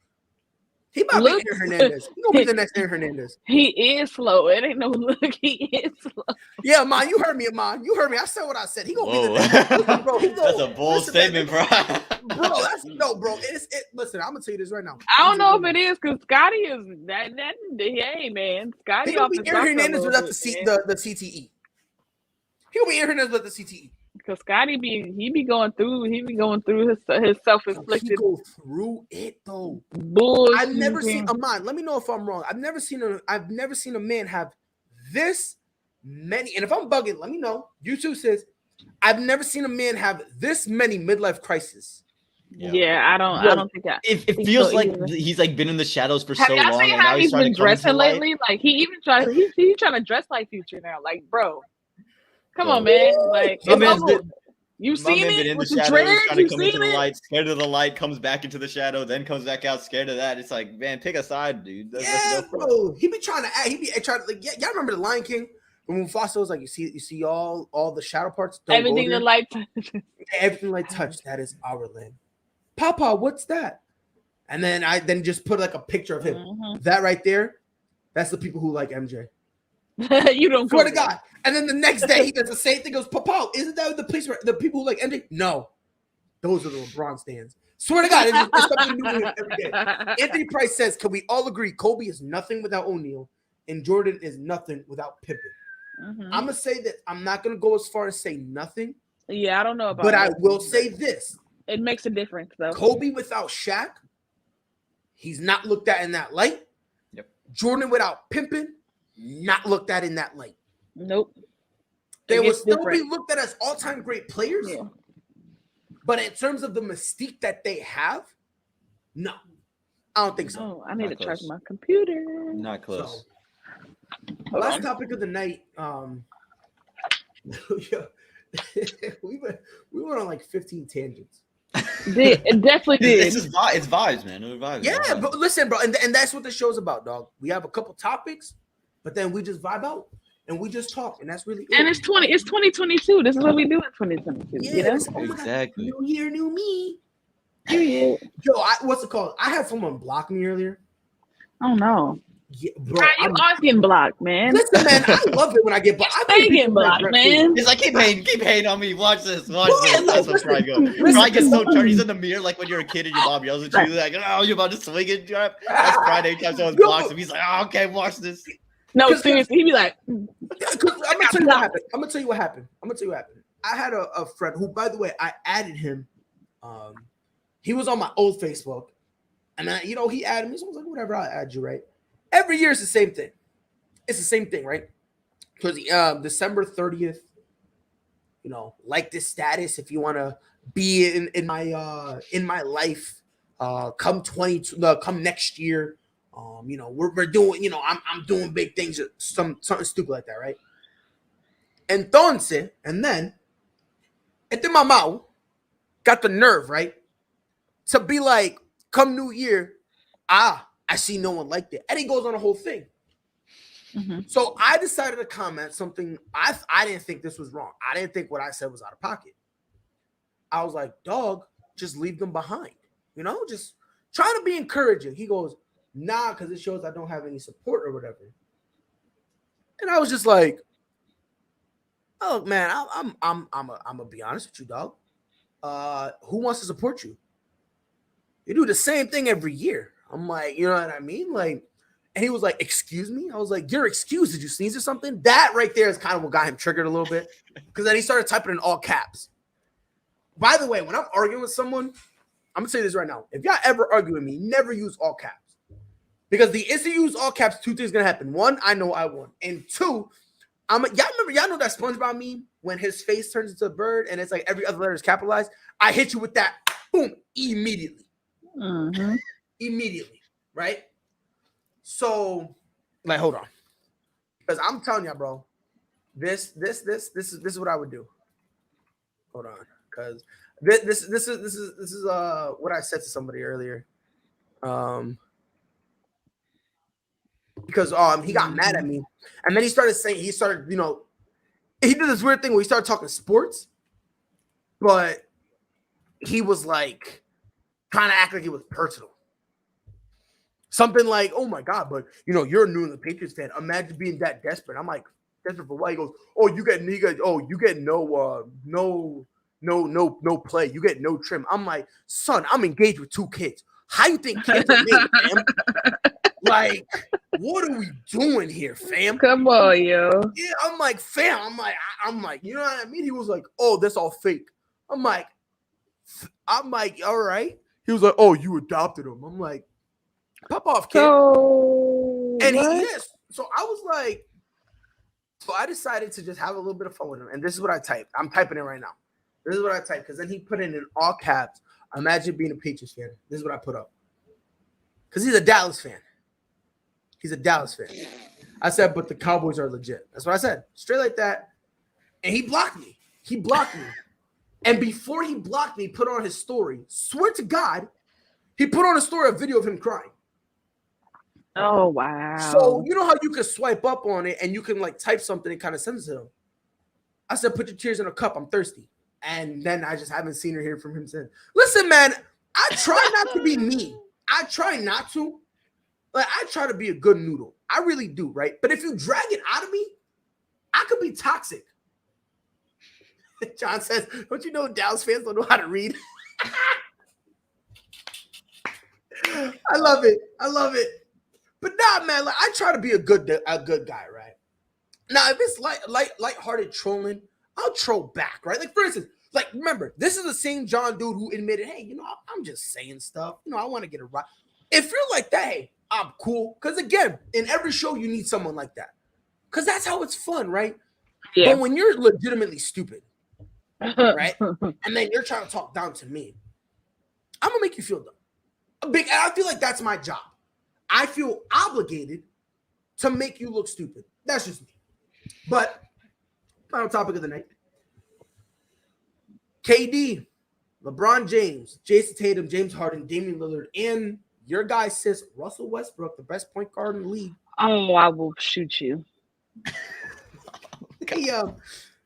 He might be Aaron Hernandez. He gonna be the next Aaron Hernandez. He is slow. It ain't no look. He is slow. Yeah, man, you heard me, man. You heard me. I said what I said. He gonna be the next. Bro, that's a bold statement, bro. Bro. Listen, I'm gonna tell you this right now. I don't know if it is because Scotty is that. Hey, man, Scotty. He gonna be Aaron Hernandez without the CTE. He gonna be Aaron Hernandez without the CTE. Because Scotty be going through his self-inflicted. He go through it though. Bullshit. I've never seen Amon. Let me know if I'm wrong. I've never seen a man have this many. And if I'm bugging, let me know. YouTube says I've never seen a man have this many midlife crises. Yeah, I don't think that. It feels so like either. He's like been in the shadows for so long. Have you seen how he's been dressing lately? Like he even trying to dress like Future now. Like, bro. Come on, man! Like, you seen it in the with shadows, the dreads. Trying to come into the light, scared of the light, comes back into the shadow, then comes back out, scared of that. It's like, man, pick a side, dude. Bro. He be trying to act. He be trying to like. Yeah, y'all remember the Lion King when Mufasa was like, you see all the shadow parts. Everything the light touch. Everything light touch. That is our land. Papa, what's that? And then I just put like a picture of him. Mm-hmm. That right there. That's the people who like MJ. You don't swear to God. And then the next day he does the same thing. Goes, Papa, isn't that the people who like MJ? No, those are the LeBron stands. Swear to God, it's something new every day. Anthony Price says, "Can we all agree Kobe is nothing without O'Neal, and Jordan is nothing without Pippen?" Mm-hmm. I'm gonna say that I'm not gonna go as far as say nothing. Yeah, I don't know about. But I will say this: it makes a difference, though. Kobe without Shaq, he's not looked at in that light. Yep. Jordan without Pippen, not looked at in that light. Nope. They will still be looked at as all-time great players. Yeah. But in terms of the mystique that they have, no. I don't think so. Oh, I need to charge my computer. Not close. So, last topic of the night. we went on like 15 tangents. It definitely did. It's vibes, man. It vibes. Yeah, but listen, bro, and that's what the show's about, dog. We have a couple topics, but then we just vibe out and we just talk, and that's really it. And it's 2022. This is what we do in 2022. Yeah, exactly. New year, new me. Yeah. Yo, what's it called? I had someone block me earlier. Oh no. Yeah, bro, you are getting blocked, man. Listen, man, I love it when I get blocked. I get blocked, man. He's like, keep hating on me. Watch this. That's what Fry goes. Fry gets so turned. He's in the mirror like when you're a kid and your mom yells at you, like, oh, you're about to swing it. That's Friday. Anytime someone blocks him, he's like, oh, okay, watch this. No, seriously, he'd be like, I'm gonna tell you what happened. I'm gonna tell you what happened. I had a friend who, by the way, I added him. He was on my old Facebook, and he added me. So I was like, whatever, I'll add you, right? Every year it's the same thing. It's the same thing, right? Because December 30th, like this status. If you want to be in my life, come next year. We're doing, I'm doing big things, something stupid like that, right? Entonces, and then, mamá got the nerve, right, to be like, come New Year, I see no one liked it, and he goes on a whole thing. mm-hmm. So I decided to comment something. I didn't think this was wrong. I didn't think what I said was out of pocket. I was like, dog, just leave them behind, just trying to be encouraging. He goes, nah, because it shows I don't have any support or whatever. And I was just like, oh man, I'm gonna be honest with you, dog. Who wants to support you? You do the same thing every year. I'm like, you know what I mean? Like, and he was like, excuse me? I was like, you're excused. Did you sneeze or something? That right there is kind of what got him triggered a little bit. Because then he started typing in all caps. By the way, when I'm arguing with someone, I'm gonna say this right now. If y'all ever argue with me, never use all caps. Because the instant you use all caps, two things gonna happen. One, I know I won. And two, y'all know that SpongeBob meme when his face turns into a bird and it's like every other letter is capitalized? I hit you with that, boom, immediately. Mm-hmm. Immediately, right? So, like, hold on. Because I'm telling you, bro, this is what I would do. Hold on. Because this is what I said to somebody earlier. Because he got mad at me, and then he did this weird thing where he started talking sports, but he was like trying to act like it was personal. Something like, oh my God, but you're a New England Patriots fan. Imagine being that desperate. I'm like, desperate for what? He goes, you get no play. You get no trim. I'm like, son, I'm engaged with 2 kids. How you think kids are made, fam? Like, what are we doing here, fam? Come on, yo. Yeah, I'm like, fam. I'm like, you know what I mean? He was like, oh, that's all fake. I'm like, all right. He was like, oh, you adopted him. I'm like, pop off, kid. So I was like, so I decided to just have a little bit of fun with him. And this is what I typed. I'm typing it right now. This is what I typed. Because then he put in all caps, imagine being a Patriots fan. This is what I put up. Because he's a Dallas fan. I said, but the Cowboys are legit. That's what I said. Straight like that. And he blocked me. And before he blocked me, he put on his story. Swear to God, he put on a story, a video of him crying. Oh, wow. So you know how you can swipe up on it and you can like type something and kind of send it to him. I said, put your tears in a cup. I'm thirsty. And then I just haven't seen or heard from him since. Listen, man, I try not to be mean. I try not to. Like, I try to be a good noodle. I really do, right? But if you drag it out of me, I could be toxic. John says, don't you know Dallas fans don't know how to read? I love it. But nah, man, like, I try to be a good guy, right? Now, if it's lighthearted trolling, I'll troll back, right? Like, for instance, like, remember, this is the same John dude who admitted, hey, I'm just saying stuff. I want to get it right. If you're like that, hey, I'm cool. Because again, in every show, you need someone like that. Because that's how it's fun, right? Yeah. But when you're legitimately stupid, right? And then you're trying to talk down to me, I'm going to make you feel dumb. I feel like that's my job. I feel obligated to make you look stupid. That's just me. But final topic of the night. KD, LeBron James, Jason Tatum, James Harden, Damian Lillard, and your guy says Russell Westbrook, the best point guard in the league. Oh, I will shoot you.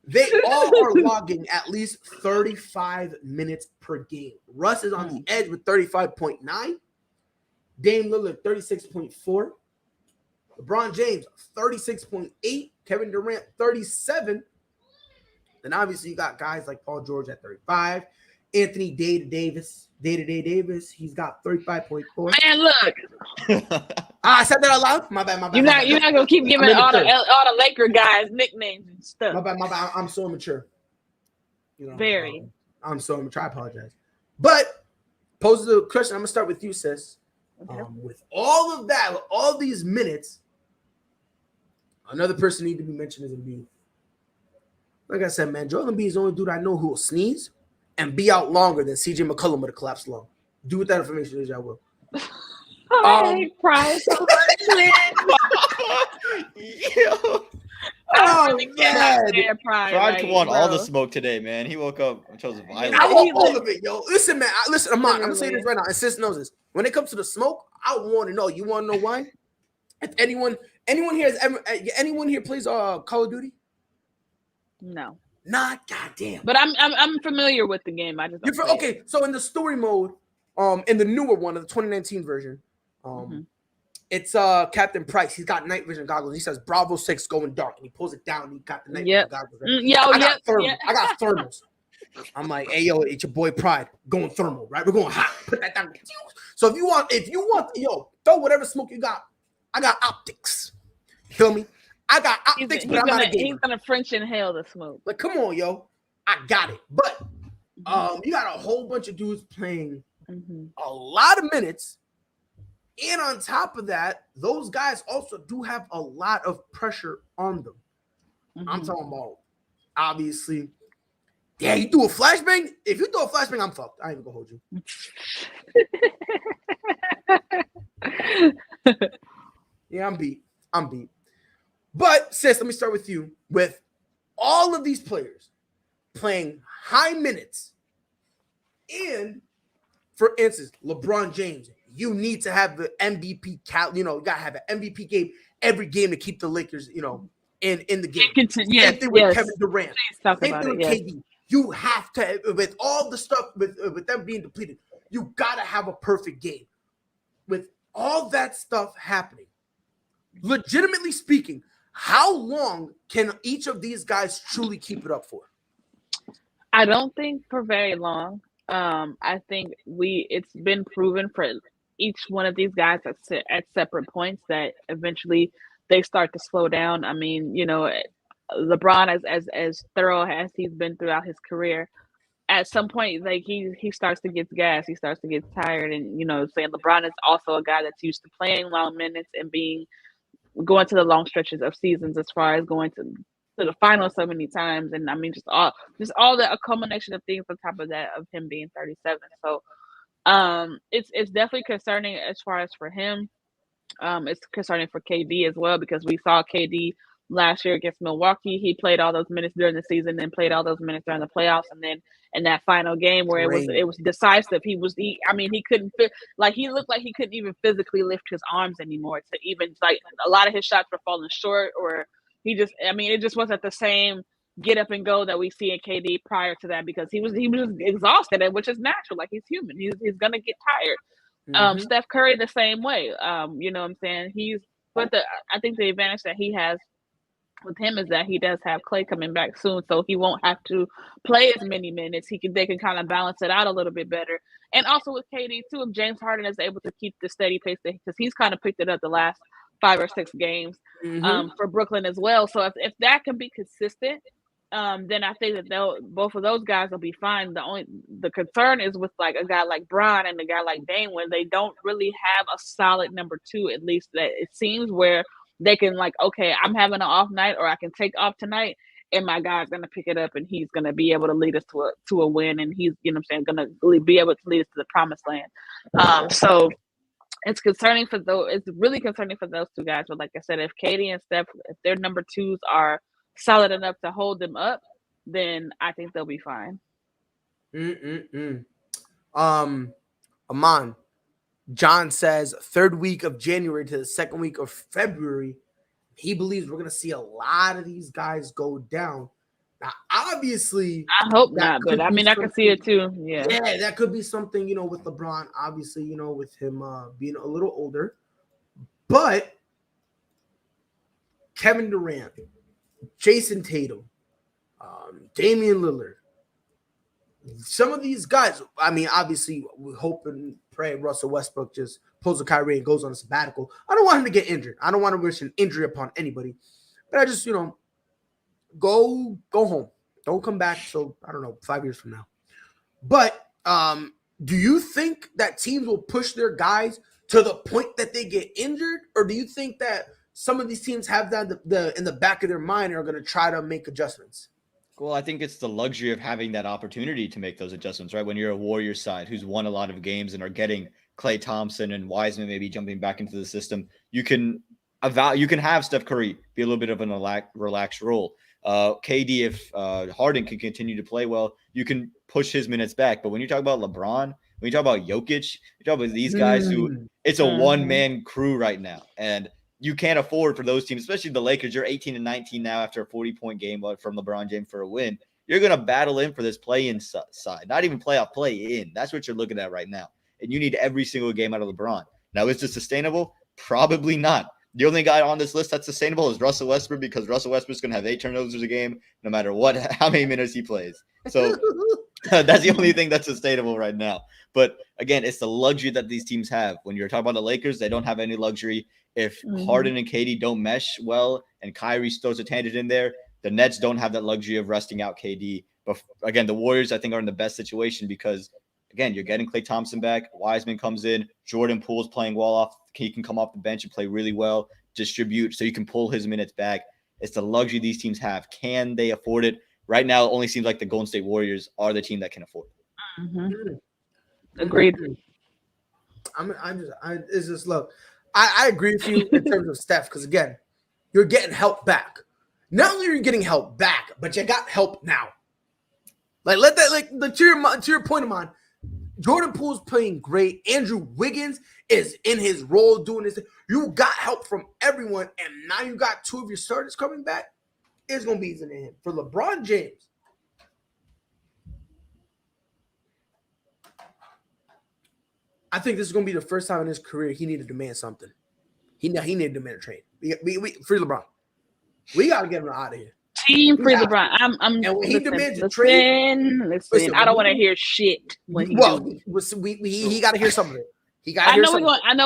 They all are logging at least 35 minutes per game. Russ is on the edge with 35.9. Dame Lillard, 36.4. LeBron James, 36.8. Kevin Durant, 37. Then obviously you got guys like Paul George at 35. Anthony Davis, he's got 35.4. Man, look, I said that out loud. My bad. you're not gonna keep giving all the Laker guys nicknames and stuff. My bad. I'm so immature. Very. I'm so immature. I apologize. But pose the question. I'm gonna start with you, sis. Okay. With all of that, with all these minutes, another person need to be mentioned is Embiid. Like I said, man, Joel Embiid is the only dude I know who will sneeze and be out longer than CJ McCollum would have collapsed long. Do with that information as I will. I hate Pride so much, man. Yo. Pride want all the smoke today, man. He woke up and chose violence. I want all of it, yo. Listen, man. I'm gonna say this right now, and sis knows this. When it comes to the smoke, I want to know. You want to know why? If anyone here plays Call of Duty? No. Not goddamn. But I'm familiar with the game. I just okay. So in the story mode, in the newer one of the 2019 version, it's Captain Price. He's got night vision goggles. He says Bravo 6 going dark, and he pulls it down. And he got the night vision goggles. Right? I got thermals. I'm like, hey yo, it's your boy Pride going thermal, right? We're going hot. Put that down. So if you want, yo, throw whatever smoke you got. I got optics. Feel me? I got optics, but I'm not a gamer. He's gonna French inhale the smoke. Like, come on, yo, I got it. But you got a whole bunch of dudes playing a lot of minutes, and on top of that, those guys also do have a lot of pressure on them. I'm talking about, obviously. Yeah, you do a flashbang. If you do a flashbang, I'm fucked. I ain't even gonna hold you. Yeah, I'm beat. But sis, let me start with you. With all of these players playing high minutes, and for instance, LeBron James, you need to have the MVP you gotta have an MVP game every game to keep the Lakers, in the game. Same thing with Kevin Durant. Same thing with KD. You have to, with all the stuff with them being depleted, you gotta have a perfect game. With all that stuff happening, legitimately speaking, how long can each of these guys truly keep it up for? I don't think for very long. I think it's been proven for each one of these guys at separate points that eventually they start to slow down. I mean, LeBron, as thorough as he's been throughout his career, at some point, like he starts to get gas, he starts to get tired, and saying LeBron is also a guy that's used to playing long minutes and going to the long stretches of seasons, as far as going to the finals so many times, and I mean just all the culmination of things on top of that, of him being 37. So it's definitely concerning as far as for him. It's concerning for KD as well, because we saw KD last year against Milwaukee. He played all those minutes during the season, then played all those minutes during the playoffs, and then in that final game where it was decisive, he couldn't fit, like he looked like he couldn't even physically lift his arms anymore to even, like, a lot of his shots were falling short, or it just wasn't the same get up and go that we see in KD prior to that, because he was just exhausted, which is natural. Like, he's human. He's gonna get tired. Steph Curry the same way. You know what I'm saying? I think the advantage that he has with him is that he does have Clay coming back soon, so he won't have to play as many minutes. They can kind of balance it out a little bit better. And also with KD too, if James Harden is able to keep the steady pace, because he's kind of picked it up the last 5 or 6 games for Brooklyn as well. So if that can be consistent, then I think that both of those guys will be fine. The concern is with, like, a guy like Bron and a guy like Dame, when they don't really have a solid number 2, at least that it seems, where they can, like, okay, I'm having an off night, or I can take off tonight, and my guy's going to pick it up, and he's going to be able to lead us to a win, and he's, going to be able to lead us to the promised land. So it's concerning it's really concerning for those two guys. But like I said, if KD and Steph, if their number 2s are solid enough to hold them up, then I think they'll be fine. Aman, John says 3rd week of January to the 2nd week of February, he believes we're going to see a lot of these guys go down. Now, obviously, I hope not, but I mean, I can see it too. Yeah, that could be something, with LeBron, obviously, with him being a little older. But Kevin Durant, Jason Tatum, Damian Lillard, some of these guys, I mean, obviously, we hope and pray Russell Westbrook just pulls a Kyrie and goes on a sabbatical. I don't want him to get injured. I don't want to wish an injury upon anybody. But I just, go home. Don't come back till, I don't know, 5 years from now. But do you think that teams will push their guys to the point that they get injured? Or do you think that some of these teams have that in the back of their mind and are going to try to make adjustments? Well, I think it's the luxury of having that opportunity to make those adjustments, right? When you're a Warriors side who's won a lot of games and are getting Klay Thompson and Wiseman maybe jumping back into the system, you can have Steph Curry be a little bit of an relaxed role. KD, if Harden can continue to play well, you can push his minutes back. But when you talk about LeBron, when you talk about Jokic, you talk about these guys who it's a one-man crew right now. And you can't afford for those teams, especially the Lakers. You're 18-19 now after a 40-point game from LeBron James for a win. You're going to battle in for this play-in side, not even playoff, play-in. That's what you're looking at right now. And you need every single game out of LeBron. Now, is this sustainable? Probably not. The only guy on this list that's sustainable is Russell Westbrook, because Russell Westbrook's going to have 8 turnovers a game no matter how many minutes he plays. So that's the only thing that's sustainable right now. But again, it's the luxury that these teams have. When you're talking about the Lakers, they don't have any luxury. If Harden and KD don't mesh well and Kyrie throws a tangent in there, the Nets don't have that luxury of resting out KD. But again, the Warriors, I think, are in the best situation because, again, you're getting Klay Thompson back. Wiseman comes in. Jordan Poole's playing well off. He can come off the bench and play really well, distribute, so you can pull his minutes back. It's the luxury these teams have. Can they afford it? Right now, it only seems like the Golden State Warriors are the team that can afford it. Agreed. It's just look. I agree with you in terms of Steph, because again, you're getting help back. Not only are you getting help back, but you got help now. To your point of mine, Jordan Poole's playing great. Andrew Wiggins is in his role doing this. You got help from everyone, and now you got 2 of your starters coming back. It's gonna be easy to him. For LeBron James, I think this is going to be the first time in his career he needed to demand something. He needed to demand a trade. We free LeBron. We got to get him out of here. Team free LeBron. I'm and when he demands a trade, listen, I don't want to hear shit. He got to hear some of it. I know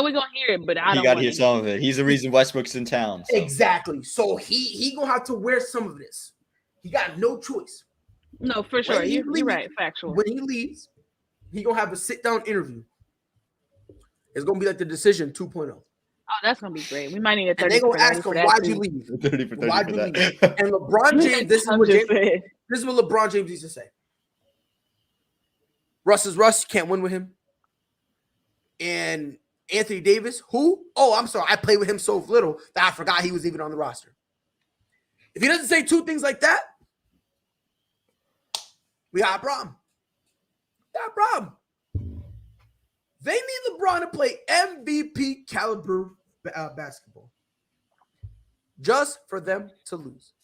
we're gonna hear it, but I don't. He got to hear some of it. He's the reason Westbrook's in town. So. Exactly. So he gonna have to wear some of this. He got no choice. No, for sure. You're right. Factual. When he leaves, he gonna have a sit down interview. It's gonna be like the Decision 2.0. Oh, that's gonna be great. We might need a 30. They're gonna ask him, "Why'd you leave?" 30 for 30 Why'd for you that. leave? And LeBron James, this is what LeBron James used to say. Russ is Russ. You can't win with him. And Anthony Davis, who? Oh, I'm sorry. I played with him so little that I forgot he was even on the roster. If he doesn't say 2 things like that, we got a problem. Got a problem. They need LeBron to play MVP caliber basketball just for them to lose.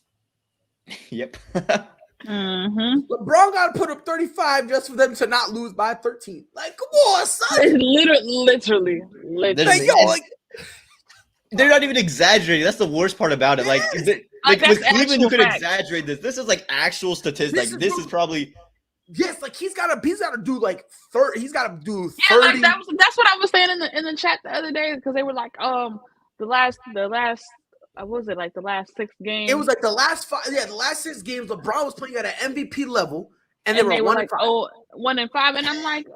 Yep. LeBron got to put up 35 just for them to not lose by 13. Like, come on, son. Literally. They're not even exaggerating. That's the worst part about it. With Cleveland, you could exaggerate this. This is like actual statistics. This is probably. Yes, like he's got to do like 30. He's got to do 30. Yeah, like that's what I was saying in the chat the other day, because they were like, the last what was it, like the last 6 games? It was like the last 5. Yeah, the last 6 games, LeBron was playing at an MVP level, and they were 1-5. 1-5, and I'm like,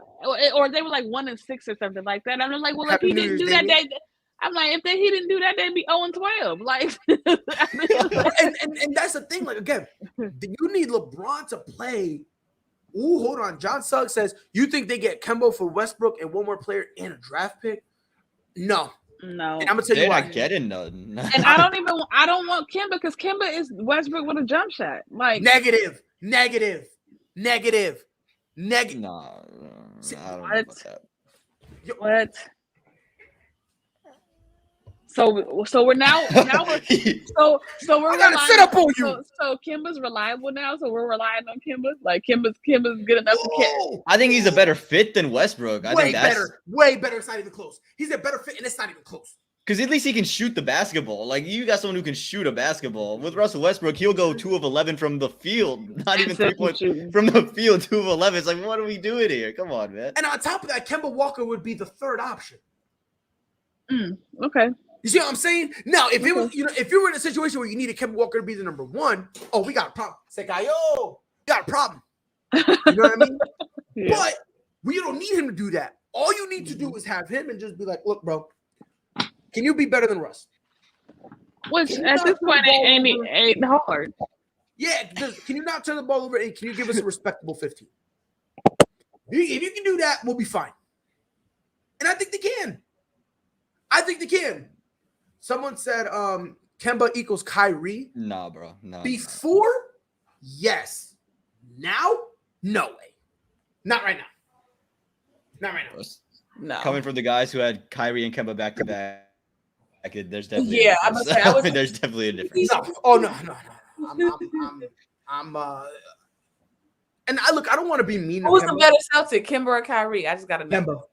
or they were like 1-6 or something like that. And I'm like, well, if he didn't do that day, I'm like, if he didn't do that, they'd be 0-12. Like, and that's the thing. Like, again, you need LeBron to play. Ooh, hold on. John Sugg says, you think they get Kemba for Westbrook and one more player and a draft pick? No. And I'm gonna tell you why. They're not getting none. And I don't want Kemba, because Kemba is Westbrook with a jump shot. Like negative. No, I don't know about that. What? So we're now we're gotta sit up on you. So Kemba's reliable now. So we're relying on Kemba. Like Kemba's good enough to catch. I think he's a better fit than Westbrook. Way better. It's not even close. He's a better fit, and it's not even close. Because at least he can shoot the basketball. Like, you got someone who can shoot a basketball. With Russell Westbrook, he'll go 2 of 11 from the field. Not even 3 points from the field, 2 of 11. It's like, what are we doing here? Come on, man. And on top of that, Kemba Walker would be the third option. Okay. You see what I'm saying? Now, if it was, if you were in a situation where you needed Kemba Walker to be the number 1, oh, we got a problem. Sekayo, we got a problem. You know what I mean? Yeah. But we don't need him to do that. All you need to do is have him and just be like, look, bro, can you be better than Russ? Which at this point ain't hard. Yeah, can you not turn the ball over and can you give us a respectable 15? If you can do that, we'll be fine. And I think they can. Someone said Kemba equals Kyrie. Nah, bro. No. Before, yes. Now, no way. Not right now. No. Coming from the guys who had Kyrie and Kemba back to back, there's definitely there's definitely a difference. No. I'm and I don't want to be mean. Who's the better Celtic, Kemba or Kyrie? I just gotta know.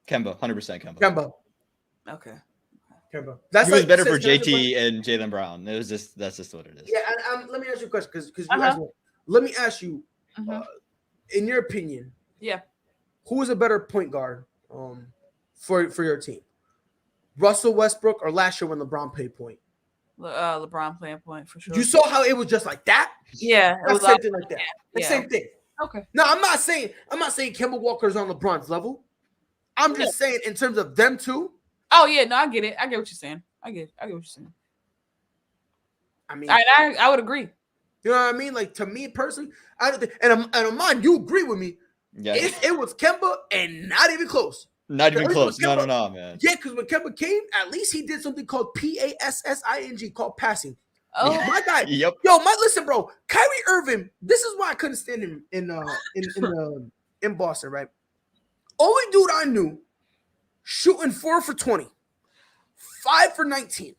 Kemba, 100% Kemba. Okay. Kemba. He was better for JT and Jaylen Brown. That's just what it is. Yeah, and let me ask you a question because you guys. Let me ask you, in your opinion, who is a better point guard for your team? Russell Westbrook or last year when LeBron played point? LeBron playing point for sure. You saw how it was just like that? Yeah, it was something like that. The same thing. Okay. No, I'm not saying Kemba Walker's on LeBron's level. I'm just saying in terms of them two. Oh yeah, no, I get it. I get what you're saying. I get what you're saying. I mean, I would agree. You know what I mean? Like to me personally, I don't think, and Amon, you agree with me? Yeah. It was Kemba and not even close. Not even close. No, man. Yeah, because when Kemba came, at least he did something called PASSING, called passing. Oh, my guy. Yep. Yo, listen, bro. Kyrie Irving. This is why I couldn't stand him in Boston, right? Only dude I knew shooting 4 for 20, 5 for 19,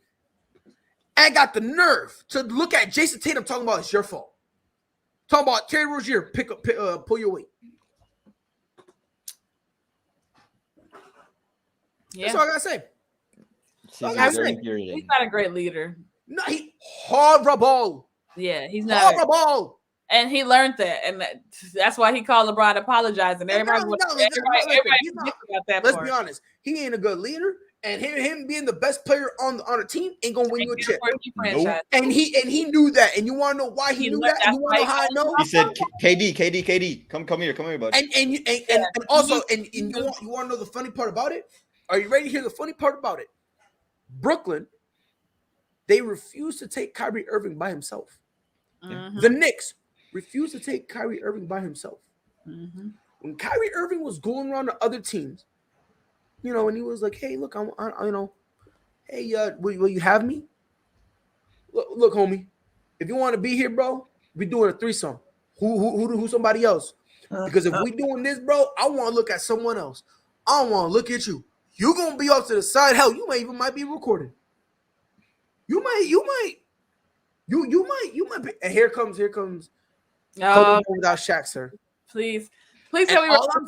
and got the nerve to look at Jason Tatum talking about it's your fault. Talking about Terry Rozier, pull your weight. Yeah. That's all I gotta say. He's not a great leader. No, he horrible. Yeah, he's not horrible. And he learned that, and that's why he called LeBron apologizing. Everybody about that. Let's be honest. He ain't a good leader, and him being the best player on a team ain't gonna win you a chip. Nope. And he knew that. And you want to know why he knew that? You want to know how I know? He said, "KD, come here, buddy." And also, you want to know the funny part about it? Are you ready to hear the funny part about it? Brooklyn, they refused to take Kyrie Irving by himself. Mm-hmm. The Knicks refused to take Kyrie Irving by himself. Mm-hmm. When Kyrie Irving was going around to other teams, and he was like, "Hey, look, will you have me? Look, homie, if you want to be here, bro, we doing a threesome. Who somebody else? Because if we doing this, bro, I want to look at someone else. I don't want to look at you. You gonna be off to the side. Hell, you might be recorded. You might be. And here comes. Without Shaq, sir. Please tell me. All I'm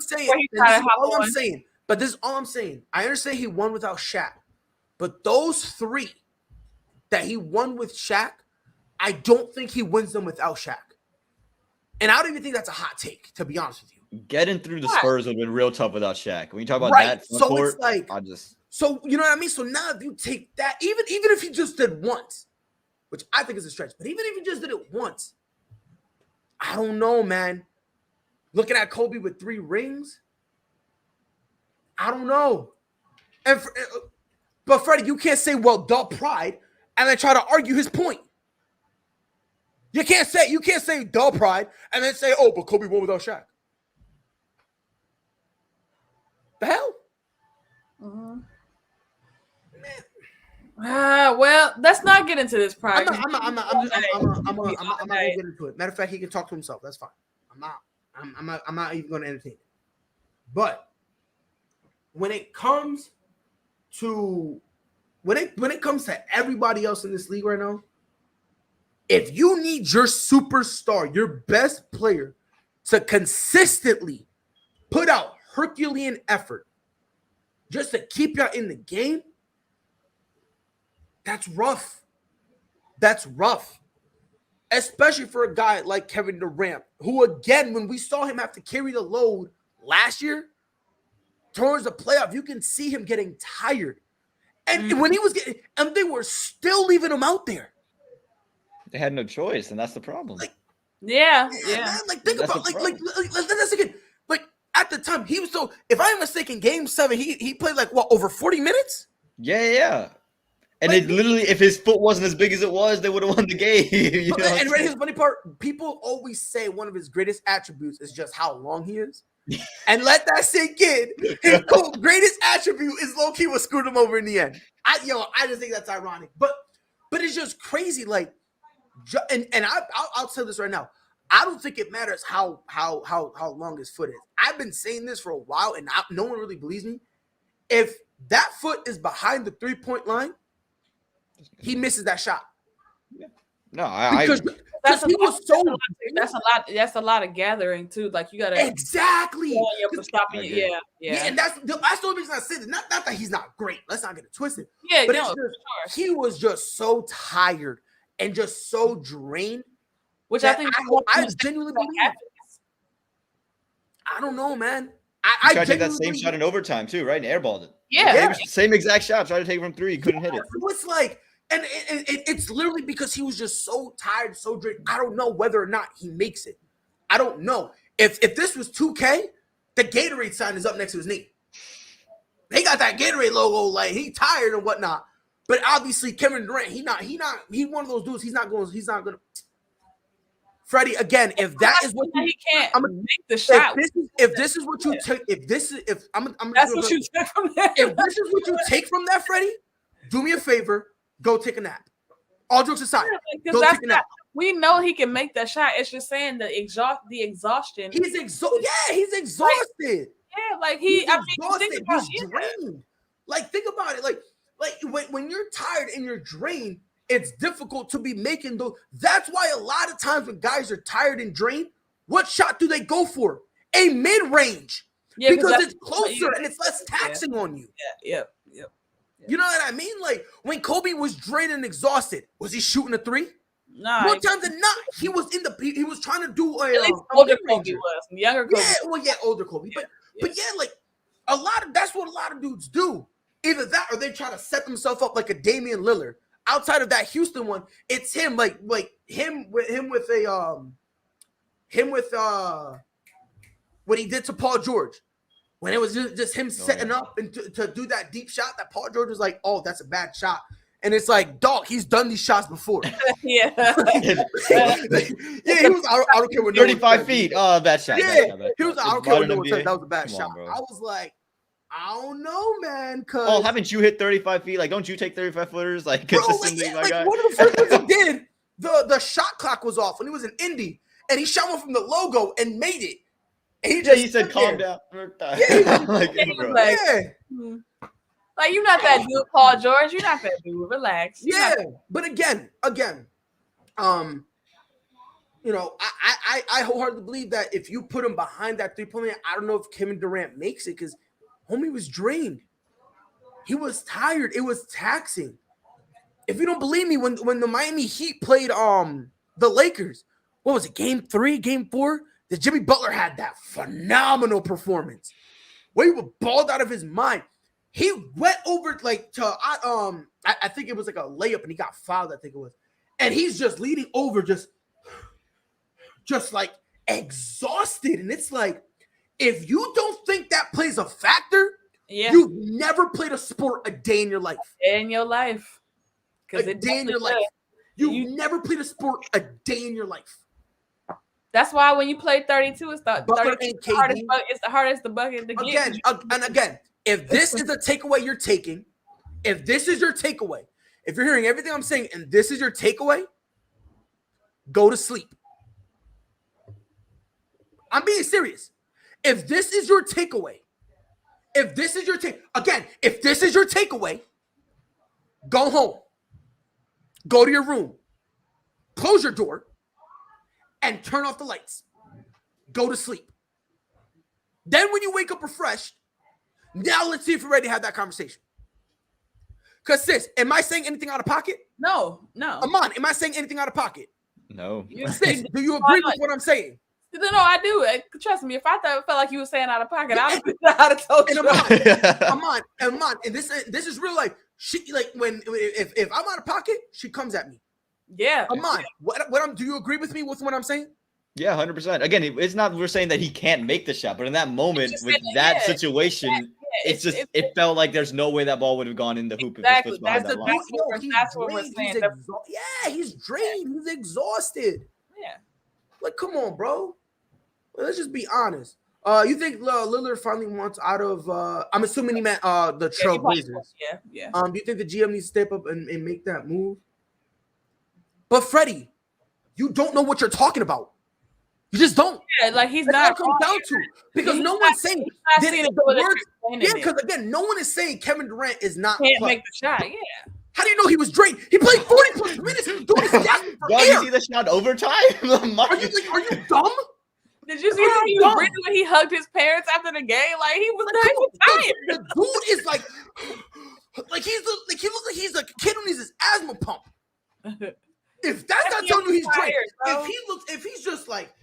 saying. But this is all I'm saying. I understand he won without Shaq, but those 3 that he won with Shaq, I don't think he wins them without Shaq. And I don't even think that's a hot take, to be honest with you. Getting through the Spurs would have been real tough without Shaq. When you talk about that, so it's like, so you know what I mean. So now if you take that, even if he just did once, which I think is a stretch, but even if he just did it once, I don't know, man. Looking at Kobe with 3 rings, I don't know. But Freddie, you can't say, well, duh, pride, and then try to argue his point. You can't say duh, pride, and then say, oh, but Kobe won without Shaq. The hell? Mm-hmm. Well, let's not get into this pride. I'm not gonna get into it. Matter of fact, he can talk to himself. That's fine. I'm not even gonna entertain it. But when it comes to everybody else in this league right now, if you need your superstar, your best player, to consistently put out Herculean effort just to keep you in the game, That's rough. That's rough. Especially for a guy like Kevin Durant, who, again, when we saw him have to carry the load last year towards the playoff, you can see him getting tired. And when he was getting, and they were still leaving him out there. They had no choice, and that's the problem. Yeah. Man, like think That's about the let's again. Like at the time, he was so. If I'm mistaken, Game 7, he played like what, over 40 minutes. Yeah. And it literally, if his foot wasn't as big as it was, they would have won the game. You know And here's the funny part: people always say one of his greatest attributes is just how long he is. And let that sink in. His greatest attribute is low key what screwed him over in the end. I just think that's ironic, but it's just crazy. Like, and I'll tell this right now. I don't think it matters how long his foot is. I've been saying this for a while, and no one really believes me. If that foot is behind the 3-point line, he misses that shot. No, I That's he was so. That's a lot. That's a lot of gathering too. Like you gotta exactly for stopping you. Yeah. And that's the only reason I said it. Not that he's not great. Let's not get it twisted. Yeah, but no, he was just so tired and just so drained. Which I think I genuinely believe. I don't know, man. I tried to take that same shot in overtime too, right? And airballed it. Yeah. Same exact shot. Tried to take it from 3, he couldn't hit it. It's like. And it's literally because he was just so tired, so drained. I don't know whether or not he makes it. I don't know. If this was 2K, the Gatorade sign is up next to his knee. They got that Gatorade logo, like he tired and whatnot. But obviously, Kevin Durant, he one of those dudes. He's not gonna. Freddie, again, if that is what he can't make the shot. If this is what you take, I'm that's what you take from that. If this is what you take from that, Freddie, do me a favor. Go take a nap. All jokes aside, go take a nap. We know he can make that shot. It's just saying the exhaustion. He's exhausted. Yeah, he's exhausted. Like he's exhausted. He's drained. Like think about it. Like when you're tired and you're drained, it's difficult to be making those. That's why a lot of times when guys are tired and drained, what shot do they go for? A mid-range. Yeah, because it's closer and it's less taxing on you. Yep. You know what I mean? Like when Kobe was drained and exhausted, was he shooting a 3? Nah. More times than not, he was was trying to do at least older Kobe was. Younger Kobe. Older Kobe. But like that's what a lot of dudes do. Either that or they try to set themselves up like a Damian Lillard. Outside of that Houston one, it's him like him with what he did to Paul George. When it was just him setting up and to do that deep shot that Paul George was like, oh, that's a bad shot. And it's like, dog, he's done these shots before. He was, I don't care what 35 feet. Oh, bad shot. Yeah, he was, I don't care what no one said. That was a bad shot. I was like, I don't know, man. Oh, haven't you hit 35 feet? Like, don't you take 35 footers? Like, consistently, my guy. One of the first things he did, the shot clock was off when he was in Indy, and he shot one from the logo and made it. He said, calm down. Yeah, like, you're not that dude, Paul George. You're not that dude. Relax. But again, you know, I wholeheartedly believe that if you put him behind that 3-point line, I don't know if Kevin Durant makes it because homie was drained. He was tired. It was taxing. If you don't believe me, when the Miami Heat played the Lakers, what was it, game 3, game 4? That Jimmy Butler had that phenomenal performance where he was balled out of his mind. He went over like to I think it was like a layup and he got fouled, I think it was. And he's just leading over, just like exhausted. And it's like, if you don't think that plays a factor, you've never played a sport a day in your life. In your life. A day in your life. You've never played a sport a day in your life. That's why when you play 32, it's the hardest the bucket to get. Again, if this is a takeaway you're taking, if this is your takeaway, if you're hearing everything I'm saying and this is your takeaway, go to sleep. I'm being serious. If this is your takeaway, if this is your takeaway, go home. Go to your room. Close your door. And turn off the lights. Go to sleep. Then when you wake up refreshed, now let's see if you're ready to have that conversation. Because sis, am I saying anything out of pocket? No. Amon, am I saying anything out of pocket? No. Sis, do you agree with what I'm saying? No, I do. Trust me. If I felt like you were saying out of pocket, I'd have told you. Amon, and this is real life. She like if I'm out of pocket, she comes at me. Yeah. Amon, do you agree with me with what I'm saying? Yeah, 100%. Again, it's not we're saying that he can't make the shot, but in that moment with that situation, it felt like there's no way that ball would have gone in the hoop Exactly. if it was behind that line. That's what we're saying. He's drained. He's exhausted. Yeah. Like, come on, bro. Let's just be honest. You think Lillard finally wants out of? I'm assuming he meant the Trailblazers. Yeah. Do you think the GM needs to step up and make that move? But Freddie, you don't know what you're talking about. You just don't. Yeah, like he's That's not what it comes down to because no one's saying because again, no one is saying Kevin Durant is not can't make the shot. Yeah. How do you know he was drained? He played 40 plus minutes. Dude, you see the shot overtime? Are you dumb? Did you see how he was breathing when he hugged his parents after the game? Like he was tired. The dude is like he looks like he's a kid who needs his asthma pump. If that's not telling you he's drained, if he's just like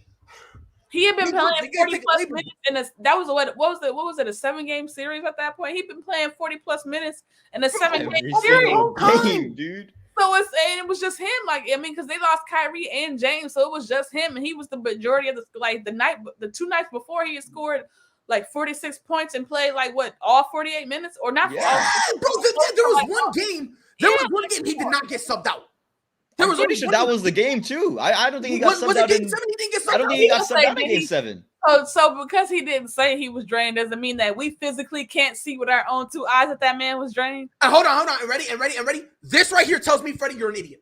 he had been playing 40 plus minutes that was what was it, a 7-game series at that point? He'd been playing 40 plus minutes in a 7-game series. Dude. So it was just him, like because they lost Kyrie and James, so it was just him, and he was the majority of the 2 nights before he had scored like 46 points and played like all 48 minutes or not? Yeah, bro. There was one game. There was one game he did not get subbed out. I'm pretty sure that was the game too. I don't think he got subbed out. Game 7? He didn't get subbed out. I don't think he got subbed out in game 7. So because he didn't say he was drained doesn't mean that we physically can't see with our own 2 eyes that man was drained. Hold on. Ready. This right here tells me, Freddie, you're an idiot.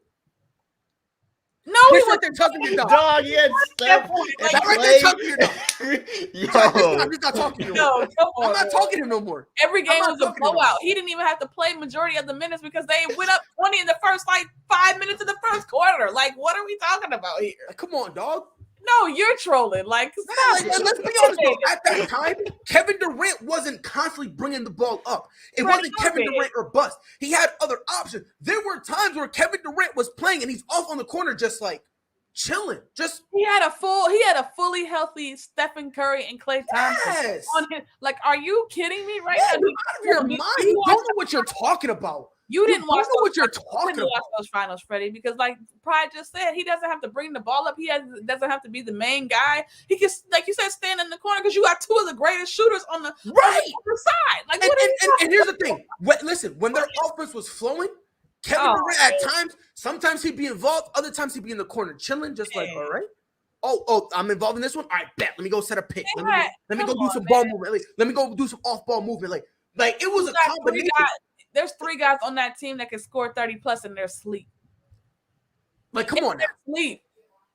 No, he was telling me dumb. Dog, yeah, that right there tells me you're dumb. I'm just not talking to you. No, come on. I'm not talking to him no more. Every game was a blowout. He didn't even have to play majority of the minutes because they went up 20 in the first 5 minutes of the first quarter. Like, what are we talking about here? Come on, dog. No, you're trolling. Like, let's be honest, though. At that time, Kevin Durant wasn't constantly bringing the ball up. It wasn't Kevin Durant or bust. He had other options. There were times where Kevin Durant was playing and he's off on the corner just like chilling. He had a fully healthy Stephen Curry and Klay Thompson on him. Like, are you kidding me right now? Out of your mind. You don't know what you're talking about. You didn't watch what you're talking about. Those finals, Freddie, because like Pride just said, he doesn't have to bring the ball up. Doesn't have to be the main guy. He can, like you said, stand in the corner because you got 2 of the greatest shooters on the other side. Like, and here's the thing. Listen, when their offense was flowing, Kevin Durant at times, sometimes he'd be involved, other times he'd be in the corner chilling, just like, all right. Oh, I'm involved in this one. All right, bet. Let me go set a pick. Let me go do some ball movement. Let me go do some off-ball movement. Like it was a combination. There's 3 guys on that team that can score 30 plus in their sleep. Like, come on now. Sleep.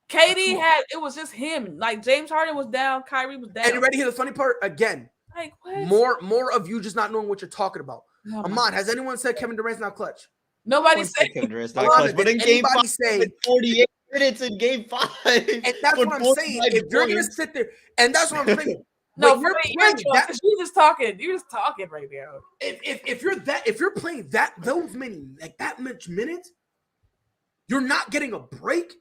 KD it was just him. Like, James Harden was down, Kyrie was down. And you ready to hear the funny part? Again, like, what? More of you just not knowing what you're talking about. Oh, Ahmad, has anyone said Kevin Durant's not clutch? Nobody said Kevin Durant's not clutch. But in game 5, 48 minutes in game 5. And that's what I'm saying. If you're going to sit there, and that's what I'm saying. No, you're just talking. You're just talking right now. If you're playing that much minutes, you're not getting a break,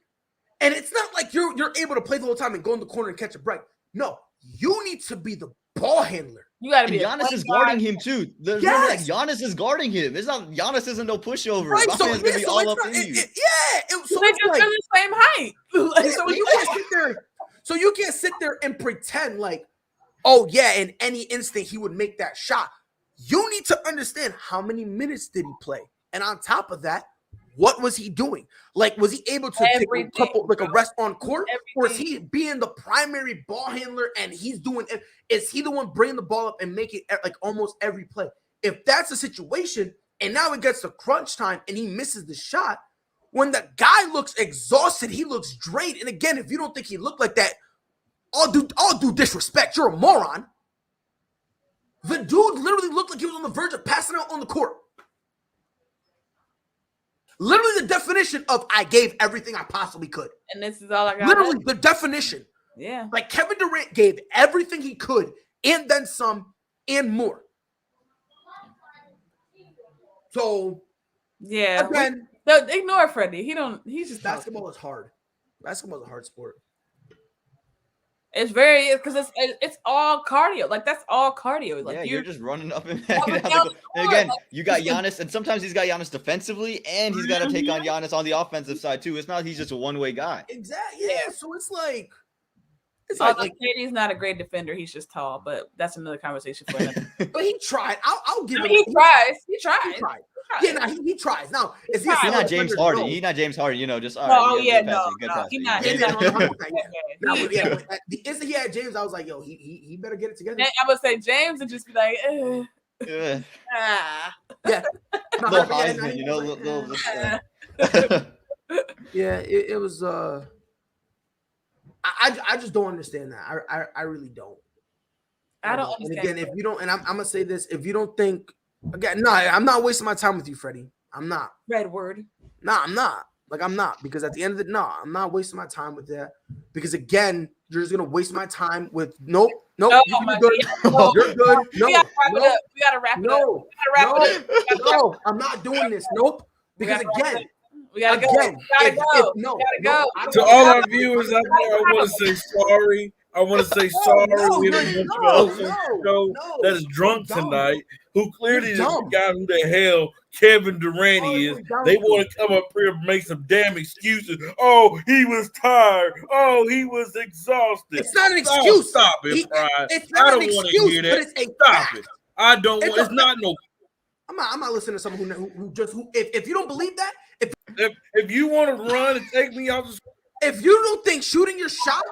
and it's not like you're able to play the whole time and go in the corner and catch a break. No, you need to be the ball handler. You got to be. Giannis is guarding him too. Remember that Giannis is guarding him. It's not Giannis isn't no pushover. Right, so it's gonna be all up in you. So they're just the same height. So you can't sit there and pretend like, oh yeah, in any instant he would make that shot. You need to understand how many minutes did he play, and on top of that, what was he doing? Like, was he able to take a couple, like a rest on court, or is he being the primary ball handler and he's doing? Is he the one bringing the ball up and making like almost every play? If that's the situation, and now it gets to crunch time and he misses the shot, when the guy looks exhausted, he looks drained. And again, if you don't think he looked like that, all due disrespect, you're a moron. The dude literally looked like he was on the verge of passing out on the court. Literally the definition of I gave everything I possibly could. And this is all I got. Literally the definition. Yeah. Like Kevin Durant gave everything he could and then some and more. So Yeah. Again, Ignore Freddie. He's just basketball is hard. Basketball is a hard sport. It's very because it's all cardio. Like that's all cardio. Like you're just running up and up and down the and again, court, you got Giannis, and sometimes he's got Giannis defensively, and he's got to take on Giannis on the offensive side too. It's not he's just a one-way guy. Exactly. Yeah. So it's like KD's not a great defender. He's just tall, but that's another conversation for him. But he tried. I'll give him. He tries. He tries. He tried. Yeah, no, he tries. Now, is he? He's not James Harden. He's not James Harden. Just all right. Good pass. He's not. The instant he had James, I was like, yo, he better get it together. I would say James would just be like, yeah. Little Heisman, Yeah, it was. I just don't understand that. I really don't. I don't understand. And again, if you don't, and I'm gonna say this, if you don't think. Again, no, I'm not wasting my time with you, Freddie. I'm not. Red word. No, I'm not. Like, I'm not. Because at the end of the I'm not wasting my time with that. Because again, you're just gonna waste my time with nope. You can be good. You're good. No, we gotta wrap it up. No, I'm not doing this. Nope. Because again, we gotta go. To all our viewers out there, I want to say sorry. We have a show that is drunk tonight, who clearly forgot who the hell Kevin Durant is. They want to come up here and make some damn excuses. Oh, he was tired. Oh, he was exhausted. It's not an excuse. Stop it, Pride. It's not an excuse, but it's a Stop it. I don't want. It's not no. I'm not listening to someone who if you don't believe that, if you want to run and take me off the. If you don't think shooting your shot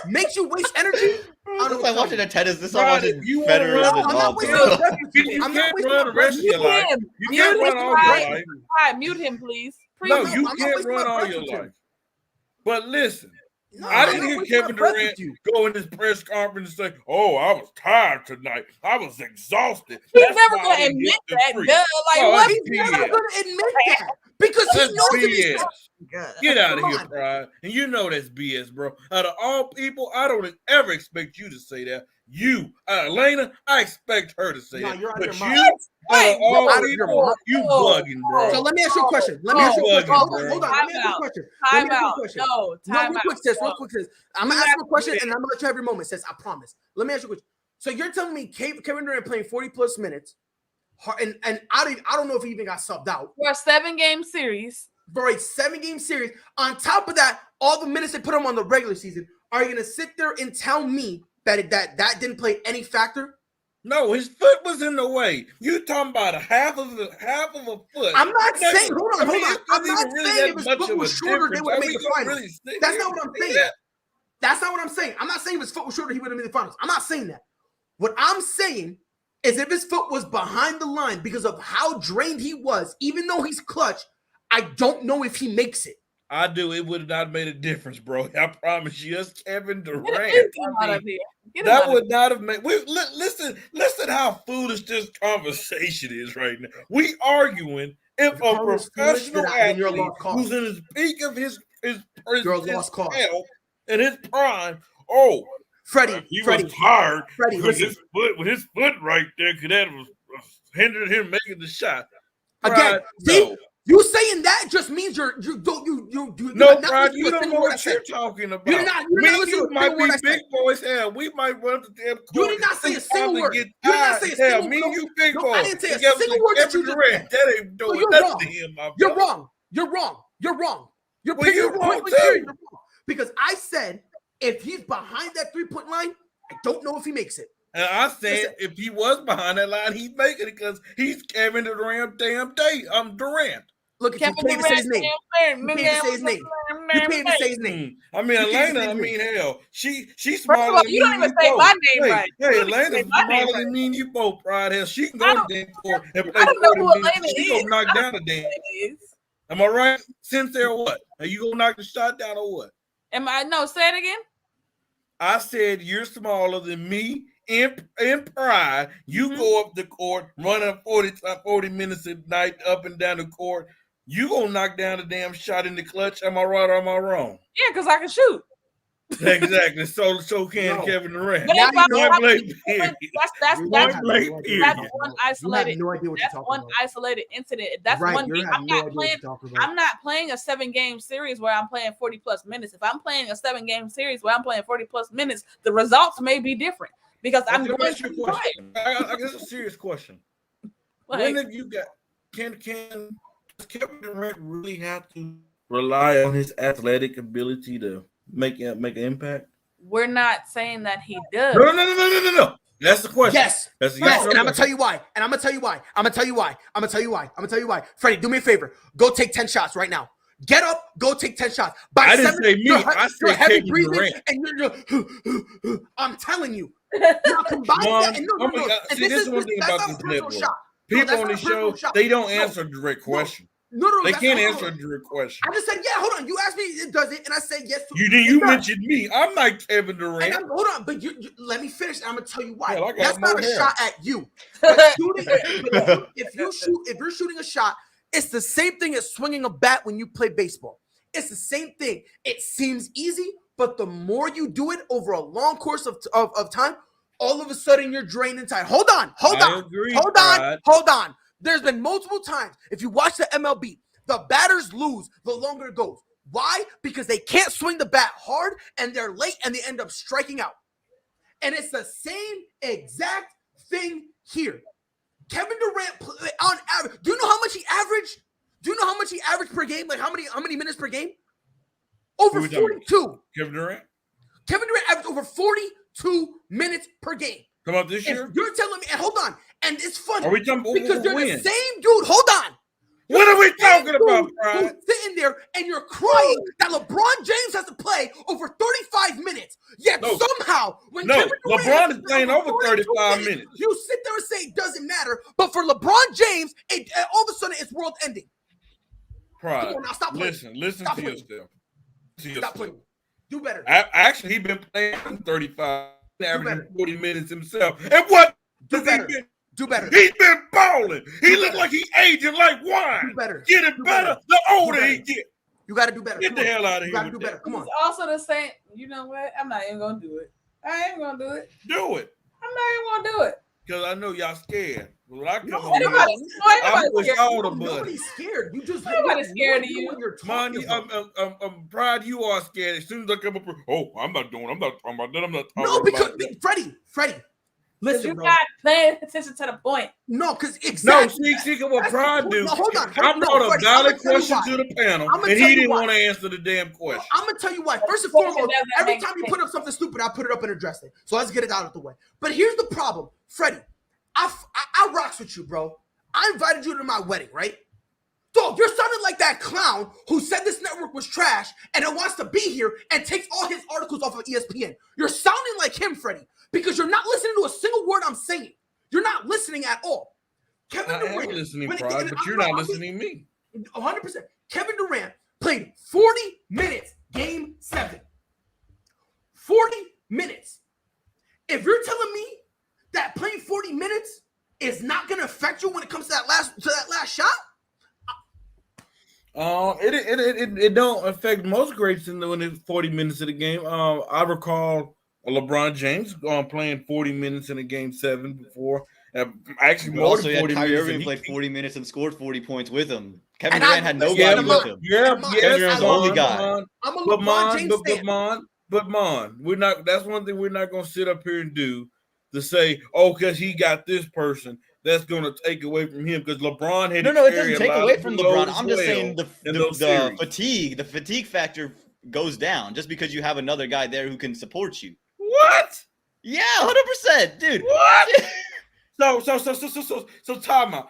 makes you waste energy. I'm watching a tennis. This is watching Federer and Nadal. You can't run the rest of your life. You can't run all your life. Mute him, please. No, you can't run all your life. But listen, I didn't hear Kevin Durant go in this press conference and say, "Oh, I was tired tonight. I was exhausted." He's never going to admit that. He's never going to admit that. Because he knows BS. Get out of here, Pride. And you know that's BS, bro. Out of all people, I don't ever expect you to say that. You, Elena, I expect her to say that. But you, out of all people, you bugging, bro. So let me ask you a question. Hold on. Let me ask you a question. Time out. No, real quick, sis. I'm going to ask you a question, and I'm going to let you have your moment, sis. I promise. Let me ask you a question. So you're telling me Kevin Durant playing 40-plus minutes, and I don't know if he even got subbed out. For a 7-game series. For a 7-game series. On top of that, all the minutes they put him on the regular season, are you going to sit there and tell me that didn't play any factor? No, his foot was in the way. You talking about half of a foot. I'm not saying, hold on. I'm not saying if his foot was shorter, they would have made the finals. That's not what I'm saying. That's not what I'm saying. I'm not saying if his foot was shorter, he would have made the finals. I'm not saying that. What I'm saying is if his foot was behind the line because of how drained he was, even though he's clutch, I don't know if he makes it. I do. It would not have made a difference, bro. I promise you. It's Kevin Durant. That would not have made. Listen how foolish this conversation is right now. We arguing if a professional athlete who's in his peak of his health and his prime. Oh, Freddie, was tired. Freddie, with his foot right there, because that was hindered him making the shot. Again, you saying that just means you no, Brad, you don't know what you're talking about. You might be big boys. Hell, we might run the damn court. You did not say a single word. You did not say a single word. Me and you big boys. I didn't say a single word that you just said. That ain't doing nothing to him, my You're wrong. You're wrong. You're wrong too. Because I said if he's behind that 3-point line, I don't know if he makes it. And I said if he was behind that line, he'd make it because he's Kevin Durant. Durant. Look, you can't even say his name. You can't even say his name. I mean, Elena. Hell, she's smaller than me. You don't even say my name right. Hey, Elena's smaller than me and you both, Pride. Hell, she can go to the court and play. I don't know who Elena is. She gonna knock down the damn. Am I right? Since there, what? Are you gonna knock the shot down or what? Am I? No, say it again. I said you're smaller than me. In pride, you go up the court, running 40 minutes a night up and down the court. You gonna knock down the damn shot in the clutch? Am I right or am I wrong? Yeah, because I can shoot. Exactly. So can No. Kevin Durant. But if Now you know Point blank period. that's Point blank that's period. one You have isolated. no idea what you're That's talking one about. isolated incident. That's Right, one you game. have I'm no not idea what playing. you're talking about. I'm not playing a 7-game series where I'm playing 40+ minutes. If I'm playing a 7-game series where I'm playing 40+ minutes, the results may be different because I'm Okay, going ask you a to question. I guess a serious question. When have you got can does Kevin Durant really have to rely on his athletic ability to make an impact? We're not saying that he does. No. That's the question. Yes. That's the Yes, yes, and I'm gonna tell you why. And I'm gonna tell you why. Freddie, do me a favor. Go take 10 shots right now. Get up, go take 10 shots. By I 7, didn't say me. I said heavy Kevin breathing, Durant. and you're I'm telling you. Now combine that and no. And See, this is one thing about that's this not a personal network. shot. People on the show, they don't answer a direct question. No, they that's can't not- answer a direct question. I just said, yeah, hold on. You asked me, it does it, and I said yes. You mentioned me. I'm not Kevin Durant. And hold on, but you let me finish. And I'm gonna tell you why. Hell, That's not a shot at you. If you're shooting a shot, it's the same thing as swinging a bat when you play baseball. It's the same thing. It seems easy, but the more you do it over a long course of time, all of a sudden you're drained and tired. Hold on. There's been multiple times. If you watch the MLB, the batters lose the longer it goes. Why? Because they can't swing the bat hard and they're late and they end up striking out. And it's the same exact thing here. Kevin Durant, on average, do you know how much he averaged? Do you know how much he averaged per game? Like how many minutes per game? Over 42. Kevin Durant? Kevin Durant averaged over 42 minutes per game. Come up this year? You're telling me, and hold on, and it's funny. Are we talking because they're when? the same dude. Hold on. What are we talking about, Brian? Who's sitting there and you're crying that LeBron James has to play over 35 minutes. Yet somehow, when Kevin Durant LeBron is playing over 35 minutes, you sit there and say it doesn't matter. But for LeBron James, all of a sudden it's world ending. Pride. Come on now, stop playing. Listen Stop to playing. yourself. Stop playing. Do better. Actually, he's been playing 35, averaging 40 minutes himself. And what? Do better. He's been balling. He looked like he aging like wine. Do better. Getting better the older he gets. You got to do better. Get the hell out of here. You got to do better. Come on. It's also the same. You know what? I'm not even gonna do it. I ain't gonna do it. Do it. I'm not even gonna do it. Because I know y'all scared. When I come Ain't nobody push all the buttons. Nobody's scared. You just nobody's scared of you. Man, I'm Pride, you are scared. As soon as I come up, I'm not talking about that. No, because Freddie. Listen, you're bro. not paying attention to the point. No, because exactly. No, see what Pride do. No, hold on. I brought a valid question to the panel, and he didn't want to answer the damn question. I'm gonna tell you why. First and foremost, every time you put up something stupid, I put it up and address it. So let's get it out of the way. But here's the problem, Freddie. I rocks with you, bro. I invited you to my wedding, right? Dog, you're sounding like that clown who said this network was trash and then wants to be here and takes all his articles off of ESPN. You're sounding like him, Freddie, because you're not listening to a single word I'm saying. You're not listening at all. Kevin Durant, am listening, Pride, but you're not listening to me. 100%. Kevin Durant played 40 minutes, game 7. 40 minutes. If you're telling me that playing 40 minutes is not going to affect you when it comes to that last shot? It don't affect most greats when it's 40 minutes of the game. I recall LeBron James playing 40 minutes in a game 7 before. Actually, more than 40 Kyrie minutes. Irving played 40 minutes and scored 40 points with him. Kevin Durant had nobody with him. Kevin Durant's the only guy. I'm a LeBron James fan. But we're not. That's one thing we're not going to sit up here and do. To say, because he got this person, that's going to take away from him. Because LeBron had it doesn't take away from LeBron. I'm just saying the fatigue factor goes down just because you have another guy there who can support you. What? Yeah, 100%, dude. What? So time out.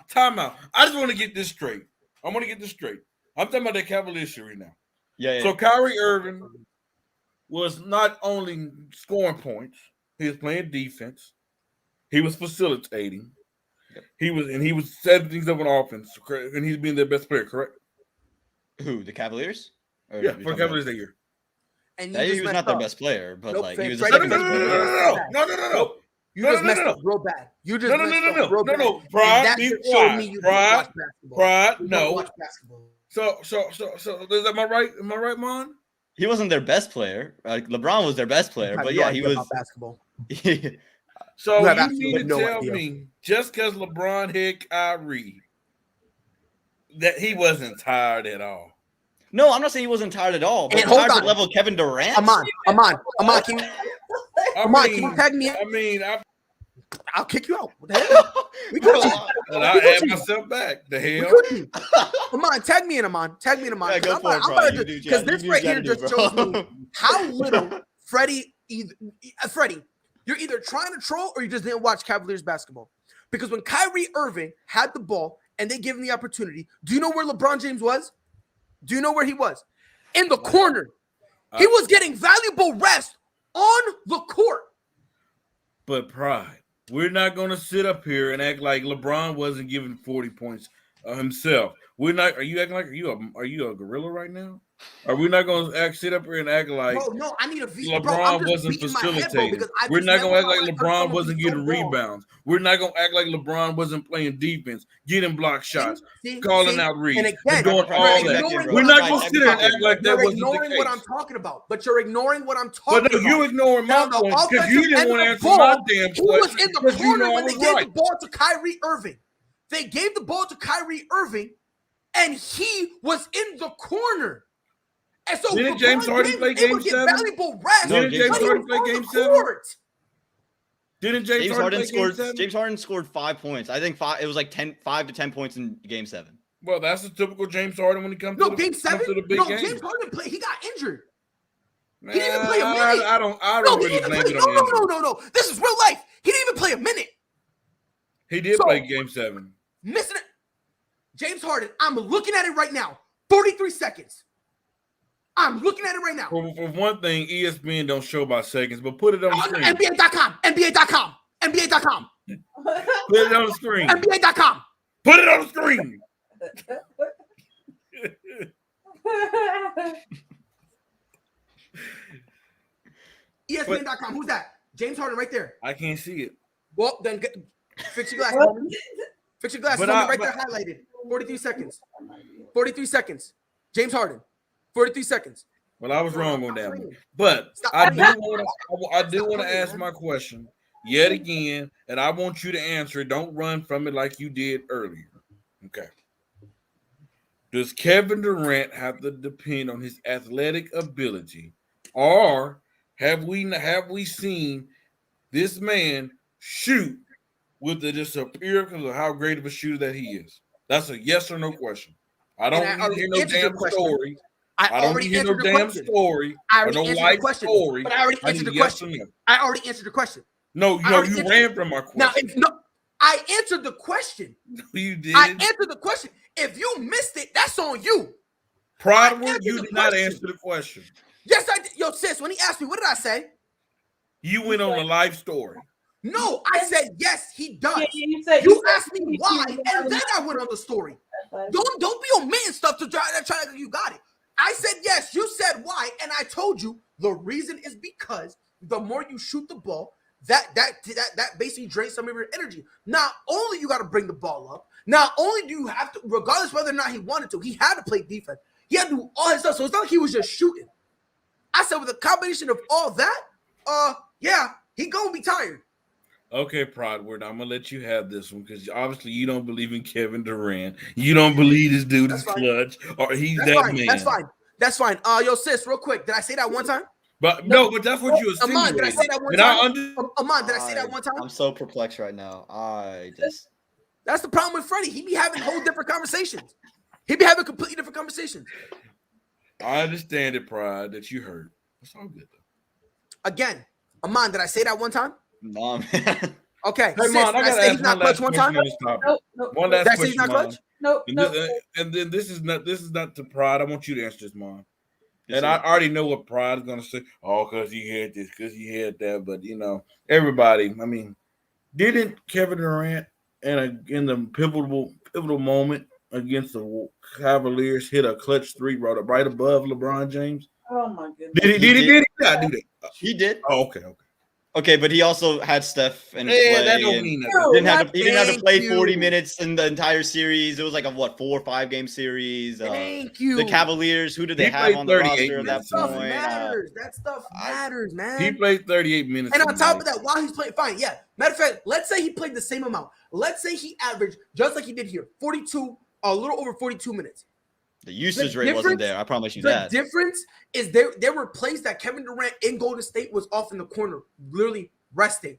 I just want to get this straight. I'm talking about that Cavaliers right now. Yeah. So Kyrie Irving was not only scoring points, he was playing defense. He was facilitating. Yep. He was setting things up on offense, and he's being their best player, correct? Who, the Cavaliers? For Cavaliers that year. And that year he was not their best player, but he was the second best player. No. You just messed up real bad. You just messed up real bad. No. Pride, no. Watch basketball. So am I right? Am I right, Mon? He wasn't their best player. LeBron was their best player, but yeah, he was basketball. So You have you absolutely mean to no tell idea. me just because LeBron hit Kyrie that he wasn't tired at all? No, I'm not saying he wasn't tired at all. But And hold tired to on. the level of Kevin Durant. Amon, can you tag me? I'll kick you out. What the hell? We Gucci. And I add myself back. The We hell? Gucci. Amon, tag me in, Amon. Tag me in, Amon. Yeah, go for it, bro. Because this right here just shows me how little Freddie, you're either trying to troll or you just didn't watch Cavaliers basketball. Because when Kyrie Irving had the ball and they gave him the opportunity, do you know where LeBron James was? Do you know where he was? In the corner. He was getting valuable rest on the court. But Pride, we're not going to sit up here and act like LeBron wasn't giving 40 points himself. We're not. Are you acting like are you a gorilla right now? Are we not going to sit up here and act like no, I need a LeBron wasn't facilitating? We're not going to act like LeBron wasn't getting rebounds. We're not going to act like LeBron wasn't playing defense, getting block shots, calling out reads, and doing all that. We're not going to sit there and act like that wasn't the case. You're ignoring what I'm talking about, but you're ignoring what I'm talking about. But no, you ignoring my point because you didn't want to answer my damn question. He was in the corner when they gave the ball to Kyrie Irving. They gave the ball to Kyrie Irving, and he was in the corner. And so didn't James Harden play Game 7? Didn't James Harden play Game 7? Didn't James Harden play Game 7? James Harden scored 5 points. I think it was like 5 to 10 points in Game 7. Well, that's a typical James Harden when he comes to the Game 7. To the big game. James Harden played. He got injured. He didn't even play a minute. I don't really blame it on him. No. This is real life. He didn't even play a minute. He did play Game 7. Missing it. James Harden. I'm looking at it right now. 43 seconds. I'm looking at it right now. For one thing, ESPN don't show by seconds, but put it on the screen. NBA.com. Put it on the screen. NBA.com. Put it on the screen. ESPN.com. Who's that? James Harden right there. I can't see it. Well, then fix your glasses. Fix your glasses. Right there highlighted. 43 seconds. 43 seconds. James Harden. 43 seconds. Well, I was wrong on that one. But I do want to ask my question yet again, and I want you to answer it. Don't run from it like you did earlier. Okay. Does Kevin Durant have to depend on his athletic ability, or have we seen this man shoot with just a pure because of how great of a shooter that he is? That's a yes or no question. I don't hear no damn story. I don't hear no damn story. I don't like story. But I already answered the question. I already answered the question. No, you ran from my question. I answered the question. No, you did. I answered the question. If you missed it, that's on you. Prodwood, you did not answer the question. Yes, I did. Yo, sis, when he asked me, what did I say? You went on a life story. No, I said yes, he does. Yeah, you asked me why, and then I went on the story. Don't be omitting stuff to try you got it. I said yes, you said why, and I told you the reason is because the more you shoot the ball, that basically drains some of your energy. Not only you got to bring the ball up, not only do you have to, regardless whether or not he wanted to, he had to play defense. He had to do all his stuff. So it's not like he was just shooting. I said with a combination of all that, yeah, he gonna be tired. Okay, Prodwood, I'm gonna let you have this one because obviously you don't believe in Kevin Durant. You don't believe this dude is clutch or he's man. That's fine. Yo, sis, real quick, did I say that one time? But no, but that's what you assumed. Amon, did I say that one time? Amon, did I say that one time? I'm so perplexed right now. That's the problem with Freddie. He be having whole different conversations. He be having completely different conversations. I understand it, Pride, that you heard. It's all good though. Again, Amon, did I say that one time? No, man. Okay. Hey, Sis, Mon, I say he's not clutch one time? One last question, he's not clutch? No. And then this is not to Pride. I want you to answer this, Mon. And I already know what Pride is gonna say. Oh, because he had this, because he had that. But everybody. I mean, didn't Kevin Durant in the pivotal moment against the Cavaliers hit a clutch three right above LeBron James? Oh my goodness! Did he not do that? He did. Oh, okay. Okay, but he also had Steph and Yeah, Clay. that don't and mean he nothing. didn't have to play Thank 40 you. minutes in the entire series. It was like a 4 or 5 game series. Thank you. The Cavaliers, who did they He have played on the 38 roster at that minutes Stuff point? matters. That stuff matters, man. He played 38 minutes. And on top of that, while he's playing, fine, yeah. Matter of fact, let's say he played the same amount. Let's say he averaged, just like he did here, 42, a little over 42 minutes. The usage rate wasn't there. I promise you that. The difference is there were plays that Kevin Durant in Golden State was off in the corner, literally resting.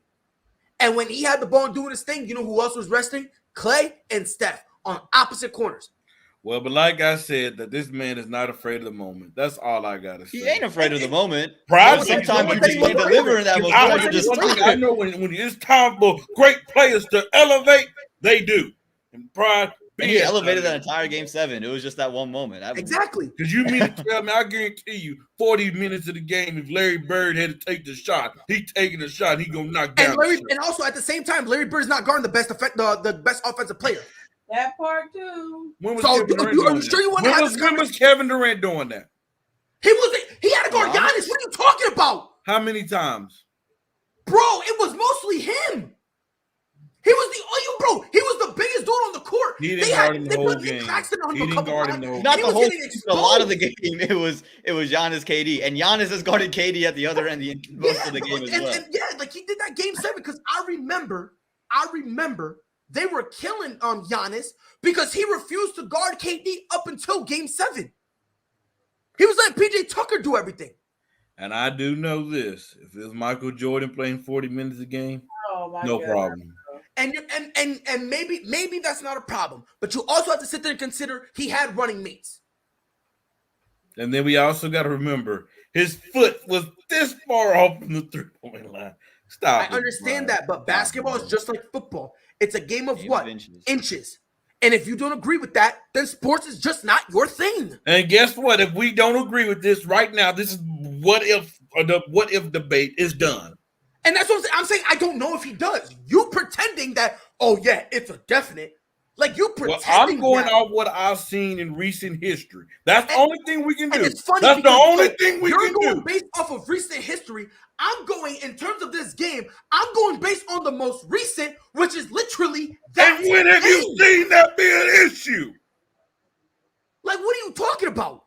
And when he had the ball and doing his thing, you know who else was resting? Clay and Steph on opposite corners. Well, but like I said, that this man is not afraid of the moment. That's all I gotta say. He ain't afraid of the moment. Private, Sometimes you just can't deliver in that moment. I know when it's time for great players to elevate, they do. And Pride, and he elevated that entire game 7. It was just that one moment. Exactly. Because you mean to tell me, I guarantee you, 40 minutes of the game, if Larry Bird had to take the shot, he taking the shot, he gonna knock down. And also at the same time, Larry Bird's not guarding the best offensive player. That part too. When was So Kevin Durant are you doing sure that? you want to have this When was Kevin Durant doing that? He had to guard Giannis. What are you talking about? How many times? Bro, it was mostly him. He was he was the biggest dude on the court. He didn't guard him the whole game. He didn't guard him the whole game. Not the whole game, a lot of the game. It was Giannis, KD, and Giannis has guarded KD at the other end most of the game as well. Like he did that game 7 because I remember they were killing Giannis because he refused to guard KD up until game 7. He was letting PJ Tucker do everything. And I do know this: if it was Michael Jordan playing 40 minutes a game, no problem. And maybe that's not a problem, but you also have to sit there and consider he had running mates. And then we also got to remember his foot was this far off from the 3-point line. Stop. I understand that, but basketball is just like football. It's a game of inches. And if you don't agree with that, then sports is just not your thing. And guess what? If we don't agree with this right now, this is what if debate is done. And that's what I'm saying. I don't know if he does. You pretending that, oh yeah, it's a definite. Like you pretending. Well, I'm going off what I've seen in recent history. That's the only thing we can do. It's funny that's the only thing we can do. You're going based off of recent history. I'm going in terms of this game. I'm going based on the most recent, which is literally that. And when have you seen that be an issue? Like, what are you talking about?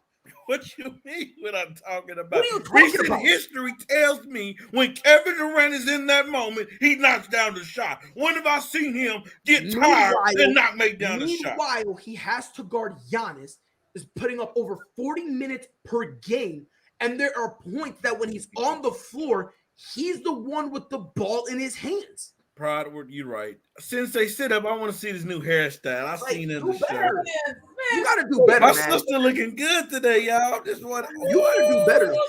What you mean what I'm talking about? What are you talking Recent about? history tells me when Kevin Durant is in that moment, he knocks down the shot. When have I seen him get tired and not make down the shot? Meanwhile, he has to guard Giannis, is putting up over 40 minutes per game. And there are points that when he's on the floor, he's the one with the ball in his hands. Pride, you're right. Sensei, sit up. I want to see this new hairstyle. I've seen it in the show. You gotta do better. My man. sister looking good today, y'all. This one, you gotta do better. Look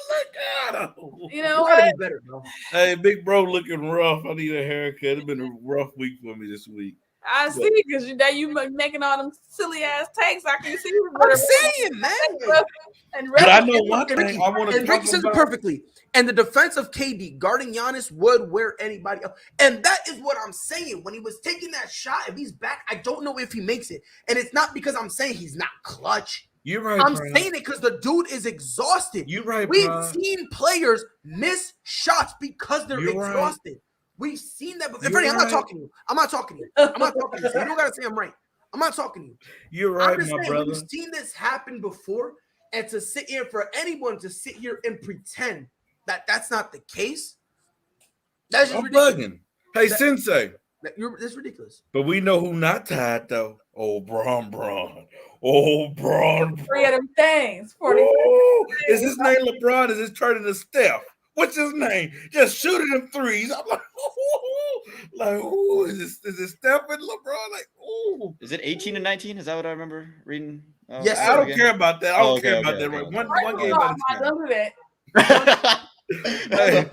at her. You know what? what? Do better, bro. Hey, big bro, looking rough. I need a haircut. It's been a rough week for me this week. I see because you making all them silly ass takes. I can see you. I'm saying, man. But I know one thing I want to talk Ricky says it perfectly. And the defense of KD guarding Giannis would wear anybody else. And that is what I'm saying. When he was taking that shot, if he's back, I don't know if he makes it. And it's not because I'm saying he's not clutch. You're right. I'm saying it because the dude is exhausted. You're right. We've seen players miss shots because they're exhausted. Right. We've seen that. Freddie, I'm not talking to you. I'm not talking to you. I'm not talking to you. So you don't gotta say I'm right. I'm not talking to you. You're right, my brother. We've seen this happen before, and to sit here for anyone to sit here and pretend that that's not the case, that's just ridiculous. Bugging. Hey, Sensei. That's ridiculous. But we know who not tied though. Oh, Braun. Oh, Braun. 3 of them things. 40. Is his name LeBron? Is it turning to Steph? What's his name? Just shooting them threes. I'm like, ooh, is it Steph and LeBron? Like, ooh. Is it 18 and 19? Is that what I remember reading? Yes, I don't care about that. I don't care about that. Right? One game at a time. Hey,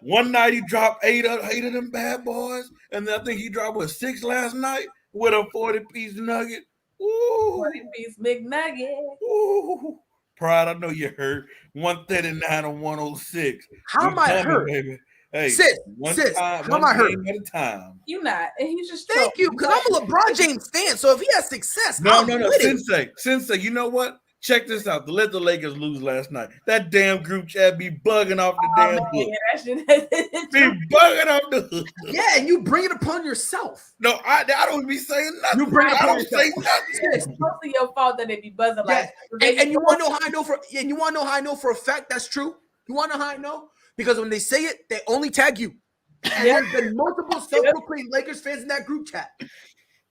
one night he dropped eight of them bad boys, and then I think he dropped 6 last night with a 40-piece nugget. Ooh, 40-piece McNugget. Ooh. Pride, I know you hurt. 139 and 106. How am I hurt, baby? Hey, sis, how am I hurt? At a time. You not, and he's just thank you, because I'm a LeBron James fan. So if he has success, no, Sensei. You know what? check this out. To let the Lakers lose last night, that damn group chat be bugging off the damn hook. Yeah, that shit. Be bugging off the hook. Yeah, and you bring it upon yourself. No, I don't be saying nothing. You bring it I upon don't say yourself. nothing. It's mostly your fault that they be buzzing Yeah. like. And you want to know how I know for a fact that's true? You want to know how I know? Because when they say it, they only tag you. And there's been multiple self-proclaimed Lakers fans in that group chat.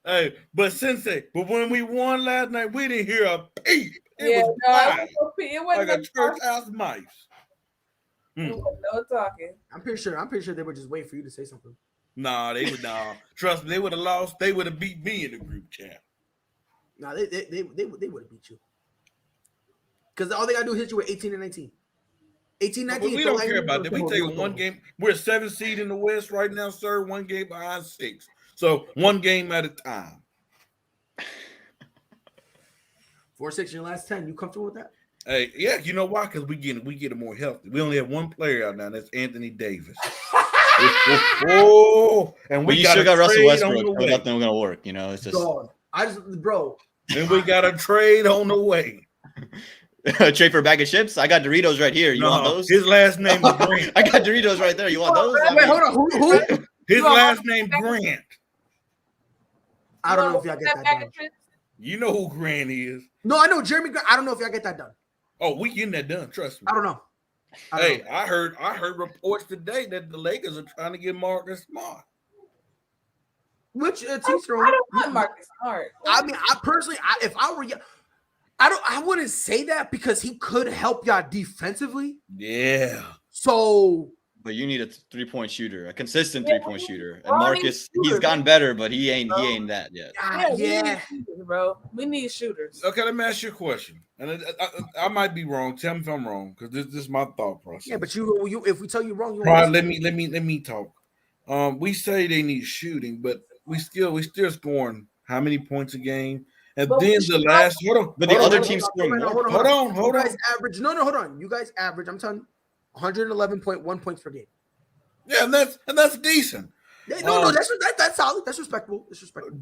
Hey, but Sensei, when we won last night, we didn't hear a peep. It was quiet. It like wasn't a church house mice. It wasn't no talking. I'm pretty sure they were just waiting for you to say something. Nah, they would. Nah, trust me, they would have lost. They would have beat me in the group chat. Nah, they would have beat you. Because all they gotta do is hit you with 18 and 19. 18, 19. But we don't care about that. We take one game. We're 7th seed in the West right now, sir. 1 game behind 6. So 1 game at a time. 4-6 in your last 10. You comfortable with that? Hey, yeah, you know why? Because we get it more healthy. We only have 1 player out now. That's Anthony Davis. And we still got Russell Westbrook. So nothing gonna work. You know, it's just. Bro. And we got a trade on the way. Trade for a bag of chips. I got Doritos right here. You want those? His last name is Grant. I got Doritos right there. You want those? Wait, hold on. Who? His last name Grant. I don't know if y'all get that done. You know who Grant is. No, I know Jeremy Grant. I don't know if y'all get that done. Oh, we getting that done. Trust me. I don't know. I heard reports today that the Lakers are trying to get Marcus Smart. Which team I don't want Marcus Smart. I mean, I personally, if I were, I wouldn't say that because he could help y'all defensively. Yeah. So, but you need a 3-point shooter, a consistent 3-point shooter. And Marcus, he's gotten better, but he ain't that yet. Yeah. Bro, we need shooters. Okay, let me ask you a question, and I might be wrong. Tell me if I'm wrong, because this is my thought process. Yeah, but you if we tell you wrong, you Brian, let me talk. We say they need shooting, but we still scoring how many points a game? And then the last other team scoring more. Hold on. You guys average hold on. You guys average, I'm telling you, 111.1 points per game. Yeah, and that's decent. Yeah, no, that's solid. That's respectable. It's respectable.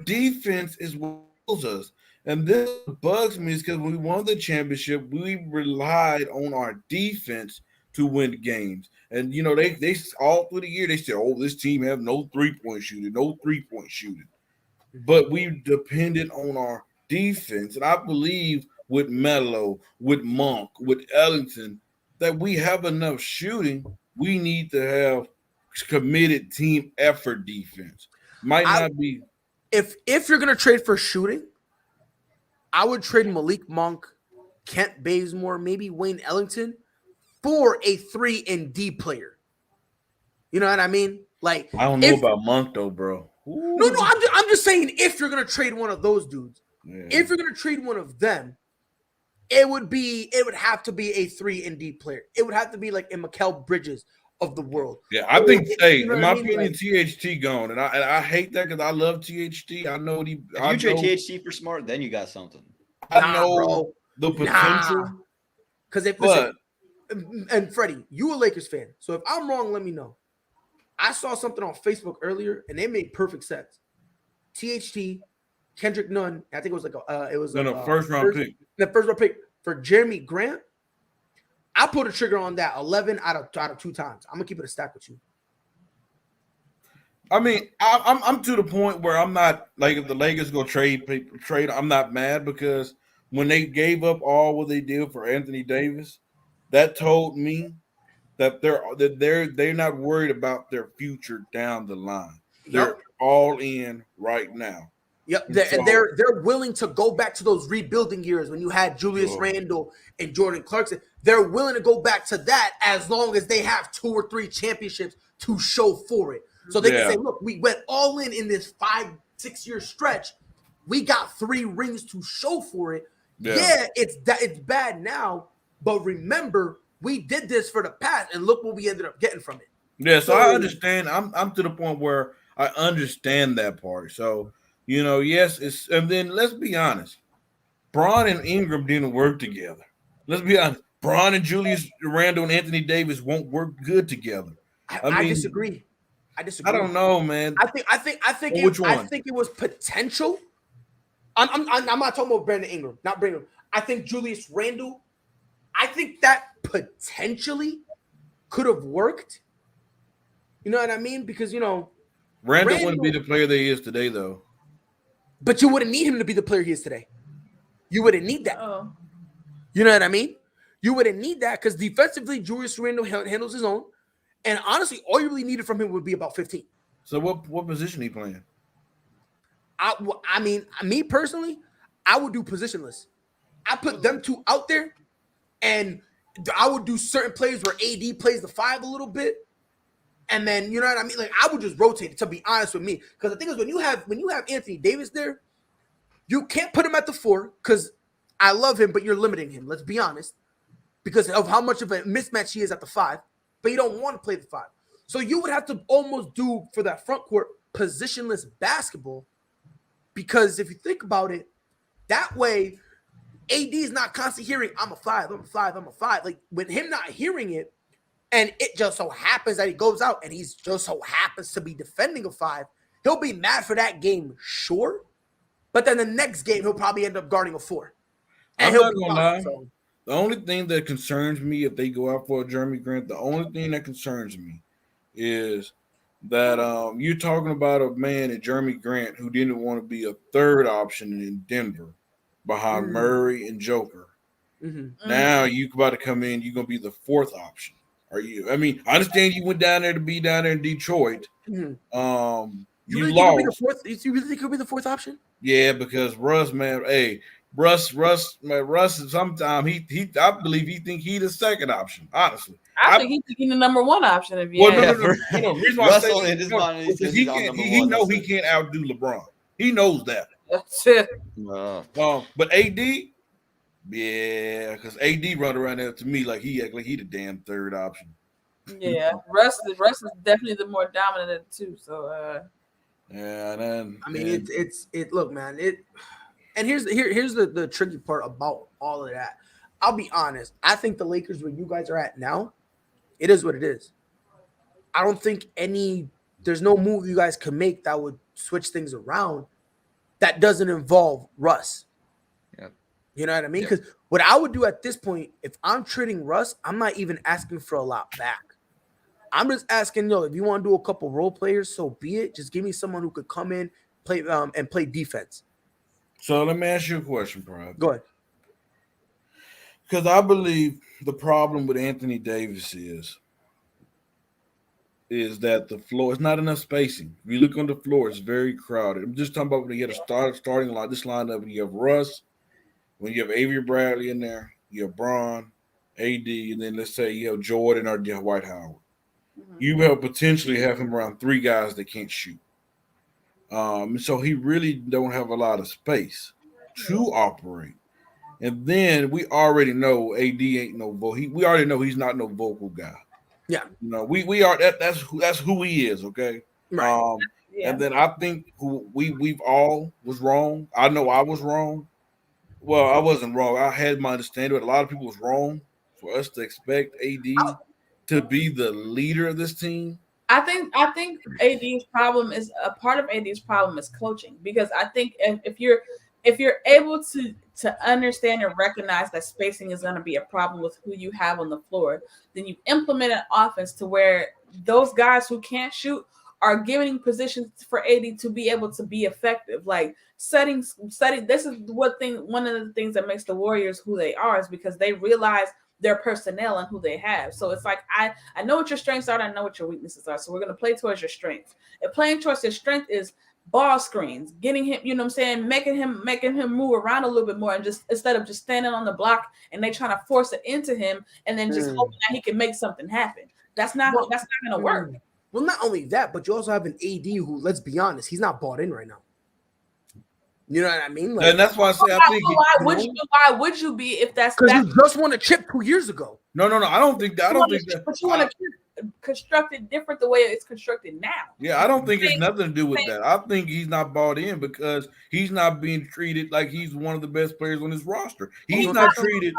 Defense is what kills us. And this bugs me is because when we won the championship, we relied on our defense to win games. And you know, they all through the year they said, "Oh, this team have no 3-point shooting, no 3-point shooting." But we depended on our defense, and I believe with Melo, with Monk, with Ellington, that we have enough shooting. We need to have committed team effort defense. Might not be. If you're gonna trade for shooting, I would trade Malik Monk, Kent Bazemore, maybe Wayne Ellington for a 3-and-D player. You know what I mean? Like, I don't know about Monk though, bro. Ooh. No, I'm just saying if you're gonna trade one of those dudes, if you're gonna trade one of them, it would have to be a 3-and-D player. It would have to be like a Mikal Bridges of the world. Yeah, I think in my opinion, THT gone, and I hate that because I love THT. I know he. If you trade THT for Smart, then you got something. I know the potential. Because and Freddie, you a Lakers fan, so if I'm wrong, let me know. I saw something on Facebook earlier, and it made perfect sense. THT, Kendrick Nunn, I think it was like first round pick. The first round pick for Jeremy Grant. I put a trigger on that 11 out of 2 times. I'm gonna keep it a stack with you. I mean, I'm to the point where I'm not like if the Lakers go trade, I'm not mad because when they gave up all what they did for Anthony Davis, that told me that they're not worried about their future down the line. They're all in right now. Yep, they're willing to go back to those rebuilding years when you had Julius Randle and Jordan Clarkson. They're willing to go back to that as long as they have 2 or 3 championships to show for it. So they can say, look, we went all in this 5-6 year stretch. We got 3 rings to show for it. Yeah, it's bad now, but remember, we did this for the past, and look what we ended up getting from it. Yeah, so I understand. I'm to the point where I understand that part. So, you know, yes, and then let's be honest. Bron and Ingram didn't work together. Let's be honest. Bron and Julius Randle and Anthony Davis won't work good together. I disagree. I don't know, man. I think it was potential. I'm not talking about Brandon Ingram, not Brandon. I think Julius Randle, I think that potentially could have worked. You know what I mean? Because, Randall wouldn't be the player that he is today, though. But you wouldn't need him to be the player he is today. You wouldn't need that. Oh. You know what I mean? You wouldn't need that because defensively, Julius Randle handles his own. And honestly, all you really needed from him would be about 15. So what position he playing? I mean, me personally, I would do positionless. I put them two out there, and I would do certain plays where AD plays the 5 a little bit. And then, you know what I mean? Like, I would just rotate it, to be honest with me. Because the thing is, when you have Anthony Davis there, you can't put him at the 4 because I love him, but you're limiting him. Let's be honest. Because of how much of a mismatch he is at the 5. But you don't want to play the 5. So you would have to almost do, for that front court, positionless basketball. Because if you think about it, that way, AD is not constantly hearing, I'm a 5, I'm a 5, I'm a 5. Like, with him not hearing it, and it just so happens that he goes out and he's just so happens to be defending a 5, he'll be mad for that game, sure. But then the next game, he'll probably end up guarding a 4. And I'm not gonna lie. The only thing that concerns me if they go out for a Jeremy Grant, the only thing that concerns me is that you're talking about a man at Jeremy Grant who didn't want to be a 3rd option in Denver behind Murray and Joker. Mm-hmm. Now you about to come in, you're gonna be the 4th option. Are you? I mean, I understand you went down there to be down there in Detroit. Mm-hmm. You really lost. You really think he'll be the 4th option? Yeah, because Russ, man, Russ, sometimes he I believe he think he the 2nd option, honestly. I think he's thinking the number 1 option. If you no. Reason why Russell I say in his mind, he can't. He know he can't outdo LeBron. He knows that. That's it. But AD, yeah, because AD run around there to me like he act like he the damn 3rd option. Yeah, Russ is definitely the more dominant of the two. So yeah, then I mean, it's look, man, and here's the tricky part about all of that. I'll be honest. I think the Lakers, where you guys are at now, it is what it is. I don't think there's no move you guys can make that would switch things around that doesn't involve Russ. Yep. You know what I mean? Because what I would do at this point, if I'm trading Russ, I'm not even asking for a lot back. I'm just asking, if you want to do a couple role players, so be it. Just give me someone who could come in, play and play defense. So let me ask you a question, Prime. Go ahead. Because I believe the problem with Anthony Davis is that the floor is not enough spacing. If you look on the floor, it's very crowded. I'm just talking about when you get a starting line. This lineup, when you have Russ, when you have Avery Bradley in there, you have Bron, AD, and then let's say you have Jordan or you have Dwight Howard. Mm-hmm. You will potentially have him around 3 guys that can't shoot. So he really don't have a lot of space to operate. And then we already know AD ain't no vocal. We already know he's not no vocal guy. Yeah, we are that's who he is. Okay, right. And then I think we've all was wrong. I know I was wrong. Well, I wasn't wrong. I had my understanding, but a lot of people was wrong for us to expect AD to be the leader of this team. I think AD's problem is a part of AD's problem is coaching, because I think if you're able to understand and recognize that spacing is going to be a problem with who you have on the floor, then you implement an offense to where those guys who can't shoot are giving positions for AD to be able to be effective. Like setting. This is one of the things that makes the Warriors who they are, is because they realize their personnel and who they have. So it's like, I know what your strengths are, and I know what your weaknesses are. So we're going to play towards your strengths. If playing towards your strength is ball screens, getting him, you know what I'm saying, making him move around a little bit more, and just instead of just standing on the block and they trying to force it into him and then just hoping that he can make something happen. That's not going to work. Well, not only that, but you also have an AD who, let's be honest, he's not bought in right now. You know what I mean? Like, and that's why I say why would you be if that's because you just won a chip 2 years ago? No. I don't think that. But you want to construct it different the way it's constructed now. Yeah, I don't think it's nothing to do with that. I think he's not bought in because he's not being treated like he's one of the best players on his roster. He's not treated.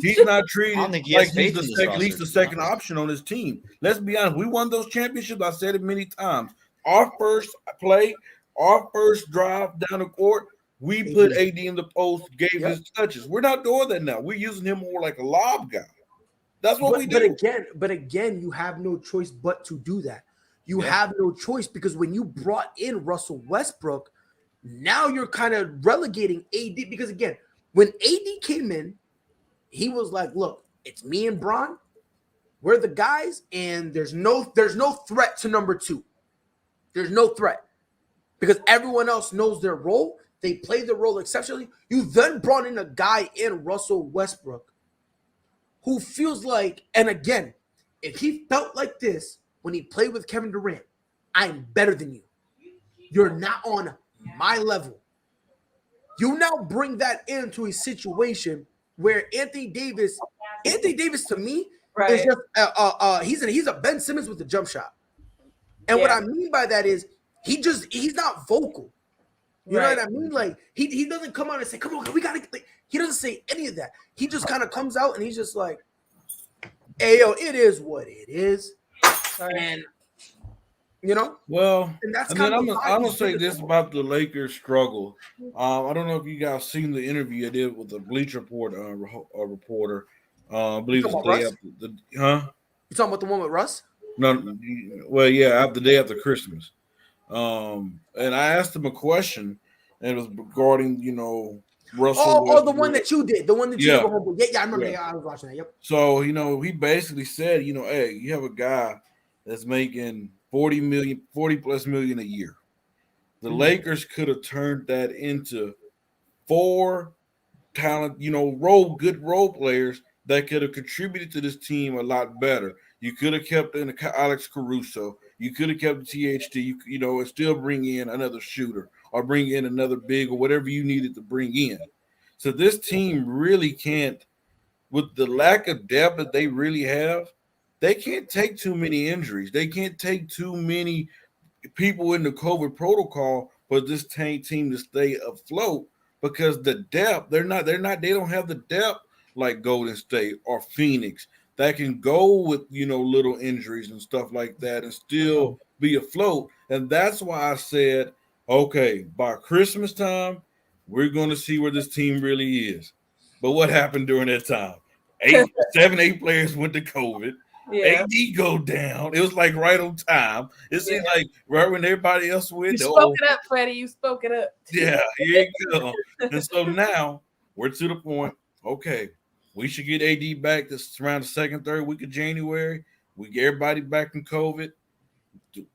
He's not treated like he's the second option on his team. Let's be honest. We won those championships. I said it many times. Our first play. Our first drive down the court, We put AD in the post, gave his touches. We're not doing that now. We're using him more like a lob guy. That's what we do. But again, you have no choice but to do that. You have no choice because when you brought in Russell Westbrook, now you're kind of relegating AD. Because again, when AD came in, he was like, "Look, it's me and Bron. We're the guys, and there's no threat to number 2. There's no threat because everyone else knows their role. They play the role exceptionally. You then brought in a guy in Russell Westbrook who feels like, and again, if he felt like this when he played with Kevin Durant, I'm better than you. You're not on my level. You now bring that into a situation where Anthony Davis to me is just he's a Ben Simmons with the jump shot. And what I mean by that is he's not vocal. You know what I mean? Like he doesn't come out and say, "Come on, we gotta." Like, he doesn't say any of that. He just kind of comes out and he's just like, "Hey, yo, it is what it is," and you know. Well, and that's and then I'm gonna say this about the Lakers' struggle. I don't know if you guys seen the interview I did with the Bleacher Report reporter. I believe it's the day after the You talking about the one with Russ? No, well, yeah, the day after Christmas. And I asked him a question, and it was regarding, Russell. Oh, the one that you did, the one that you did. Yeah, I remember. Yeah. I was watching that. Yep. So he basically said, hey, you have a guy that's making 40 plus million a year. The Lakers could have turned that into 4 talent, good role players that could have contributed to this team a lot better. You could have kept in Alex Caruso. You could have kept THT, and still bring in another shooter or bring in another big or whatever you needed to bring in. So this team really can't, with the lack of depth that they really have, they can't take too many injuries. They can't take too many people in the COVID protocol for this team to stay afloat because the depth, they don't have the depth like Golden State or Phoenix that can go with, little injuries and stuff like that and still be afloat. And that's why I said, okay, by Christmas time, we're going to see where this team really is. But what happened during that time? 8 players went to COVID. Yeah. AD go down. It was like right on time. It seemed like right when everybody else went. You spoke it up, Freddie. You spoke it up. Yeah, here you go. And so now we're to the point, okay, we should get AD back this around the second, third week of January. We get everybody back from COVID.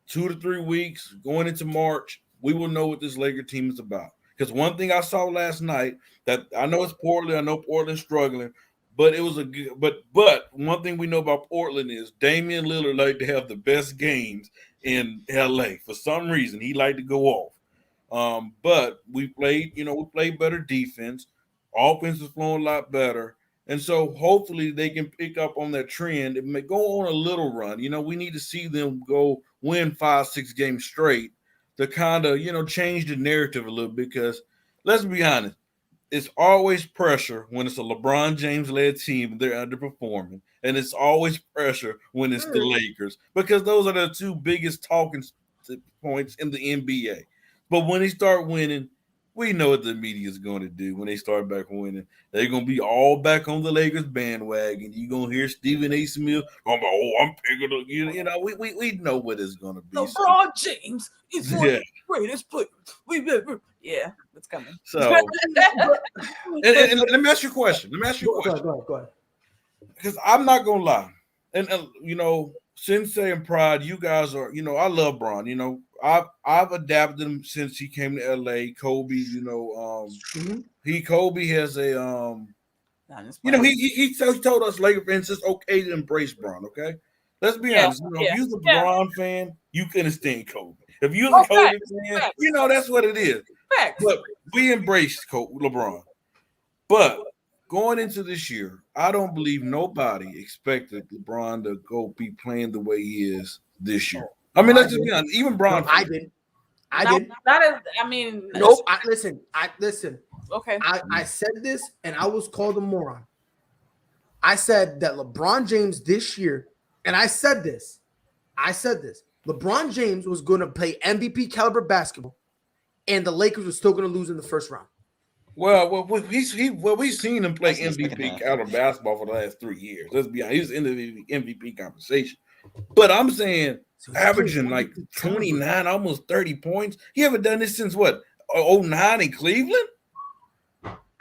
2 to 3 weeks going into March, we will know what this Laker team is about. Because one thing I saw last night that I know it's Portland. I know Portland's struggling, but it was a good. But one thing we know about Portland is Damian Lillard like to have the best games in LA. For some reason, he liked to go off. But we played better defense. Offense is flowing a lot better. And so hopefully they can pick up on that trend and go on a little run. We need to see them go win 5-6 games straight to kind of, change the narrative a little bit because let's be honest, it's always pressure when it's a LeBron James-led team and they're underperforming. And it's always pressure when it's the Lakers because those are the 2 biggest talking points in the NBA. But when they start winning, we know what the media is going to do when they start back winning. They're going to be all back on the Lakers bandwagon. You're going to hear Stephen A. Smith going, I'm picking up. We know what it's going to be. LeBron James is one of the greatest players we've ever. Yeah, it's coming. So, and let me ask you a question. Go ahead. Because I'm not going to lie. And Sensei and Pride, you guys are, I love Bron. I've adapted him since he came to LA. Kobe, Kobe has a he told us Laker fans it's okay to embrace Bron. Okay, let's be honest. If you're a Bron fan, you couldn't stand Kobe. If you're a Kobe fan, that's what it is. Facts. But we embraced LeBron. But going into this year, I don't believe nobody expected LeBron to go be playing the way he is this year. I mean, let's just be honest. Even Bron. No, I did. Nope. Listen. Okay. I said this, and I was called a moron. I said that LeBron James this year, and I said this. LeBron James was going to play MVP caliber basketball, and the Lakers were still going to lose in the first round. Well, we've seen him play That's the second MVP half. caliber basketball for the last 3 years. Let's be honest, he was in the MVP conversation. But I'm saying averaging like 29, almost 30 points. He haven't done this since what? 09 in Cleveland?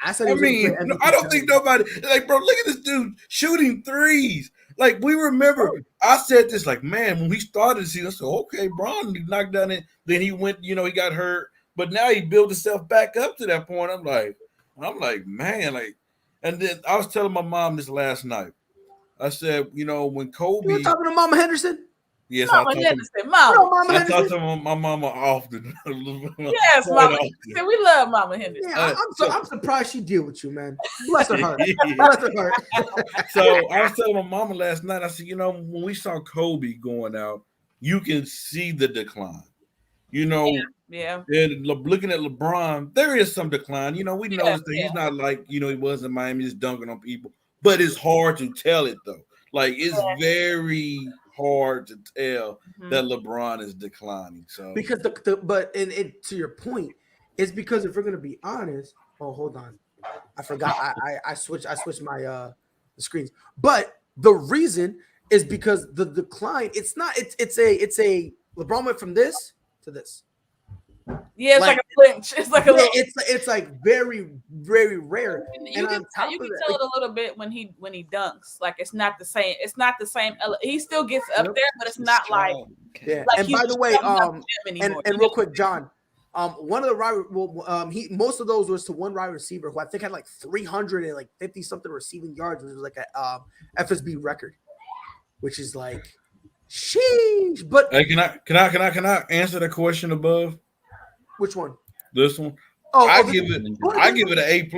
I mean, I don't think nobody like, bro. Look at this dude shooting threes. Like we remember, I said this like, man, when we started the season, I said, okay, Bron knocked down it. Then he went, he got hurt, but now he built himself back up to that point. I'm like, man, like, and then I was telling my mom this last night. I said, when Kobe, you were talking to Mama Henderson. Yes, Mama Henderson, Mama. I talk to my mama often. Yes, Mama Henderson. We love Mama Henderson. Yeah, I'm surprised she deal with you, man. Bless her heart. Bless her heart. So I was telling my mama last night, I said, when we saw Kobe going out, you can see the decline. Yeah. And looking at LeBron, there is some decline. We noticed that he's not like, he was in Miami just dunking on people. But it's hard to tell it, though. Like, it's very hard to tell that LeBron is declining. So because to your point, it's because if we're gonna be honest, hold on, I forgot I switched my the screens. But the reason is because the decline, it's a LeBron went from this to this. Yeah, it's like a flinch. It's like a little. It's like very, very rare. You can tell it a little bit when he dunks. Like it's not the same. It's not the same. He still gets up there, but it's not like. Yeah. Like and by the way, and real quick, John, one of the most of those was to one wide receiver who I think had like 350 something receiving yards, which was like a FSB record, which is like, sheesh. But hey, can I answer the question above? Which one? This one. I give it an A+.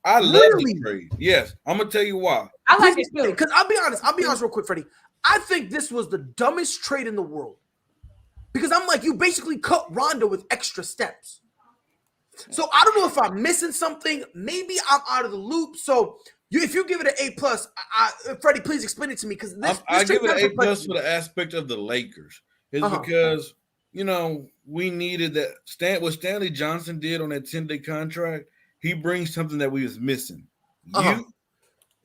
I love the trade. Yes, I'm gonna tell you why. I like it too. Because I'll be honest real quick, Freddie. I think this was the dumbest trade in the world. Because I'm like, you basically cut Rondo with extra steps. So I don't know if I'm missing something. Maybe I'm out of the loop. So if you give it an A+, Freddie, please explain it to me. Because I give it an A+ for the aspect of the Lakers. It's because we needed that. What Stanley Johnson did on that 10-day contract, he brings something that we was missing. Youth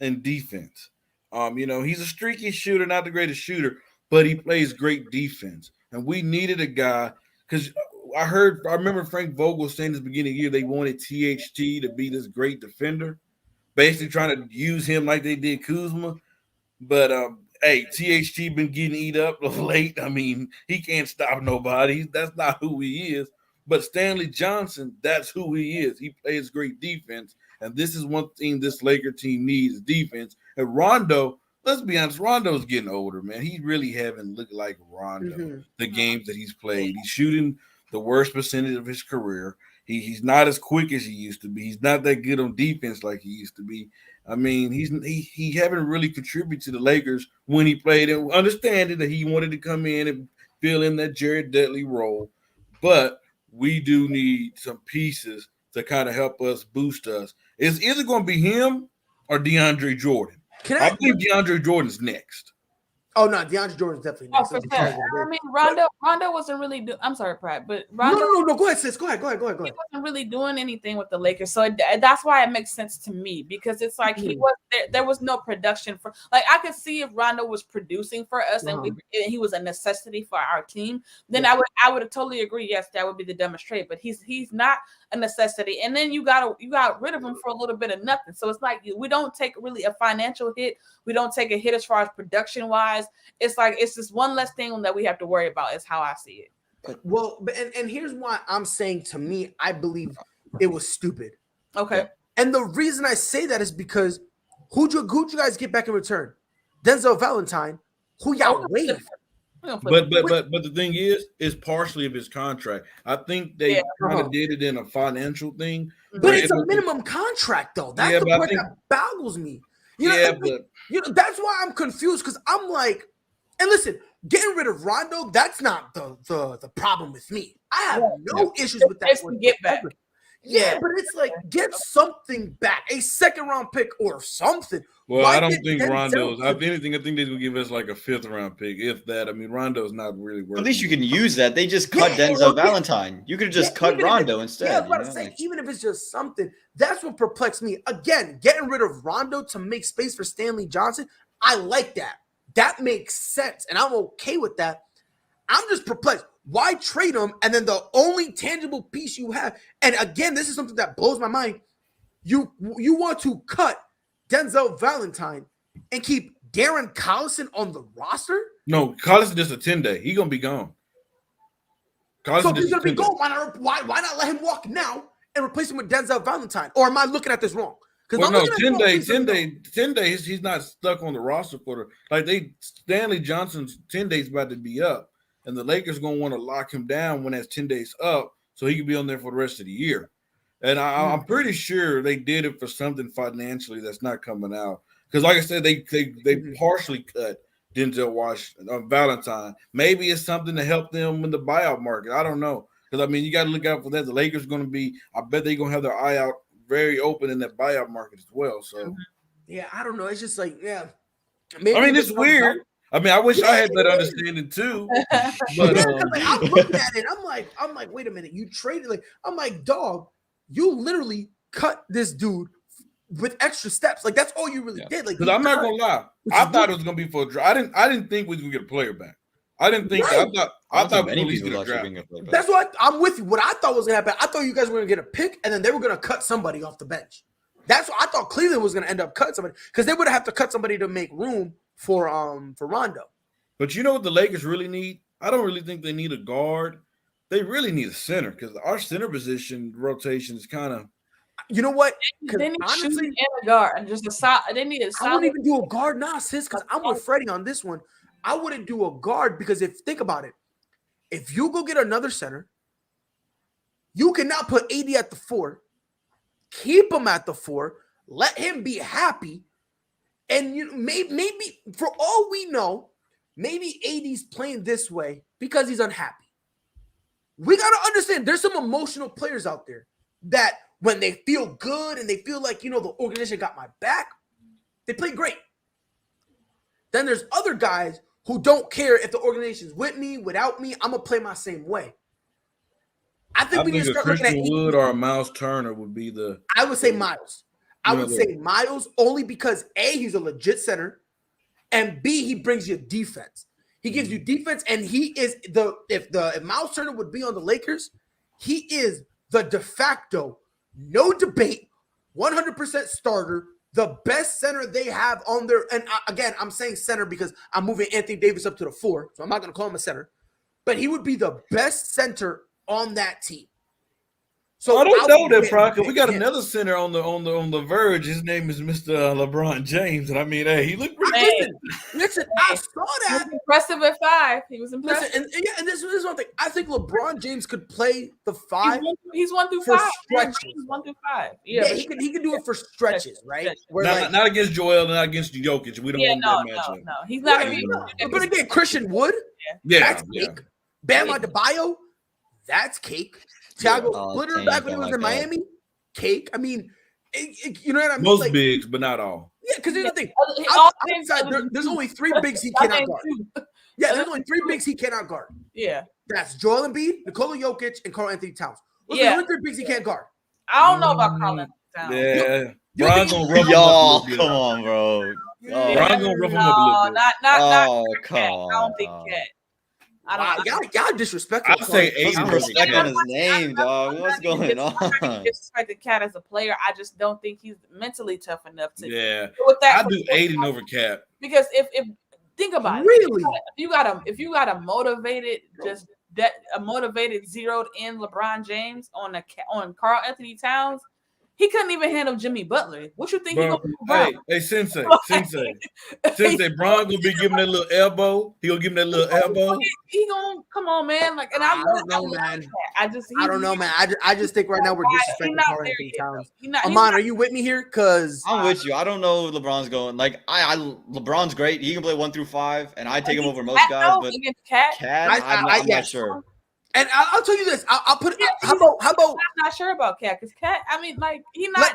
and defense. He's a streaky shooter, not the greatest shooter, but he plays great defense. And we needed a guy because I remember Frank Vogel saying this beginning of the year they wanted THT to be this great defender, basically trying to use him like they did Kuzma. But hey, THT been getting eat up of late. I mean, he can't stop nobody. That's not who he is. But Stanley Johnson, that's who he is. He plays great defense. And this is one thing this Laker team needs, defense. And Rondo, let's be honest, Rondo's getting older, man. He really haven't looked like Rondo the games that he's played. He's shooting the worst percentage of his career. He's not as quick as he used to be. He's not that good on defense like he used to be. I mean, he haven't really contributed to the Lakers when he played, and understanding that he wanted to come in and fill in that Jared Dudley role. But we do need some pieces to kind of help us, boost us. It's either going to be him or DeAndre Jordan. I think DeAndre Jordan's next. Oh no, DeAndre Jordan's definitely next. For sure. I mean, Rondo wasn't really doing. I'm sorry, Pratt, but Rondo. No. Go ahead, sis. Go ahead. He wasn't really doing anything with the Lakers, so that's why it makes sense to me because it's like he was there was no production for. Like I could see if Rondo was producing for us and he was a necessity for our team, then I would totally agree. Yes, that would be the dumbest trade, but he's not a necessity. And then you got rid of him for a little bit of nothing. So it's like we don't take really a financial hit. We don't take a hit as far as production wise. It's like it's just one less thing that we have to worry about. Is how I see it. Well, and here's why I'm saying, to me, I believe it was stupid. Okay. And the reason I say that is because who'd you guys get back in return? Denzel Valentine, who y'all waived. But the thing is, it's partially of his contract. I think they kind of did it in a financial thing. But it's a minimum contract, though. That's the part that boggles me. That's why I'm confused, because I'm like, and listen, getting rid of Rondo, that's not the problem with me. I have no issues with that. Get back. Yeah, but it's like get something back, a second-round pick or something. Well, Why I don't get think Denzel Rondo's. to- If anything, I think they're gonna give us like a 5th-round pick, if that. I mean, Rondo's not really worth. At least you can use that. They just cut Yeah, Denzel yeah. Valentine. You could have just cut even if Rondo Yeah, I instead. was about to say, even if it's just something, that's what perplexed me. Again, getting rid of Rondo to make space for Stanley Johnson, I like that. That makes sense, and I'm okay with that. I'm just perplexed. Why trade him? And then the only tangible piece you have, and again, this is something that blows my mind. You want to cut Denzel Valentine and keep Darren Collison on the roster? No, Collison just a 10-day. He gonna be gone. So if he's gonna be gone, why not let him walk now and replace him with Denzel Valentine? Or am I looking at this wrong? Well, no, 10 days. He's not stuck on the roster for Stanley Johnson's 10 days about to be up, and the Lakers gonna want to lock him down when that's 10 days up, so he can be on there for the rest of the year. And I'm pretty sure they did it for something financially that's not coming out. Because, like I said, they partially cut Denzel Valentine. Maybe it's something to help them in the buyout market. I don't know. Because, I mean, you got to look out for that. The Lakers are going to be – I bet they're going to have their eye out very open in that buyout market as well. So, yeah, I don't know. It's just like, yeah. Maybe it's weird. I mean, I wish I had that understanding too. But I'm looking at it. I'm like, wait a minute. You traded I'm like, dog, you literally cut this dude with extra steps. Like that's all you really did. Like, because I'm not gonna lie, I thought it was gonna be for a draft. I didn't think we was gonna get a player back. I didn't think that. I thought we were at least gonna draft. That's what I'm with you. What I thought was gonna happen, I thought you guys were gonna get a pick and then they were gonna cut somebody off the bench. That's what I thought. Cleveland was gonna end up cutting somebody because they would have to cut somebody to make room for Rondo. But you know what the Lakers really need? I don't really think they need a guard. They really need a center because our center position rotation is kind of. You know what? They need honestly, and a guard and just a solid. They need a solid. I wouldn't even do a guard, sis, because I'm with Freddie on this one. I wouldn't do a guard because think about it, if you go get another center, you cannot put AD at the 4, keep him at the 4, let him be happy, and maybe for all we know, maybe AD's playing this way because he's unhappy. We got to understand there's some emotional players out there that when they feel good and they feel like, the organization got my back, they play great. Then there's other guys who don't care if the organization's with me, without me, I'm going to play my same way. I think we need to start looking at Wood or a Miles Turner would be the. I would say Miles. I would say Miles only because A, he's a legit center, and B, he brings you defense. He gives you defense, and he is if Miles Turner would be on the Lakers, he is the de facto, no debate, 100% starter, the best center they have on their. And again, I'm saying center because I'm moving Anthony Davis up to the 4, so I'm not going to call him a center, but he would be the best center on that team. So I don't know that, Franco. We got another center on the verge. His name is Mr. LeBron James, and I mean, hey, he looked pretty. Listen, I saw that. He was impressive at 5. He was impressive. Listen, and this is one thing. I think LeBron James could play the 5. He's 1 through for 5. Stretches. He's 1 through 5. Yeah, he can do it for stretches, right? Not against Joel, not against Jokic. We don't want that matchup. No, he's not. But again, Christian Wood, that's cake. Bam Adebayo, that's cake. Thiago Splitter back when he was in Miami, cake. I mean, you know what I mean? Most bigs, but not all. Yeah, because here's the thing. There's only 3 bigs he cannot guard. Yeah, there's only 3 bigs he cannot guard. Yeah. That's Joel Embiid, Nikola Jokic, and Karl Anthony Towns. Those are the only 3 bigs he can't guard. I don't know about Karl Anthony Towns. Yeah. Bron's gonna rough him Y'all, up. come on, bro. Bron's gonna rough him up a little bit. Not come on. I don't think Cat. Wow, y'all disrespectful. I'll say Put some respect on his name, dog. What's going on? Disrespect Cat as a player. I just don't think he's mentally tough enough to. Yeah, with that, I do Aiden over Cap because if think about it, really, if you got a motivated a motivated zeroed in LeBron James on Karl Anthony Towns. He couldn't even handle Jimmy Butler. What you think? Hey, Sensei. Bron gonna be giving that little elbow. He gonna give him that little elbow. He gonna come on, man. Like, and I don't know, man. I don't know, man. I just think right now we're disrespecting Karl Anthony Towns. Amon, are you with me here? Because I'm with you. I don't know who LeBron's going. Like, LeBron's great. He can play 1 through 5, and I take him over most guys. But Cat, I'm not sure. And I'll tell you this. I'll put. How about? I'm not sure about Cat because Cat. I mean, like he not.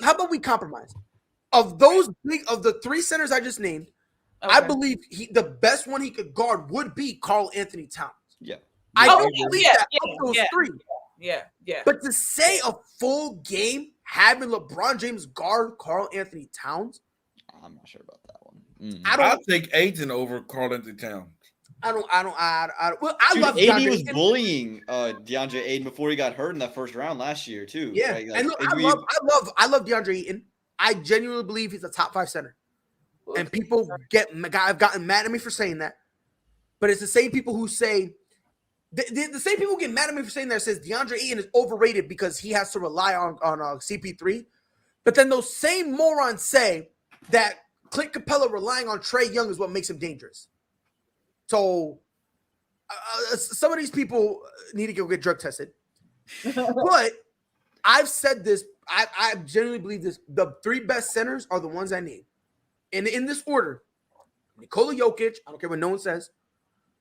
How about we compromise? Of the three centers I just named, okay. I believe the best one he could guard would be Karl Anthony Towns. Yeah. I believe that of those three. Yeah. But to say a full game having LeBron James guard Karl Anthony Towns, I'm not sure about that one. I'll take Ayton over Karl Anthony Towns. I love AD DeAndre was bullying DeAndre Ayton before he got hurt in that first round last year too. Yeah, and look, I love DeAndre Ayton. I genuinely believe he's a top 5 center, and people have gotten mad at me for saying that. But it's the same people who say the same people get mad at me for saying that says DeAndre Ayton is overrated because he has to rely on CP3. But then those same morons say that Clint Capella relying on Trae Young is what makes him dangerous. So some of these people need to go get drug tested. But I've said this. I genuinely believe this. The 3 best centers are the ones I need. And in this order, Nikola Jokic, I don't care what no one says,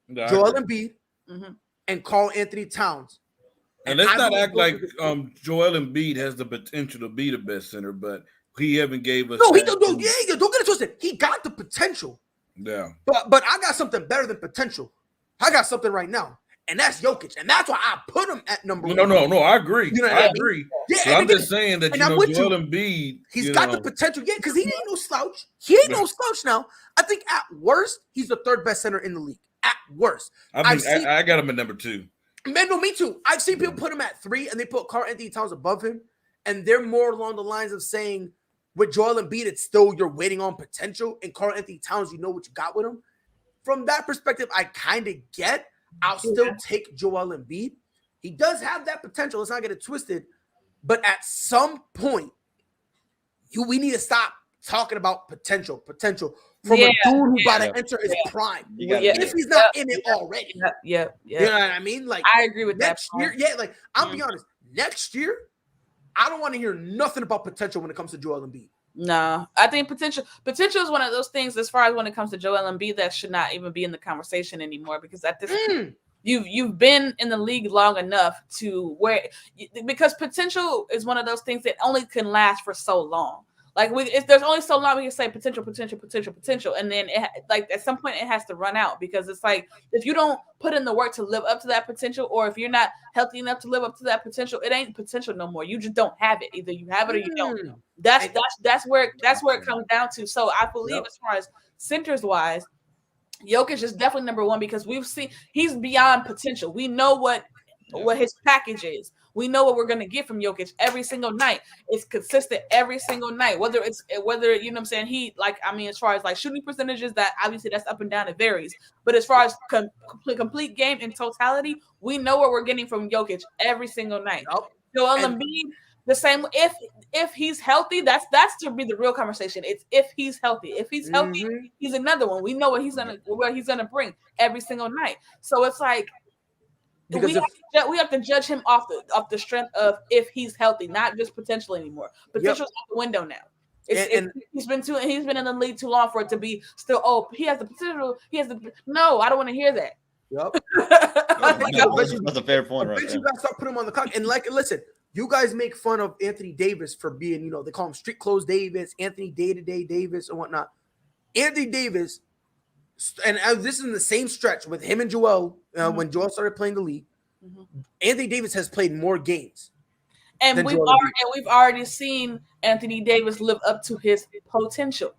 Joel Embiid, and Karl Anthony Towns. And let's not act like Joel Embiid has the potential to be the best center, but he haven't gave us. No, he don't. Don't get it twisted. He got the potential. Yeah. But I got something better than potential. I got something right now. And that's Jokic. And that's why I put him at number 1. No, I agree. You know I agree. Yeah, I'm just saying that Joel Embiid. He's got the potential. Yeah, because he ain't no slouch. He ain't no slouch now. I think at worst, he's the 3rd best center in the league. At worst. I got him at number 2. Man, no, me too. I've seen people put him at 3 and they put Karl Anthony Towns above him. And they're more along the lines of saying with Joel Embiid, it's still you're waiting on potential. And Karl Anthony Towns, you know what you got with him. From that perspective, I kind of get. I'll still take Joel Embiid. He does have that potential. Let's not get it twisted. But at some point, we need to stop talking about potential from a dude who about to enter his prime. If he's not in it already. Yeah. You know what I mean? Like I agree with next year. Yeah, like I'll be honest. Next year, I don't want to hear nothing about potential when it comes to Joel Embiid. No, I think potential is one of those things as far as when it comes to Joel Embiid that should not even be in the conversation anymore because at this point, you've been in the league long enough to where because potential is one of those things that only can last for so long. Like there's only so long we can say potential, and then at some point it has to run out because it's like if you don't put in the work to live up to that potential, or if you're not healthy enough to live up to that potential, it ain't potential no more. You just don't have it. Either you have it or you don't. That's where it comes down to. So I believe as far as centers wise, Jokic is definitely number 1 because we've seen he's beyond potential. We know what his package is. We know what we're going to get from Jokic every single night. It's consistent every single night. Whether you know what I'm saying, as far as like shooting percentages, that obviously that's up and down, it varies. But as far as complete game in totality, we know what we're getting from Jokic every single night. Joel Embiid, the same. If he's healthy, that's to be the real conversation. It's if he's healthy. If he's healthy, he's another one. We know what he's gonna bring every single night. So it's like. We have to judge him off the strength of if he's healthy, not just potential anymore. Potential's out the window now. He's been in the league too long for it to be still. Oh, he has the potential. No, I don't want to hear that. Yep. That's a fair point, right? You gotta start putting him on the clock. And listen, you guys make fun of Anthony Davis for being, they call him street clothes Davis, Anthony day-to-day Davis, and whatnot. Anthony Davis. And this is in the same stretch with him and Joel when Joel started playing the league. Anthony Davis has played more games, and we've already seen Anthony Davis live up to his potential.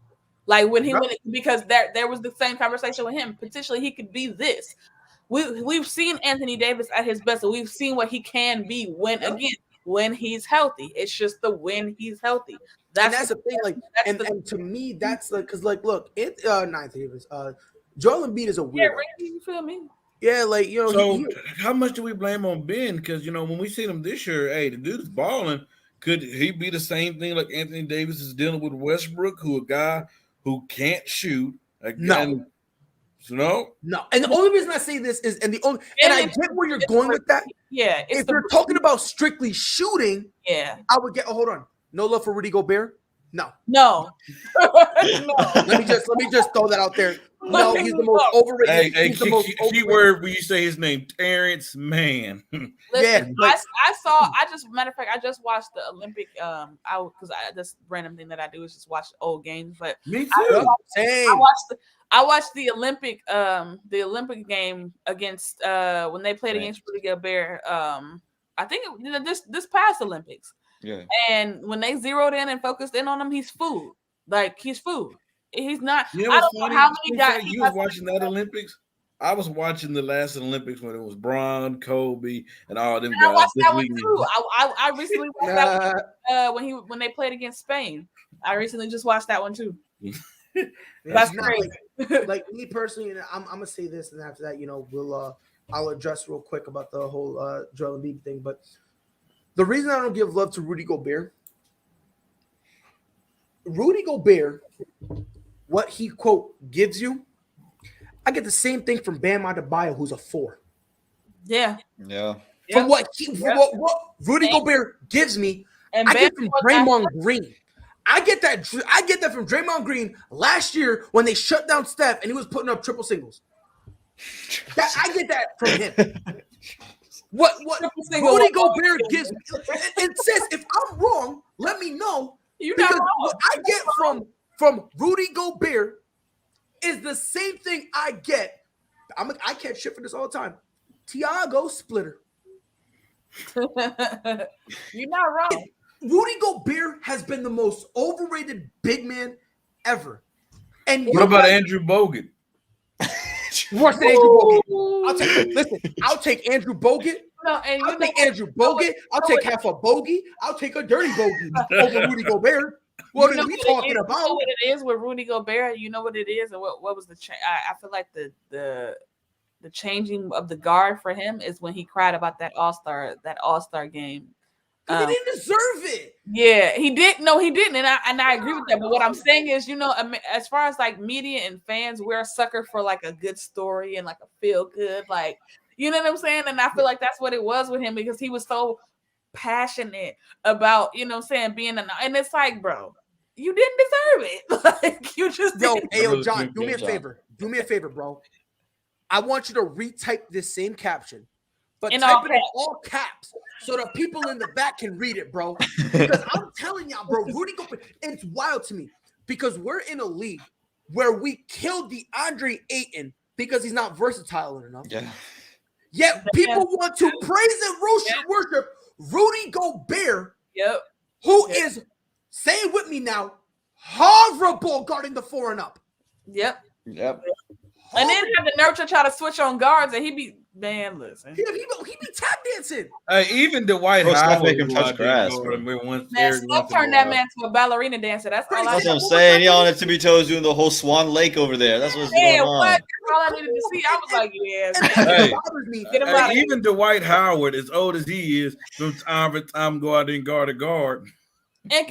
Like when he went, because there was the same conversation with him. Potentially, he could be this. We've seen Anthony Davis at his best, and we've seen what he can be when he's healthy. It's just the when he's healthy. That's the thing. Like, and to me, that's like because look, Ninth Davis. Joel Embiid is a weirdo. Yeah, Randy, you feel me? Yeah, So how much do we blame on Ben? Because when we seen him this year, hey, the dude is balling. Could he be the same thing like Anthony Davis is dealing with Westbrook, who a guy who can't shoot? Again, no. And the only reason I say this is, and I get where you're going with that. Yeah, if you're talking about strictly shooting, I would get. Hold on, no love for Rudy Gobert. No. No. Let me just throw that out there. No, he's the most overrated. Hey, he's the most keyword when you say his name, Terrence Mann. Listen, Yeah, I just matter of fact, I just watched the Olympic. Because this random thing that I do is just watch old games. But Me too. I watched the Olympic game against when they played against Rudy Gobert. I think this past Olympics. Yeah. And when they zeroed in and focused in on him, he's food. Like he's food. He's not. You know I what's don't funny? know how many guys. You was watching that Olympics. I was watching the last Olympics when it was Bron, Kobe, and all them guys. I watched that one too. I recently watched that one, when they played against Spain. I recently just watched that one too. That's crazy. Like me personally, and I'm gonna say this, and after that, I'll address real quick about the whole Joel Embiid thing. But the reason I don't give love to Rudy Gobert, what he quote gives you, I get the same thing from Bam Adebayo, who's a 4. Yeah. From what Rudy Gobert gives me, and I get from Draymond Green. I get that from Draymond Green last year when they shut down Steph and he was putting up triple singles. I get that from him. What Rudy Gobert gives me, and sis, if I'm wrong, let me know. Because what I get from Rudy Gobert is the same thing I get. I catch shit for this all the time. Tiago splitter. You're not wrong. Rudy Gobert has been the most overrated big man ever. And what about Andrew Bogut? Worse than Andrew Bogut. I'll take Andrew Bogut. I'll take Andrew Bogut. I'll take half a bogey. I'll take a dirty bogey over Rudy Gobert. What are we talking about? You know what it is with Rudy Gobert? You know what it is? And what was the change? I feel like the changing of the guard for him is when he cried about that all-star game. He didn't deserve it. Yeah, he did. No, he didn't. And I agree with that. But what I'm saying is, as far as like media and fans, we're a sucker for like a good story and like a feel good, like, you know what I'm saying? And I feel like that's what it was with him because he was so passionate about, being and it's like, bro, you didn't deserve it. Like you just didn't. Yo, John, do me a favor. Do me a favor, bro. I want you to retype this same caption, but type it in all caps so the people in the back can read it, bro. Because I'm telling y'all, bro, Rudy Gobert, it's wild to me because we're in a league where we killed DeAndre Ayton because he's not versatile enough. Yeah. Yet people want to praise and worship Rudy Gobert, who is, say it with me now, horrible guarding the 4 and up. Yep. And then have the nerve to try to switch on guards, and he be listen. He be tap dancing. Even Dwight Howard make him touch grass. Steph turned that man to a ballerina dancer. That's all what I'm saying. He on the tippy toes doing the whole Swan Lake over there. That's what's going on. What? That's all I needed to see. I was like, yeah. Even Dwight Howard, as old as he is, from time to time go out and guard a guard. And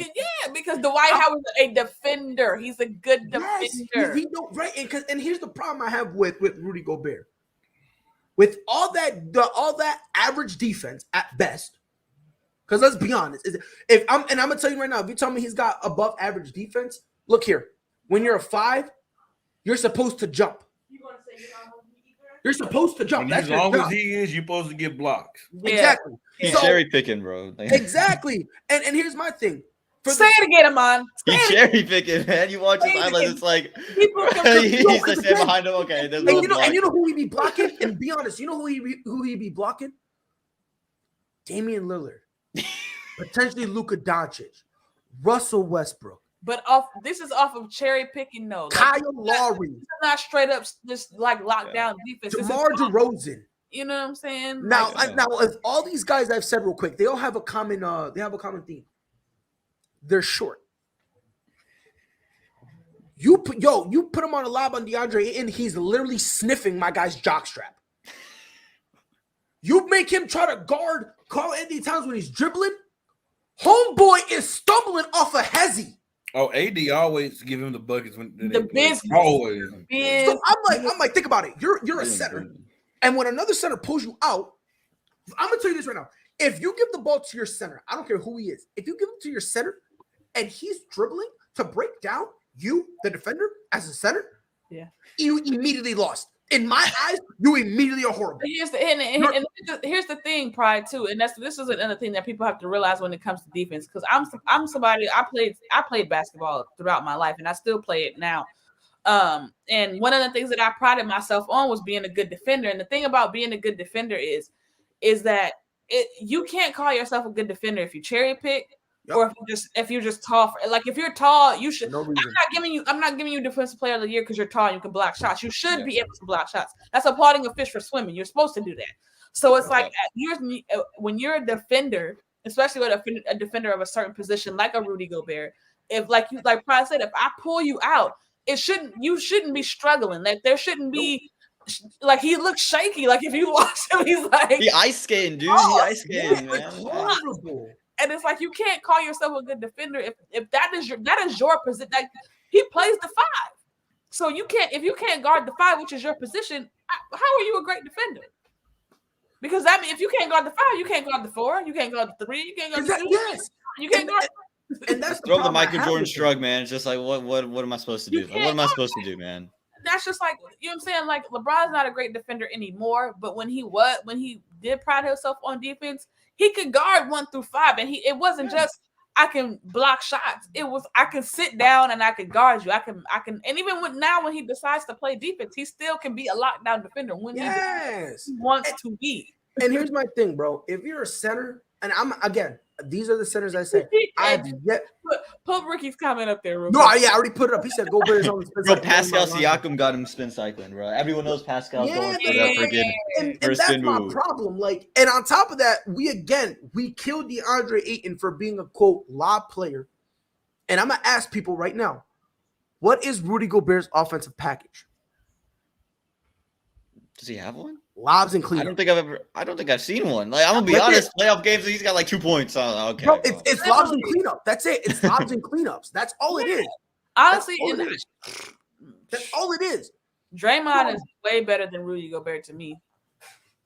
because Dwight Howard's a defender. He's a good defender. He don't, right? And here's the problem I have with Rudy Gobert. With all that average defense at best, because let's be honest, I'm gonna tell you right now, if you tell me he's got above average defense, look here. When you're a 5, you're supposed to jump. You're supposed to jump. As long as he is, you're supposed to get blocks. Yeah. Exactly. He's cherry picking, bro. Exactly. And here's my thing. Say it again, Amon. He's cherry picking, man. You watch his highlights, it's like he's like standing behind him. Okay, and you know who he be blocking? And be honest, you know who he be blocking? Damian Lillard, potentially Luka Doncic, Russell Westbrook. But this is off of cherry picking, though. Kyle Lowry. This is not straight up just like lockdown defense. DeMar DeRozan. You know what I'm saying? Now, if all these guys I've said real quick, they all have a common theme. They're short. You put him on a lob on DeAndre Ayton, he's literally sniffing my guy's jockstrap. You make him try to guard Karl Anthony Towns when he's dribbling. Homeboy is stumbling off a hezzy. Oh, AD always give him the buckets when the business. Always. So I'm like, think about it. You're a center, and when another center pulls you out, I'm gonna tell you this right now. If you give the ball to your center, I don't care who he is. If you give it to your center, and he's dribbling to break down you, the defender, as a center, you immediately lost. In my eyes, you immediately are horrible. Here's the thing, Pride, too, and this is another thing that people have to realize when it comes to defense. Because I'm somebody, I played basketball throughout my life, and I still play it now. And one of the things that I prided myself on was being a good defender. And the thing about being a good defender is that you can't call yourself a good defender if you cherry pick. Or if you're just tall. Like if you're tall, you should. I'm not giving you defensive player of the year because you're tall and you can block shots. You should be able to block shots. That's applauding a fish for swimming. You're supposed to do that. So it's like when you're a defender, especially with a defender of a certain position like a Rudy Gobert, if like Pride said, if I pull you out, you shouldn't be struggling. Like there shouldn't be. Like he looks shaky. Like if you watch him, he's like he ice skating, dude. He ice skating, man. Horrible. And it's like you can't call yourself a good defender if that is your position. Like he plays the 5, so if you can't guard the 5, which is your position, how are you a great defender? Because I mean, if you can't guard the 5, you can't guard the 4, you can't guard the 3, you can't guard the 2. Yes, you can't guard. And that's throw the Michael Jordan shrug, man. It's just like what am I supposed to do? Like, what am I supposed to do, man? That's just like, you know what I'm saying? Like LeBron's not a great defender anymore, but when he did pride himself on defense, he could guard 1 through 5, and it wasn't just I can block shots. It was I can sit down and I can guard you. I can, and even when he decides to play defense, he still can be a lockdown defender when he wants to be. And here's my thing, bro. If you're a center, and these are the centers I say. Put Ricky's comment up there. I already put it up. He said go Bears on the spin cycle. Pascal Siakam got him spin cycling, bro. Everyone knows Pascal's going for that freaking and that's my problem. Like, and on top of that, we killed DeAndre Ayton for being a quote lob player. And I'm gonna ask people right now, what is Rudy Gobert's offensive package? Does he have one? Lobs and clean. I don't think I've seen one. Like I'm gonna be honest, playoff games he's got like 2 points. Okay, bro, it's lobs and cleanup. That's it. It's lobs and cleanups. That's all it is. Honestly, that's all it is. Draymond is way better than Rudy Gobert to me.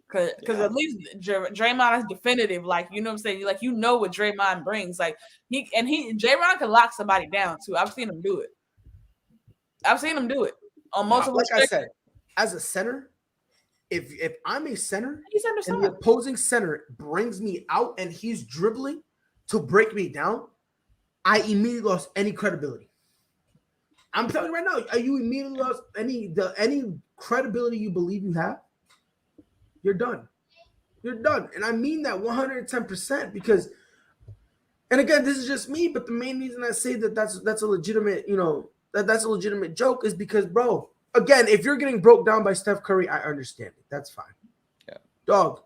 Cause at least Draymond is definitive. Like you know what I'm saying. Like you know what Draymond brings. Like Draymond can lock somebody down too. I've seen him do it. On multiple. Like I said, as a center. If I'm a center and the opposing center brings me out and he's dribbling to break me down, I immediately lost any credibility. I'm telling you right now, you immediately lost any credibility you believe you have. You're done. You're done. And I mean that 110% because, and again, this is just me, but the main reason I say that's a legitimate, that's a legitimate joke is because, bro, again, if you're getting broke down by Steph Curry, I understand it. That's fine. Yeah. Dog,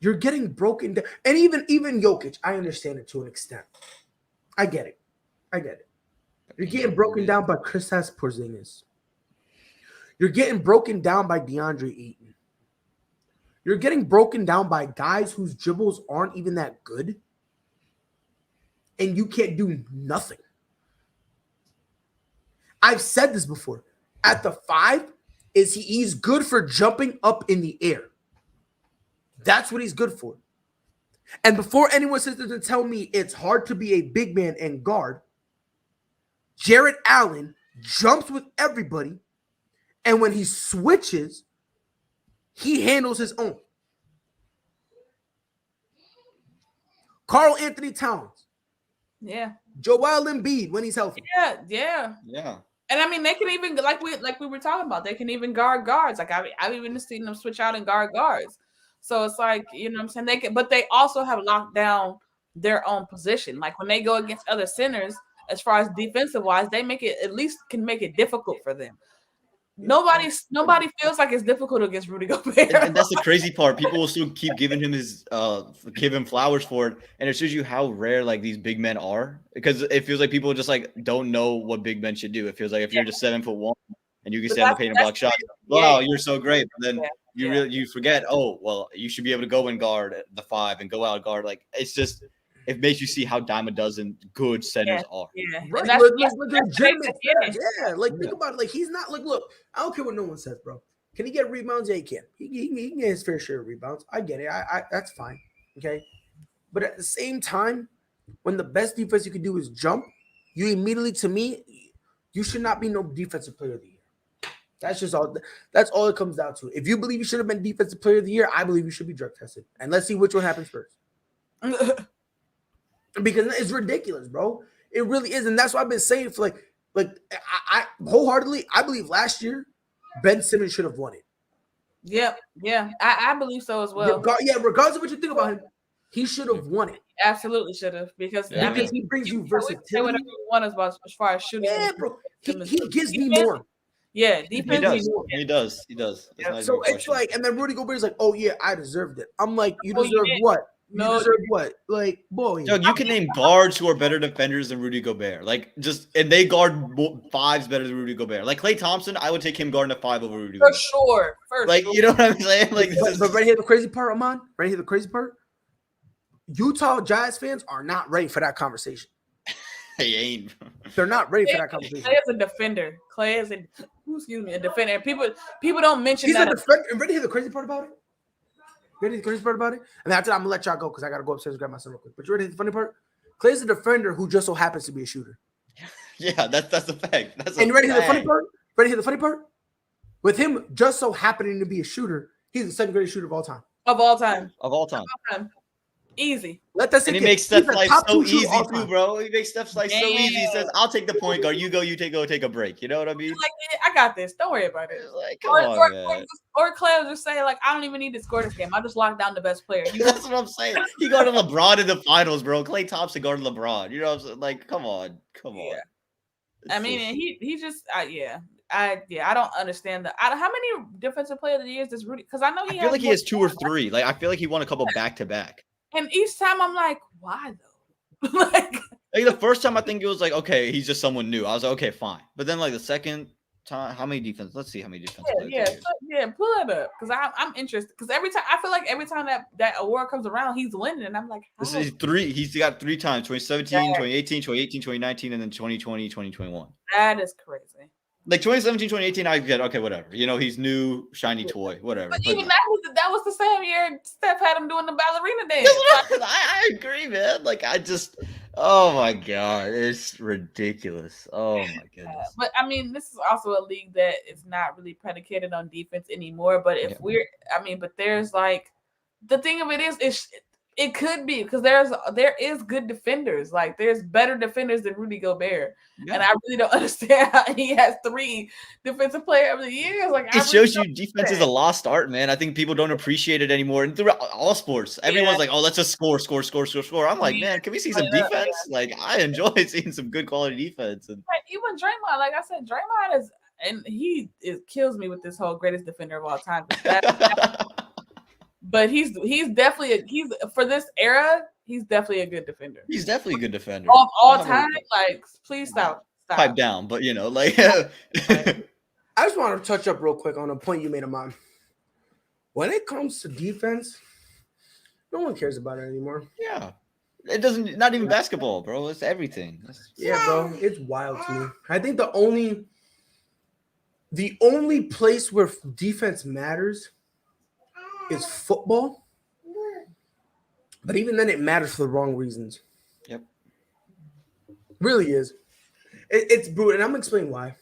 you're getting broken down. And even Jokic, I understand it to an extent. I get it. You're getting broken down by Kristaps Porzingis. You're getting broken down by DeAndre Ayton. You're getting broken down by guys whose dribbles aren't even that good. And you can't do nothing. I've said this before. At the 5, he's good for jumping up in the air. That's what he's good for. And before anyone says to tell me it's hard to be a big man and guard, Jarrett Allen jumps with everybody, and when he switches, he handles his own. Karl Anthony Towns. Yeah. Joel Embiid when he's healthy. Yeah. And I mean, they can even like we were talking about. They can even guard guards. Like I've even seen them switch out and guard guards. So it's like you know what I'm saying. They can, but they also have locked down their own position. Like when they go against other centers, as far as defensive wise, they can make it difficult for them. Nobody feels like it's difficult against Rudy Gobert. And that's the crazy part. People will still keep giving him give him flowers for it, and it shows you how rare like these big men are. Because it feels like people just like don't know what big men should do. It feels like if you're just 7'1" and you can stand in the paint and block shots, wow, you're so great. But then you forget, oh well, you should be able to go and guard the 5 and go out and guard. Like it's just. It makes you see how dime a dozen good centers are. Yeah, right. Think about it. Like he's not like. Look, I don't care what no one says, bro. Can he get rebounds? Yeah, he can. He can get his fair share of rebounds. I get it. I that's fine. Okay, but at the same time, when the best defense you can do is jump, you immediately, to me, you should not be no defensive player of the year. That's just all. That's all it comes down to. If you believe you should have been defensive player of the year, I believe you should be drug tested. And let's see which one happens first. Because it's ridiculous, bro. It really is. And that's what I've been saying for like I wholeheartedly, I believe last year Ben Simmons should have won it. Yep. Yeah. I believe so as well. Regardless of what you think about him, he should have won it. Absolutely should have. Because he brings you versatility. Say whatever you want as far as shooting. Yeah, bro. He gives me more. Yeah, defense. He does. Yeah, so it's like, and then Rudy Gobert's like, "Oh yeah, I deserved it." I'm like, "You deserve what? You deserve what? Like, boy." Doug, you can name guards who are better defenders than Rudy Gobert. Like, and they guard fives better than Rudy Gobert. Like Klay Thompson, I would take him guarding a 5 over Rudy Gobert. For sure. You know what I'm saying? Like, but right here, the crazy part, Amon. Right here, the crazy part. Utah Jazz fans are not ready for that conversation. They ain't. They're not ready for that conversation. Klay is a defender. Klay is a defender. And people don't mention He's that. a defender. And ready to hear the crazy part about it? Ready to hear the crazy part about it? And after that, I'm gonna let y'all go because I gotta go upstairs and grab my son real quick. But you ready to hear the funny part? Klay's a defender who just so happens to be a shooter. Yeah, that's a fact. And you ready to hear the funny part? Ready to hear the funny part? With him just so happening to be a shooter, he's the second greatest shooter of all time. Of all time. Easy. Let that sink in. And he makes Steph's life so easy too, bro. He makes Steph's life so easy. He says, "I'll take the point guard. You go. You take a break." You know what I mean? Like, I got this. Don't worry about it. Like, come on, man. Or Clay will just say, like, I don't even need to score this game. I just lock down the best player. That's what I'm saying. He guarded LeBron in the finals, bro. Klay Thompson guarded LeBron. You know what I'm saying? Like, come on. Yeah. I mean, he just, I don't understand that. How many defensive player of the years does Rudy? Because I know I feel like he has 2 or 3. Like, I feel like he won a couple back to back. And each time I'm like, why though? like the first time I think it was like, okay, he's just someone new. I was like, okay, fine. But then like the second time, how many defense? Let's see how many defense. Pull it up because I'm interested. Because every time that award comes around, he's winning, and I'm like, this is 3. He's got 3 times: 2017, 2018, 2019, and then 2020, 2021. That is crazy. Like 2017, 2018, I get okay, whatever. You know, he's new, shiny toy, whatever. But even that was the same year Steph had him doing the ballerina dance. I agree, man. Like oh my god, it's ridiculous. Oh my goodness. But I mean, this is also a league that is not really predicated on defense anymore. But but there's like the thing of it is it could be because there is good defenders. Like there's better defenders than Rudy Gobert, and I really don't understand how he has 3 defensive player of the year. Like it shows you defense is a lost art, man. I think people don't appreciate it anymore. And throughout all sports, everyone's like, "Oh, let's just score." I'm like, man, can we see some defense? Like I enjoy seeing some good quality defense. And even Draymond, like I said, Draymond is, and he kills me with this whole greatest defender of all time. But he's definitely for this era, he's definitely a good defender. He's definitely a good defender. Of all time, like please stop. Pipe down, but you know, like I just want to touch up real quick on a point you made, Amon. When it comes to defense, no one cares about it anymore. Yeah. It doesn't not even basketball, bro. It's everything. Yeah, bro. It's wild to me. I think the only place where defense matters is football, but even then it matters for the wrong reasons. Yep. Really is. It's brutal, and I'm gonna explain why.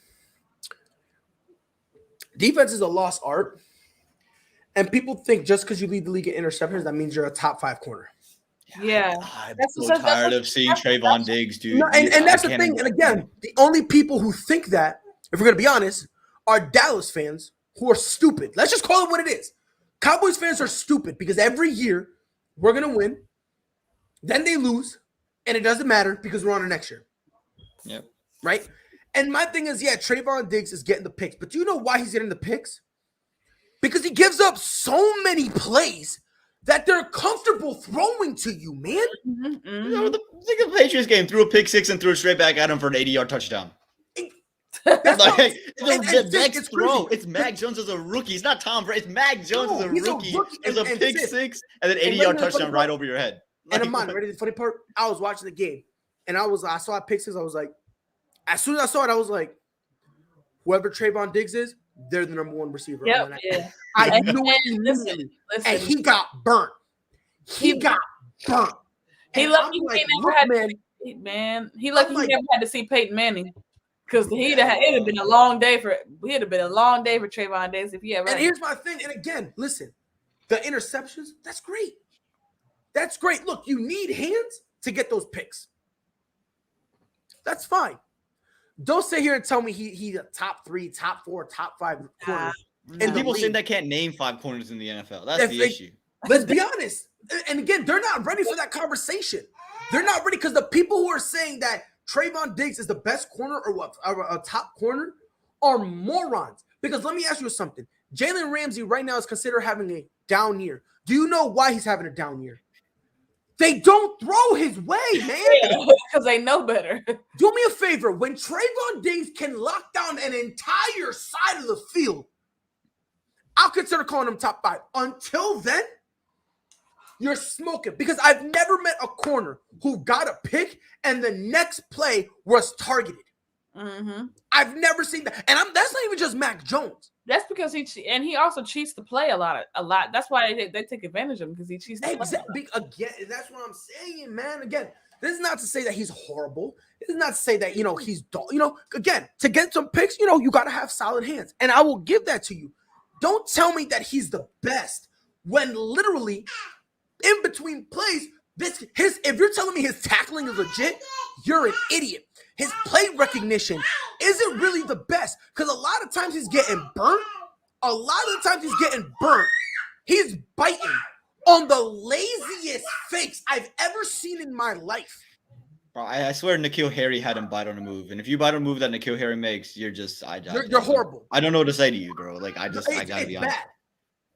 Defense is a lost art, and people think just because you lead the league in interceptions, that means you're a top 5 corner. Yeah. I'm so tired of seeing Trayvon Diggs, dude. No, and that's the thing. And again, the only people who think that, if we're gonna be honest, are Dallas fans who are stupid. Let's just call it what it is. Cowboys fans are stupid because every year we're going to win, then they lose, and it doesn't matter because we're on to next year. Yep. Right? And my thing is, Trayvon Diggs is getting the picks, but do you know why he's getting the picks? Because he gives up so many plays that they're comfortable throwing to you, man. Mm-hmm. You know, think of the Patriots game, threw a pick 6 and threw it straight back at him for an 80-yard touchdown. Like, next throw. It's Mac Jones as a rookie. It's not Tom Brady. It's Mac Jones as a rookie. It's a pick 6 and then 80-yard touchdown right over your head. And Amon, ready the funny part? I was watching the game, and I saw a pick 6. I was like, as soon as I saw it, I was like, whoever Trayvon Diggs is, they're the number 1 receiver. Yep, I knew it immediately. Listen. And he got burnt. He got burnt. He lucky he never had. Man, he lucky he never had to see Peyton Manning. Because it'd have been a long day for Trayvon Diggs if he ever. And here's my thing. And again, listen, the interceptions, that's great. That's great. Look, you need hands to get those picks. That's fine. Don't sit here and tell me he's a top 3, top 4, top 5 corner. And people saying that can't name 5 corners in the NFL. That's the issue. Let's be honest. And again, they're not ready for that conversation. They're not ready because the people who are saying that Trayvon Diggs is the best corner or a top corner are morons. Because let me ask you something. Jalen Ramsey right now is considered having a down year. Do you know why he's having a down year? They don't throw his way, man. Because they know better. Do me a favor. When Trayvon Diggs can lock down an entire side of the field, I'll consider calling him top 5. Until then, you're smoking. Because I've never met a corner who got a pick and the next play was targeted. Mm-hmm. I've never seen that. And that's not even just Mac Jones. That's because he also cheats the play a lot. That's why they take advantage of him because he cheats the play. Exactly. Again, that's what I'm saying, man. Again, this is not to say that he's horrible. This is not to say that, he's dull. Again, to get some picks, you got to have solid hands. And I will give that to you. Don't tell me that he's the best when literally in between plays, if you're telling me his tackling is legit, you're an idiot. His play recognition isn't really the best because a lot of times he's getting burnt. He's biting on the laziest fakes I've ever seen in my life. Bro, I swear N'Keal Harry had him bite on a move. And if you bite on a move that N'Keal Harry makes, you're just you're horrible. I don't know what to say to you, bro. Like I gotta be honest.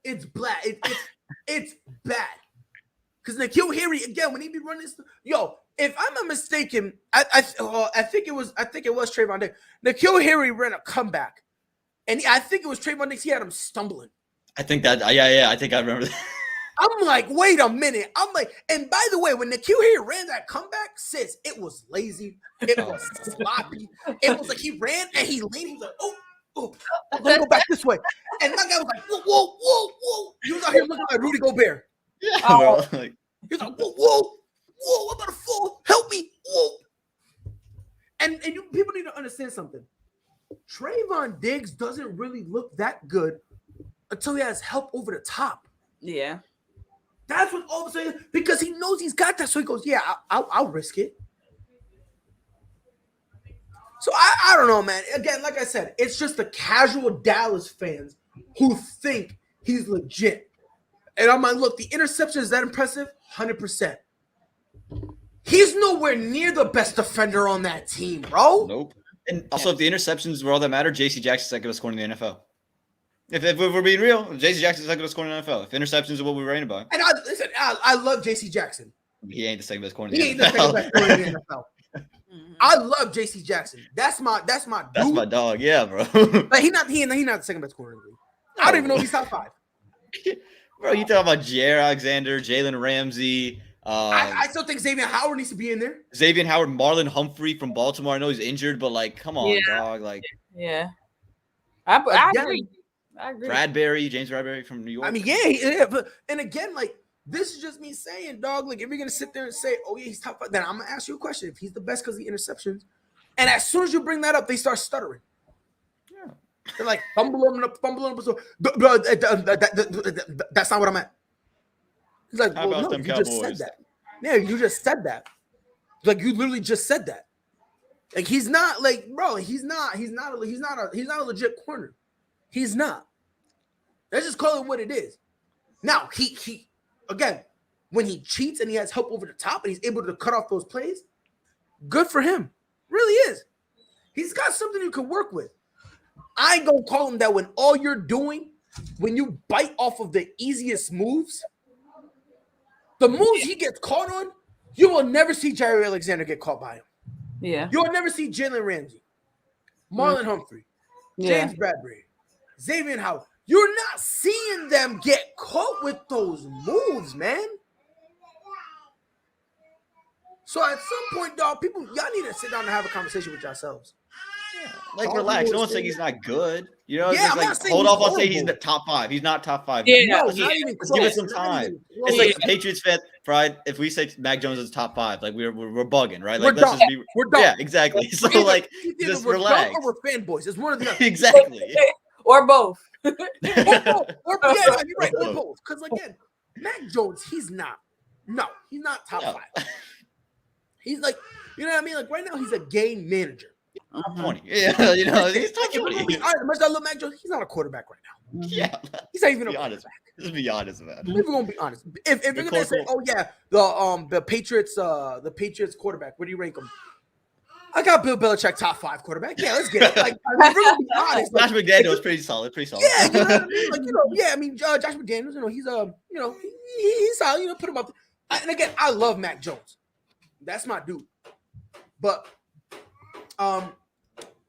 It's bad. It's bad. Because N'Keal Harry, again, when he be running this, if I'm not mistaken, I think it was Trayvon Diggs. N'Keal Harry ran a comeback, and I think it was Trayvon Diggs. He had him stumbling. I think that, yeah, I think I remember that. I'm like, wait a minute. And by the way, when N'Keal Harry ran that comeback, sis, it was lazy. It was sloppy. It was like he ran and he leaned. He was like, oh, let me go back this way. And my guy was like, whoa. He was out here looking like Rudy Gobert. Yeah, bro. He's like, whoa, I'm about to fall. Help me, whoa. And people need to understand something. Trayvon Diggs doesn't really look that good until he has help over the top. Yeah. That's what all of a sudden, because he knows he's got that. So he goes, yeah, I'll risk it. So I don't know, man. Again, like I said, it's just the casual Dallas fans who think he's legit. And I'm like, look, the interception is that impressive? 100%. He's nowhere near the best defender on that team, bro. Nope. And also, if the interceptions were all that matter, J.C. Jackson's not going to score in the NFL. If we're being real, J.C. Jackson's not going to score in the NFL. If interceptions are what we're writing about. And I love J.C. Jackson. He ain't the second best corner in the NFL. He ain't the second best corner in the NFL. I love J.C. Jackson. That's my dude. That's my dog. Yeah, bro. But he's not the second best corner in the league. I don't even know if he's top 5. Bro, you talking about Jair Alexander, Jalen Ramsey. I still think Xavier Howard needs to be in there. Xavier Howard, Marlon Humphrey from Baltimore. I know he's injured, but come on, dog. Yeah. I agree. James Bradbury from New York. I mean, yeah. But and again, this is just me saying, dog. If you're gonna sit there and say, "Oh yeah, he's top 5," then I'm gonna ask you a question. If he's the best because of the interceptions, and as soon as you bring that up, they start stuttering. Yeah, they're like fumbling up. So, that's not what I'm at. He's like, well, no, you just said that. Yeah, you just said that. You literally just said that. He's not bro. He's not a legit corner. He's not. Let's just call it what it is. Now he again, when he cheats and he has help over the top and he's able to cut off those plays, good for him. Really is. He's got something you can work with. I ain't gonna call him that when all you're doing, when you bite off of the easiest moves, the moves he gets caught on, you will never see Jair Alexander get caught by him. Yeah. You'll never see Jalen Ramsey, Marlon Humphrey, James Bradbury, Xavier Howard. You're not seeing them get caught with those moves, man. So at some point, dog, y'all need to sit down and have a conversation with yourselves. Like, relax. No one's saying he's not good. You know, Yeah, just I'm like not saying hold he's off on saying he's horrible. the top 5. He's not top 5. Yeah, No, yeah. not even Let's close. give it some Not even time. close. It's like Patriots fan pride. If we say Mac Jones is top 5, like we're bugging, right? Like We're let's dumb. just be. We're dumb. Yeah, exactly. So Either- like, either just we're relax. dumb or we're fanboys. It's one of the other. Exactly. Or both. Or both. Or yeah, you're right. Or Or both. Because again, Mac Jones, he's not. No, he's not top 5. He's like, you know what I mean? Like right now, he's a game manager. Top 20. Yeah, you know, he's top If we're gonna 20. be honest, much as I love Mac Jones, he's not a quarterback right now. Yeah. He's not even a Be honest. quarterback. Let's be honest about it. If we're gonna be honest, if you're gonna say, oh yeah, the Patriots quarterback, where do you rank him? I got Bill Belichick top 5 quarterback. Yeah, let's get it. Like, I mean, if we're gonna be honest. Josh Like, McDaniels pretty solid. yeah, you know what I mean? Like, yeah, I mean, Josh McDaniels, he's he's solid. Put him up. And again, I love Mac Jones. That's my dude. But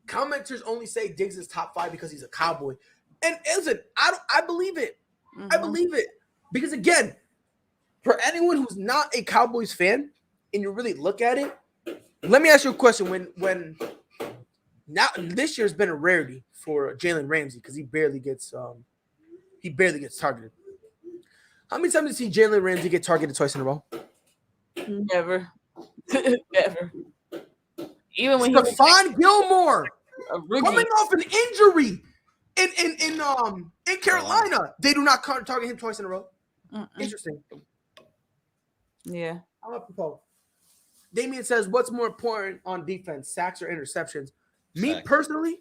commenters only say Diggs is top 5 because he's a Cowboy. And listen, I believe it. Mm-hmm. I believe it. Because again, for anyone who's not a Cowboys fan and you really look at it, let me ask you a question. When now this year's been a rarity for Jalen Ramsey because he barely gets targeted. How many times did you see Jalen Ramsey get targeted twice in a row? Never. Never. Even when Stephon Gilmore he coming off an injury in Carolina, they do not target him twice in a row. Interesting. Yeah. I'm up to poll. Damien says, "What's more important on defense, sacks or interceptions?" Me Sacks. personally,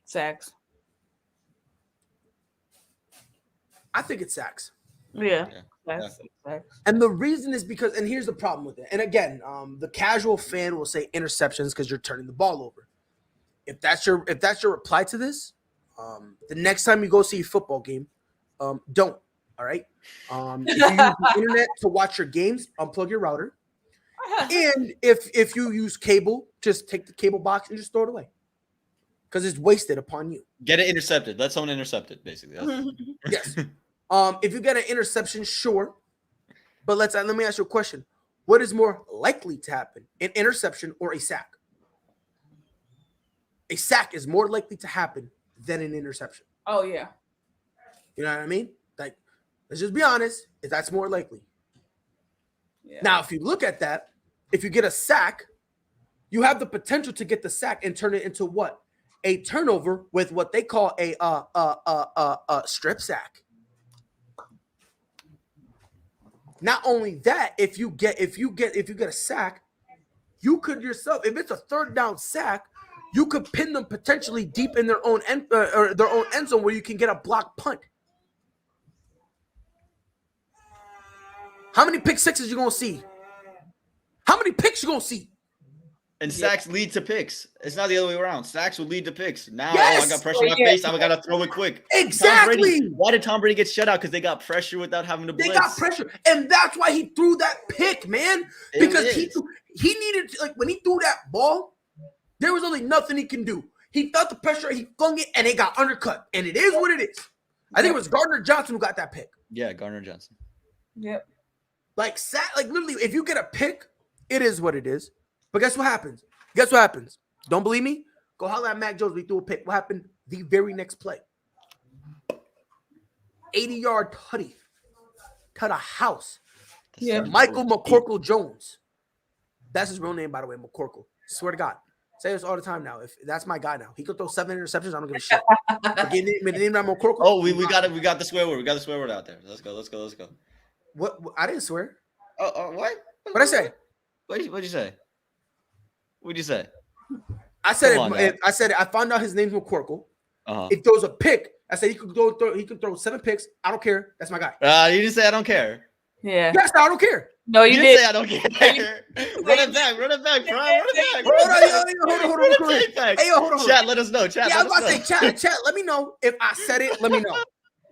Sacks. I think it's sacks. Yeah. Yeah. Sacks. And the reason is because, and here's the problem with it. And again, the casual fan will say interceptions because you're turning the ball over. If that's your reply to this, the next time you go see a football game, don't. All right. If you use the internet to watch your games, unplug your router. And if you use cable, just take the cable box and just throw it away. Because it's wasted upon you. Get it intercepted. Let someone intercept it, basically. Yes. If you get an interception, sure. But let me ask you a question. What is more likely to happen? An interception or a sack? A sack is more likely to happen than an interception. Oh yeah. You know what I mean? Like, let's just be honest. That's more likely. Yeah. Now, if you look at that, if you get a sack, you have the potential to get the sack and turn it into what? A turnover with what they call a strip sack. Not only that, if you get a sack, you could yourself, if it's a third down sack, you could pin them potentially deep in their own end zone where you can get a block punt. How many pick sixes you gonna see? How many picks you gonna see? And sacks lead to picks. It's not the other way around. Sacks will lead to picks. Now, Yes! I got pressure in my face. I got to throw it quick. Exactly. Why did Tom Brady get shut out? Because they got pressure without having to blitz. They got pressure, and that's why he threw that pick, man. Because he needed to, like, when he threw that ball, there was only nothing he can do. He felt the pressure, he flung it, and it got undercut. And it is what it is. I think it was Gardner Johnson who got that pick. Yeah, Gardner Johnson. Yep. Like literally, if you get a pick, it is what it is. But guess what happens? Don't believe me? Go holler at Mac Jones. We threw a pick. What happened the very next play? 80-yard tutty to the house. Yeah. Michael McCorkle Jones. That's his real name, by the way, McCorkle. Swear to God. Say this all the time now. If that's my guy now. He could throw 7 interceptions. I don't give a shit. The name that McCorkle. Oh, we got the swear word. We got the swear word out there. Let's go. What? I didn't swear. Oh, what? What'd I say? What'd you say? What'd you say? I said I found out his name's McCorkle. Uh-huh. If throws a pick, I said he could throw 7 picks. I don't care. That's my guy. You didn't say I don't care. Yeah. Yes, I don't care. No, you didn't did. say I don't care. Run it back, Brian. Run it back. Hold on. Hey, hold on. Chat, let us know. Yeah, I was about to say, chat. Let me know if I said it. Let me know.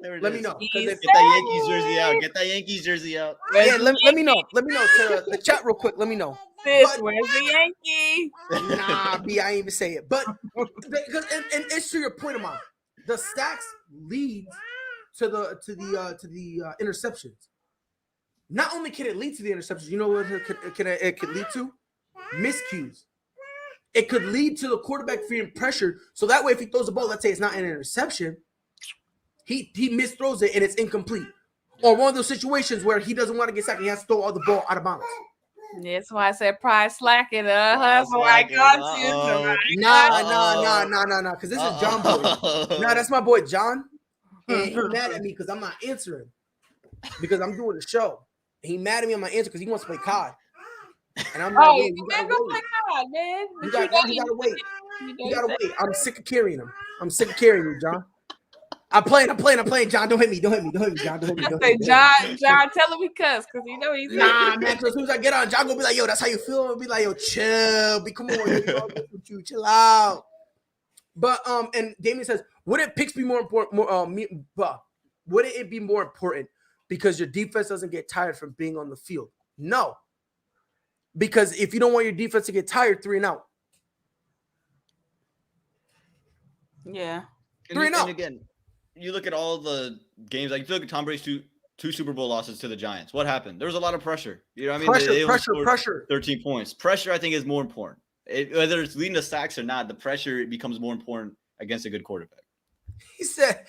Let me know. Get that Yankees jersey out. Get that Yankees jersey out. Yeah, let me know. Let me know to the chat real quick. Let me know. Where's the Yankee? Nah, B, I ain't even say it. But because and it's to your point of mine. The stacks lead to the interceptions. Not only can it lead to the interceptions, you know what it could lead to? Miscues. it could lead to the quarterback feeling pressured. So that way, if he throws the ball, let's say it's not an interception, he misthrows it and it's incomplete. Or one of those situations where he doesn't want to get sacked and he has to throw all the ball out of bounds. Yeah, that's why I said pride slacking. That's why I got you. Nah. Because this is John boy. Nah, that's my boy John. And he's mad at me because I'm not answering. Because I'm doing the show. He mad at me on my answer because he wants to play COD. And I'm like, you gotta go play COD, man. You gotta wait. You gotta wait. I'm sick of carrying him. I'm sick of carrying you, John. I'm playing. John, don't hit me, John. Don't hit me. John, tell him he cuss because you know he's nah, man. As soon as I get on, John gonna be like, yo, that's how you feel. I'll be like, yo, chill. Come on, you chill out. But and Damien says, wouldn't picks be more important? Wouldn't it be more important because your defense doesn't get tired from being on the field? No, because if you don't want your defense to get tired, 3 and out. Yeah, 3 and out. And again, you look at all the games, like you look at Tom Brady's two Super Bowl losses to the Giants. What happened? There was a lot of pressure. You know what I mean? Pressure. 13 points. Pressure, I think, is more important. Whether it's leading to sacks or not, the pressure becomes more important against a good quarterback. He said,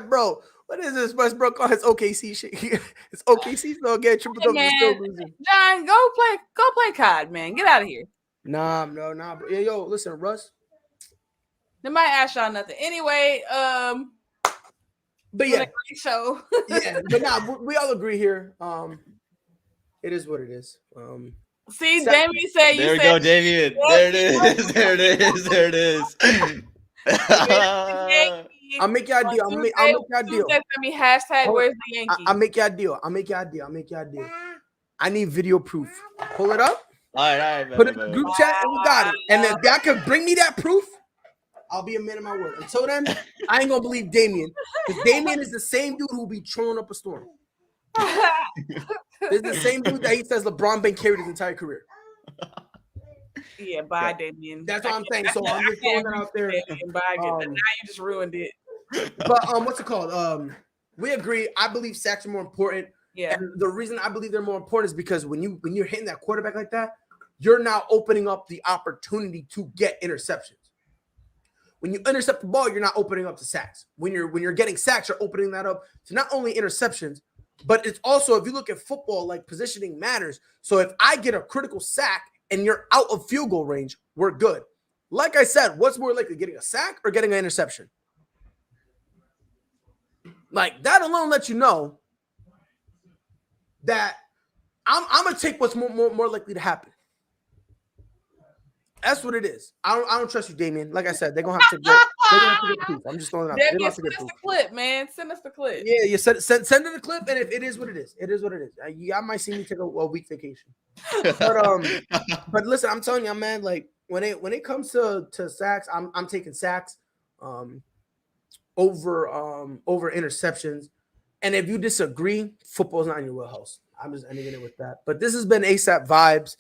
bro, what is this? Westbrook on his OKC shit. It's OKC still getting triple double, still losing. John, go play COD, man. Get out of here. Nah. Yeah, yo, listen, Russ. They might ask y'all nothing. Anyway, but yeah, great show. yeah, but nah, we all agree here. It is what it is. See, Damien said there we go, Damien. There it is. I'll make y'all a deal. I'll make y'all a deal. Hashtag where's the Yankee? I'll make y'all a deal. I need video proof. Pull it up. All right. Put it in the group chat and we got it. And if y'all can bring me that proof, I'll be a man of my word. Until then, I ain't gonna believe Damien. Because Damien is the same dude who'll be trolling up a storm. It's the same dude that he says LeBron been carried his entire career. Yeah, bye, Damien. That's what I'm saying. So I'm just throwing that out there. Now you just ruined it. But what's it called? We agree. I believe sacks are more important. Yeah. And the reason I believe they're more important is because when you're hitting that quarterback like that, you're now opening up the opportunity to get interceptions. When you intercept the ball, you're not opening up to sacks. When you're getting sacks, you're opening that up to not only interceptions, but it's also, if you look at football, like positioning matters. So if I get a critical sack and you're out of field goal range, we're good. Like I said, what's more likely, getting a sack or getting an interception? Like that alone lets you know that I'm gonna take what's more likely to happen. That's what it is. I don't trust you, Damien. Like I said, they're gonna have to get proof. I'm just throwing it out. Damien, send us the clip, man. Send us the clip. Yeah, you send it the clip, and if it is what it is, it is what it is. I might see me take a week vacation. But listen, I'm telling you, man. Like when it comes to sacks, I'm taking sacks over interceptions. And if you disagree, football's not in your wheelhouse. I'm just ending it with that. But this has been ASAP Vibes.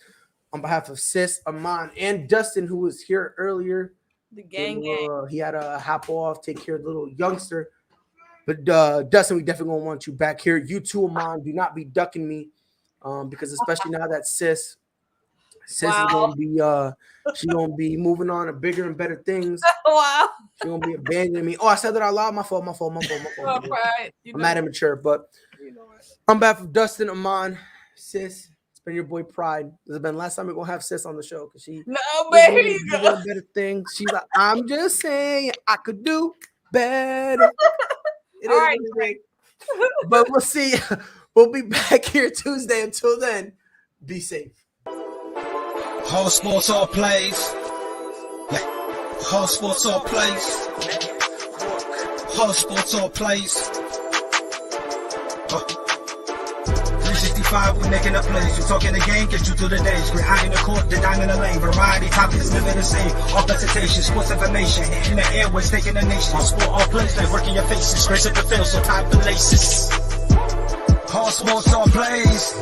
On behalf of Sis, Amon, and Dustin, who was here earlier. The gang. He had to hop off, take care of the little youngster. But Dustin, we definitely gonna want you back here. You too, Amon. Do not be ducking me, because especially now that Sis is gonna be she's gonna be moving on to bigger and better things. Wow. She's gonna be abandoning me. Oh, I said that out loud. My fault. Right. I'm mad immature, but on behalf of Dustin, Amon, Sis. Been your boy Pride. This has been last time we're gonna have Sis on the show because she baby better things. She's like, I'm just saying I could do better. All right, great. But we'll see. We'll be back here Tuesday. Until then, be safe. Whole sports all plays. Yeah. Whole sports all plays. Whole sports all plays. 365, we making up plays. You talking the game, get you through the days. We're high in the court, the dime in the lane. Variety, topics, living the same. All presentation, sports information. In the airways, taking the nation. All sport, all plays, they working your faces. Grace at the field, so tie the laces. All sports, all plays.